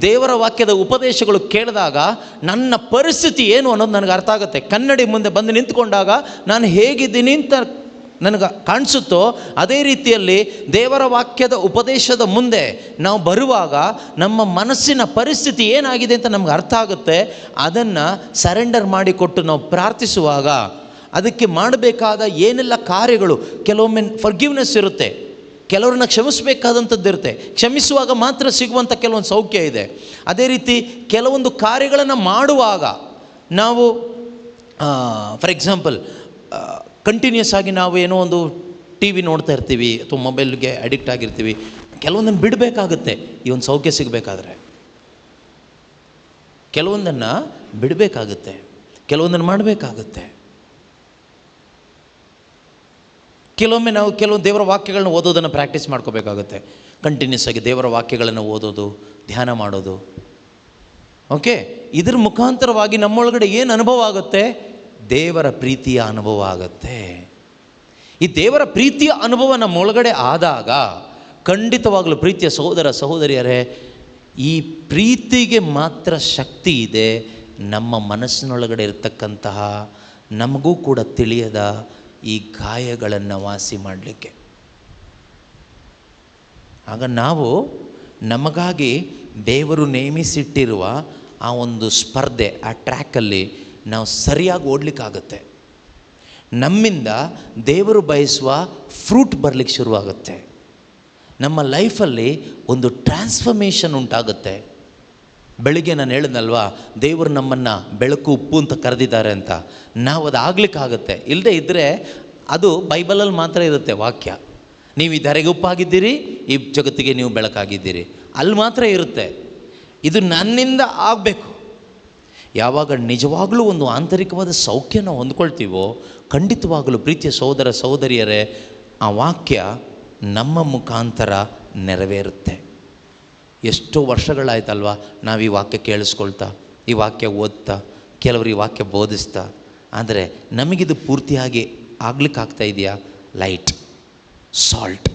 ದೇವರ ವಾಕ್ಯದ ಉಪದೇಶಗಳು ಕೇಳಿದಾಗ ನನ್ನ ಪರಿಸ್ಥಿತಿ ಏನು ಅನ್ನೋದು ನನಗೆ ಅರ್ಥ ಆಗುತ್ತೆ. ಕನ್ನಡಿ ಮುಂದೆ ಬಂದು ನಿಂತ್ಕೊಂಡಾಗ ನಾನು ಹೇಗಿದ್ದೀನಿ ಅಂತ ನನಗೆ ಕಾಣಿಸುತ್ತೋ ಅದೇ ರೀತಿಯಲ್ಲಿ ದೇವರ ವಾಕ್ಯದ ಉಪದೇಶದ ಮುಂದೆ ನಾವು ಬರುವಾಗ ನಮ್ಮ ಮನಸ್ಸಿನ ಪರಿಸ್ಥಿತಿ ಏನಾಗಿದೆ ಅಂತ ನಮ್ಗೆ ಅರ್ಥ ಆಗುತ್ತೆ. ಅದನ್ನು ಸರೆಂಡರ್ ಮಾಡಿಕೊಟ್ಟು ನಾವು ಪ್ರಾರ್ಥಿಸುವಾಗ ಅದಕ್ಕೆ ಮಾಡಬೇಕಾದ ಏನೆಲ್ಲ ಕಾರ್ಯಗಳು, ಕೆಲವೊಮ್ಮೆ ಫರ್ಗಿವ್ನೆಸ್ ಇರುತ್ತೆ, ಕೆಲವ್ರನ್ನ ಕ್ಷಮಿಸಬೇಕಾದಂಥದ್ದು ಇರುತ್ತೆ. ಕ್ಷಮಿಸುವಾಗ ಮಾತ್ರ ಸಿಗುವಂಥ ಕೆಲವೊಂದು ಸೌಖ್ಯ ಇದೆ. ಅದೇ ರೀತಿ ಕೆಲವೊಂದು ಕಾರ್ಯಗಳನ್ನು ಮಾಡುವಾಗ ನಾವು ಫಾರ್ ಎಕ್ಸಾಂಪಲ್ ಕಂಟಿನ್ಯೂಸ್ ಆಗಿ ನಾವು ಏನೋ ಒಂದು ಟಿ ವಿ ನೋಡ್ತಾ ಇರ್ತೀವಿ ಅಥವಾ ಮೊಬೈಲ್ಗೆ ಅಡಿಕ್ಟ್ ಆಗಿರ್ತೀವಿ. ಕೆಲವೊಂದನ್ನು ಬಿಡಬೇಕಾಗುತ್ತೆ ಈ ಒಂದು ಸೌಖ್ಯ ಸಿಗಬೇಕಾದ್ರೆ. ಕೆಲವೊಂದನ್ನು ಬಿಡಬೇಕಾಗುತ್ತೆ, ಕೆಲವೊಂದನ್ನು ಮಾಡಬೇಕಾಗುತ್ತೆ. ಕೆಲವೊಮ್ಮೆ ನಾವು ಕೆಲವೊಂದು ದೇವರ ವಾಕ್ಯಗಳನ್ನ ಓದೋದನ್ನು ಪ್ರಾಕ್ಟೀಸ್ ಮಾಡ್ಕೋಬೇಕಾಗುತ್ತೆ. ಕಂಟಿನ್ಯೂಸ್ ಆಗಿ ದೇವರ ವಾಕ್ಯಗಳನ್ನು ಓದೋದು, ಧ್ಯಾನ ಮಾಡೋದು. ಓಕೆ, ಇದ್ರ ಮುಖಾಂತರವಾಗಿ ನಮ್ಮೊಳಗಡೆ ಏನು ಅನುಭವ ಆಗುತ್ತೆ? ದೇವರ ಪ್ರೀತಿಯ ಅನುಭವ ಆಗುತ್ತೆ. ಈ ದೇವರ ಪ್ರೀತಿಯ ಅನುಭವ ನಮ್ಮೊಳಗಡೆ ಆದಾಗ ಖಂಡಿತವಾಗಲೂ ಪ್ರೀತಿಯ ಸಹೋದರ ಸಹೋದರಿಯರೇ, ಈ ಪ್ರೀತಿಗೆ ಮಾತ್ರ ಶಕ್ತಿ ಇದೆ ನಮ್ಮ ಮನಸ್ಸಿನೊಳಗಡೆ ಇರತಕ್ಕಂತಹ ನಮಗೂ ಕೂಡ ತಿಳಿಯದ ಈ ಗಾಯಗಳನ್ನು ವಾಸಿ ಮಾಡಲಿಕ್ಕೆ. ಆಗ ನಾವು ನಮಗಾಗಿ ದೇವರು ನೇಮಿಸಿಟ್ಟಿರುವ ಆ ಒಂದು ಸ್ಪರ್ಧೆ, ಆ ಟ್ರ್ಯಾಕಲ್ಲಿ ನಾವು ಸರಿಯಾಗಿ ಓಡಲಿಕ್ಕಾಗತ್ತೆ. ನಮ್ಮಿಂದ ದೇವರು ಬಯಸುವ ಫ್ರೂಟ್ ಬರಲಿಕ್ಕೆ ಶುರುವಾಗುತ್ತೆ. ನಮ್ಮ ಲೈಫಲ್ಲಿ ಒಂದು ಟ್ರಾನ್ಸ್ಫರ್ಮೇಷನ್ ಉಂಟಾಗುತ್ತೆ. ಬೆಳಿಗ್ಗೆ ನಾನು ಹೇಳಿದ್ನಲ್ವಾ, ದೇವರು ನಮ್ಮನ್ನು ಬೆಳಕು ಉಪ್ಪು ಅಂತ ಕರೆದಿದ್ದಾರೆ ಅಂತ. ನಾವು ಅದು ಆಗ್ಲಿಕ್ಕಾಗತ್ತೆ. ಇಲ್ಲದೆ ಇದ್ದರೆ ಅದು ಬೈಬಲಲ್ಲಿ ಮಾತ್ರ ಇರುತ್ತೆ ವಾಕ್ಯ. ನೀವು ಈ ಧರೆಗೆ ಉಪ್ಪಾಗಿದ್ದೀರಿ, ಈ ಜಗತ್ತಿಗೆ ನೀವು ಬೆಳಕಾಗಿದ್ದೀರಿ, ಅಲ್ಲಿ ಮಾತ್ರ ಇರುತ್ತೆ. ಇದು ನನ್ನಿಂದ ಆಗಬೇಕು. ಯಾವಾಗ ನಿಜವಾಗಲೂ ಒಂದು ಆಂತರಿಕವಾದ ಸೌಖ್ಯ ನಾವು ಹೊಂದ್ಕೊಳ್ತೀವೋ, ಖಂಡಿತವಾಗಲೂ ಪ್ರೀತಿಯ ಸಹೋದರ ಸಹೋದರಿಯರೇ, ಆ ವಾಕ್ಯ ನಮ್ಮ ಮುಖಾಂತರ ನೆರವೇರುತ್ತೆ. ಎಷ್ಟೋ ವರ್ಷಗಳಾಯ್ತಲ್ವ ನಾವು ಈ ವಾಕ್ಯ ಕೇಳಿಸ್ಕೊಳ್ತಾ, ಈ ವಾಕ್ಯ ಓದ್ತಾ, ಕೆಲವರು ಈ ವಾಕ್ಯ ಬೋಧಿಸ್ತಾ. ಆದರೆ ನಮಗಿದು ಪೂರ್ತಿಯಾಗಿ ಆಗ್ಲಿಕ್ಕಾಗ್ತಾ ಇದೆಯಾ? Light, salt.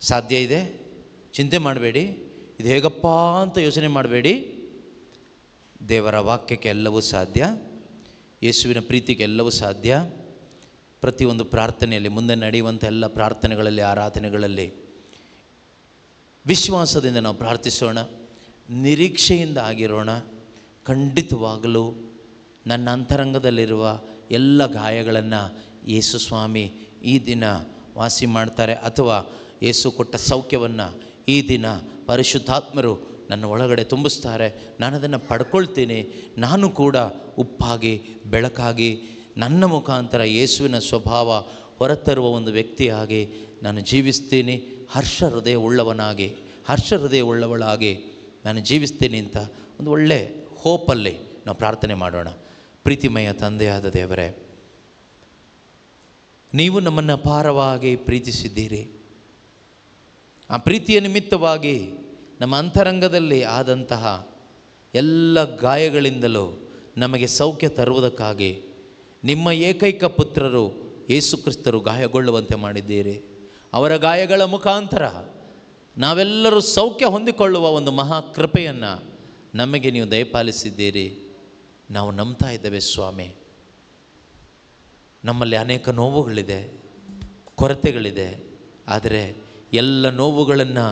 ಸಾಧ್ಯ ಇದೆ, ಚಿಂತೆ ಮಾಡಬೇಡಿ. ಇದು ಹೇಗಪ್ಪ ಅಂತ ಯೋಚನೆ ಮಾಡಬೇಡಿ. ದೇವರ ವಾಕ್ಯಕ್ಕೆ ಎಲ್ಲವೂ ಸಾಧ್ಯ, ಯೇಸುವಿನ ಪ್ರೀತಿಗೆ ಎಲ್ಲವೂ ಸಾಧ್ಯ. ಪ್ರತಿಯೊಂದು ಪ್ರಾರ್ಥನೆಯಲ್ಲಿ, ಮುಂದೆ ನಡೆಯುವಂಥ ಎಲ್ಲ ಪ್ರಾರ್ಥನೆಗಳಲ್ಲಿ, ಆರಾಧನೆಗಳಲ್ಲಿ ವಿಶ್ವಾಸದಿಂದ ನಾವು ಪ್ರಾರ್ಥಿಸೋಣ, ನಿರೀಕ್ಷೆಯಿಂದ ಆಗಿರೋಣ. ಖಂಡಿತವಾಗಲೂ ನನ್ನ ಅಂತರಂಗದಲ್ಲಿರುವ ಎಲ್ಲ ಗಾಯಗಳನ್ನು ಯೇಸು ಸ್ವಾಮಿ ಈ ದಿನ ವಾಸಿ ಮಾಡ್ತಾರೆ, ಅಥವಾ ಯೇಸು ಕೊಟ್ಟ ಸೌಖ್ಯವನ್ನು ಈ ದಿನ ಪರಿಶುದ್ಧಾತ್ಮರು ನನ್ನ ಒಳಗಡೆ ತುಂಬಿಸ್ತಾರೆ. ನಾನು ಅದನ್ನು ಪಡ್ಕೊಳ್ತೀನಿ. ನಾನು ಕೂಡ ಉಪ್ಪಾಗಿ ಬೆಳಕಾಗಿ ನನ್ನ ಮುಖಾಂತರ ಯೇಸುವಿನ ಸ್ವಭಾವ ಹೊರತರುವ ಒಂದು ವ್ಯಕ್ತಿಯಾಗಿ ನಾನು ಜೀವಿಸ್ತೀನಿ. ಹರ್ಷ ಹೃದಯ ಉಳ್ಳವಳಾಗಿ ನಾನು ಜೀವಿಸ್ತೀನಿ ಅಂತ ಒಂದು ಒಳ್ಳೆ ಹೋಪಲ್ಲಿ ನಾವು ಪ್ರಾರ್ಥನೆ ಮಾಡೋಣ. ಪ್ರೀತಿಮಯ ತಂದೆಯಾದ ದೇವರೇ, ನೀವು ನಮ್ಮನ್ನು ಅಪಾರವಾಗಿ ಪ್ರೀತಿಸಿದ್ದೀರಿ. ಆ ಪ್ರೀತಿಯ ನಿಮಿತ್ತವಾಗಿ ನಮ್ಮ ಅಂತರಂಗದಲ್ಲಿ ಆದಂತಹ ಎಲ್ಲ ಗಾಯಗಳಿಂದಲೂ ನಮಗೆ ಸೌಖ್ಯ ತರುವುದಕ್ಕಾಗಿ ನಿಮ್ಮ ಏಕೈಕ ಪುತ್ರರು ಯೇಸು ಕ್ರಿಸ್ತರು ಗಾಯಗೊಳ್ಳುವಂತೆ ಮಾಡಿದ್ದೀರಿ. ಅವರ ಗಾಯಗಳ ಮುಖಾಂತರ ನಾವೆಲ್ಲರೂ ಸೌಖ್ಯ ಹೊಂದಿಕೊಳ್ಳುವ ಒಂದು ಮಹಾ ಕೃಪೆಯನ್ನು ನಮಗೆ ನೀವು ದಯಪಾಲಿಸಿದ್ದೀರಿ. ನಾವು ನಂಬ್ತಾ ಇದ್ದೇವೆ ಸ್ವಾಮಿ. ನಮ್ಮಲ್ಲಿ ಅನೇಕ ನೋವುಗಳಿದೆ, ಕೊರತೆಗಳಿದೆ. ಆದರೆ ಎಲ್ಲ ನೋವುಗಳನ್ನು,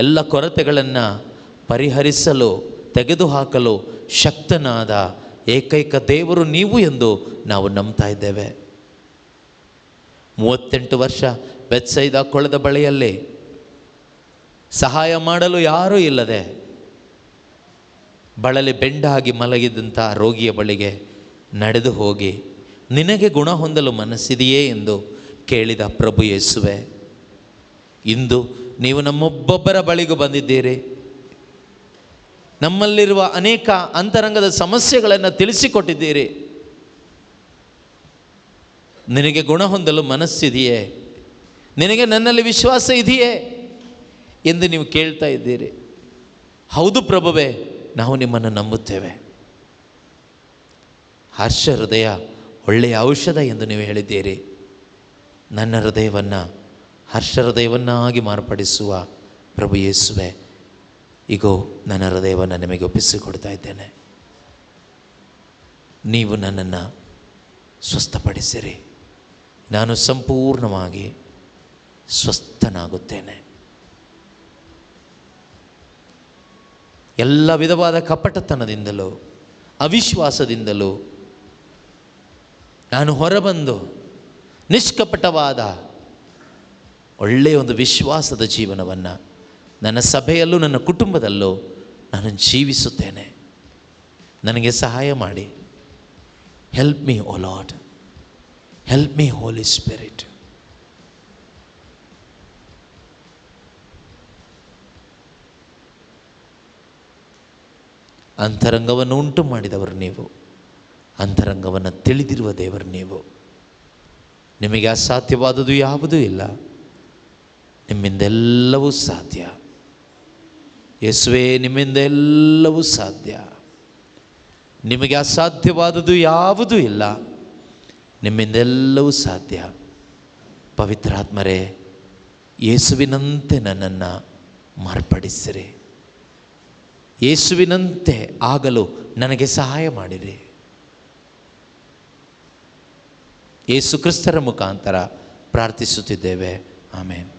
ಎಲ್ಲ ಕೊರತೆಗಳನ್ನು ಪರಿಹರಿಸಲು, ತೆಗೆದುಹಾಕಲು ಶಕ್ತನಾದ ಏಕೈಕ ದೇವರು ನೀವು ಎಂದು ನಾವು ನಂಬ್ತಾ ಇದ್ದೇವೆ. 38 ವರ್ಷ ಬೆತ್ಸೈದ ಕೊಳದ ಬಳಿಯಲ್ಲಿ ಸಹಾಯ ಮಾಡಲು ಯಾರೂ ಇಲ್ಲದೆ ಬಳಲಿ ಬೆಂಡಾಗಿ ಮಲಗಿದಂಥ ರೋಗಿಯ ಬಳಿಗೆ ನಡೆದು ಹೋಗಿ, ನಿನಗೆ ಗುಣ ಹೊಂದಲು ಮನಸ್ಸಿದೆಯೇ ಎಂದು ಕೇಳಿದ ಪ್ರಭು ಯೇಸುವೆ, ಇಂದು ನೀವು ನಮ್ಮೊಬ್ಬೊಬ್ಬರ ಬಳಿಗೂ ಬಂದಿದ್ದೀರಿ. ನಮ್ಮಲ್ಲಿರುವ ಅನೇಕ ಅಂತರಂಗದ ಸಮಸ್ಯೆಗಳನ್ನು ತಿಳಿಸಿಕೊಟ್ಟಿದ್ದೀರಿ. ನಿನಗೆ ಗುಣ ಹೊಂದಲು ಮನಸ್ಸಿದೆಯೇ, ನಿನಗೆ ನನ್ನಲ್ಲಿ ವಿಶ್ವಾಸ ಇದೆಯೇ ಎಂದು ನೀವು ಕೇಳ್ತಾ ಇದ್ದೀರಿ. ಹೌದು ಪ್ರಭುವೇ, ನಾವು ನಿಮ್ಮನ್ನು ನಂಬುತ್ತೇವೆ. ಹರ್ಷ ಹೃದಯ ಒಳ್ಳೆಯ ಔಷಧ ಎಂದು ನೀವು ಹೇಳಿದ್ದೀರಿ. ನನ್ನ ಹೃದಯವನ್ನು ಹರ್ಷ ಹೃದಯವನ್ನಾಗಿ ಮಾರ್ಪಡಿಸುವ ಪ್ರಭು ಯೇಸುವೆ, ಈಗೋ ನನ್ನ ಹೃದಯವನ್ನು ನಿಮಗೆ ಒಪ್ಪಿಸಿಕೊಡ್ತಾ ಇದ್ದೇನೆ. ನೀವು ನನ್ನನ್ನು ಸ್ವಸ್ಥಪಡಿಸಿರಿ. ನಾನು ಸಂಪೂರ್ಣವಾಗಿ ಸ್ವಸ್ಥನಾಗುತ್ತೇನೆ. ಎಲ್ಲ ವಿಧವಾದ ಕಪಟತನದಿಂದಲೂ ಅವಿಶ್ವಾಸದಿಂದಲೂ ನಾನು ಹೊರಬಂದು ನಿಷ್ಕಪಟವಾದ ಒಳ್ಳೆಯ ಒಂದು ವಿಶ್ವಾಸದ ಜೀವನವನ್ನು ನನ್ನ ಸಭೆಯಲ್ಲೂ ನನ್ನ ಕುಟುಂಬದಲ್ಲೂ ನಾನು ಜೀವಿಸುತ್ತೇನೆ. ನನಗೆ ಸಹಾಯ ಮಾಡಿ. ಹೆಲ್ಪ್ ಮೀ ಓ ಲಾರ್ಡ್, ಹೆಲ್ಪ್ ಮೀ ಹೋಲಿ ಸ್ಪಿರಿಟ್. ಅಂತರಂಗವನ್ನು ಉಂಟು ಮಾಡಿದವರು ನೀವು, ಅಂತರಂಗವನ್ನು ತಿಳಿದಿರುವ ದೇವರು ನೀವು. ನಿಮಗೆ ಅಸಾಧ್ಯವಾದುದು ಯಾವುದೂ ಇಲ್ಲ. ನಿಮ್ಮಿಂದೆಲ್ಲವೂ ಸಾಧ್ಯ. ಯೇಸುವೇ, ನಿಮ್ಮಿಂದ ಎಲ್ಲವೂ ಸಾಧ್ಯ. ನಿಮಗೆ ಅಸಾಧ್ಯವಾದುದು ಯಾವುದೂ ಇಲ್ಲ. ನಿಮ್ಮಿಂದೆಲ್ಲವೂ ಸಾಧ್ಯ. ಪವಿತ್ರಾತ್ಮರೇ, ಯೇಸುವಿನಂತೆ ನನ್ನನ್ನು ಮಾರ್ಪಡಿಸಿರಿ. ಯೇಸುವಿನಂತೆ ಆಗಲು ನನಗೆ ಸಹಾಯ ಮಾಡಿರಿ. ಯೇಸು ಕ್ರಿಸ್ತರ ಮುಖಾಂತರ ಪ್ರಾರ್ಥಿಸುತ್ತಿದ್ದೇವೆ. ಆಮೇನ್.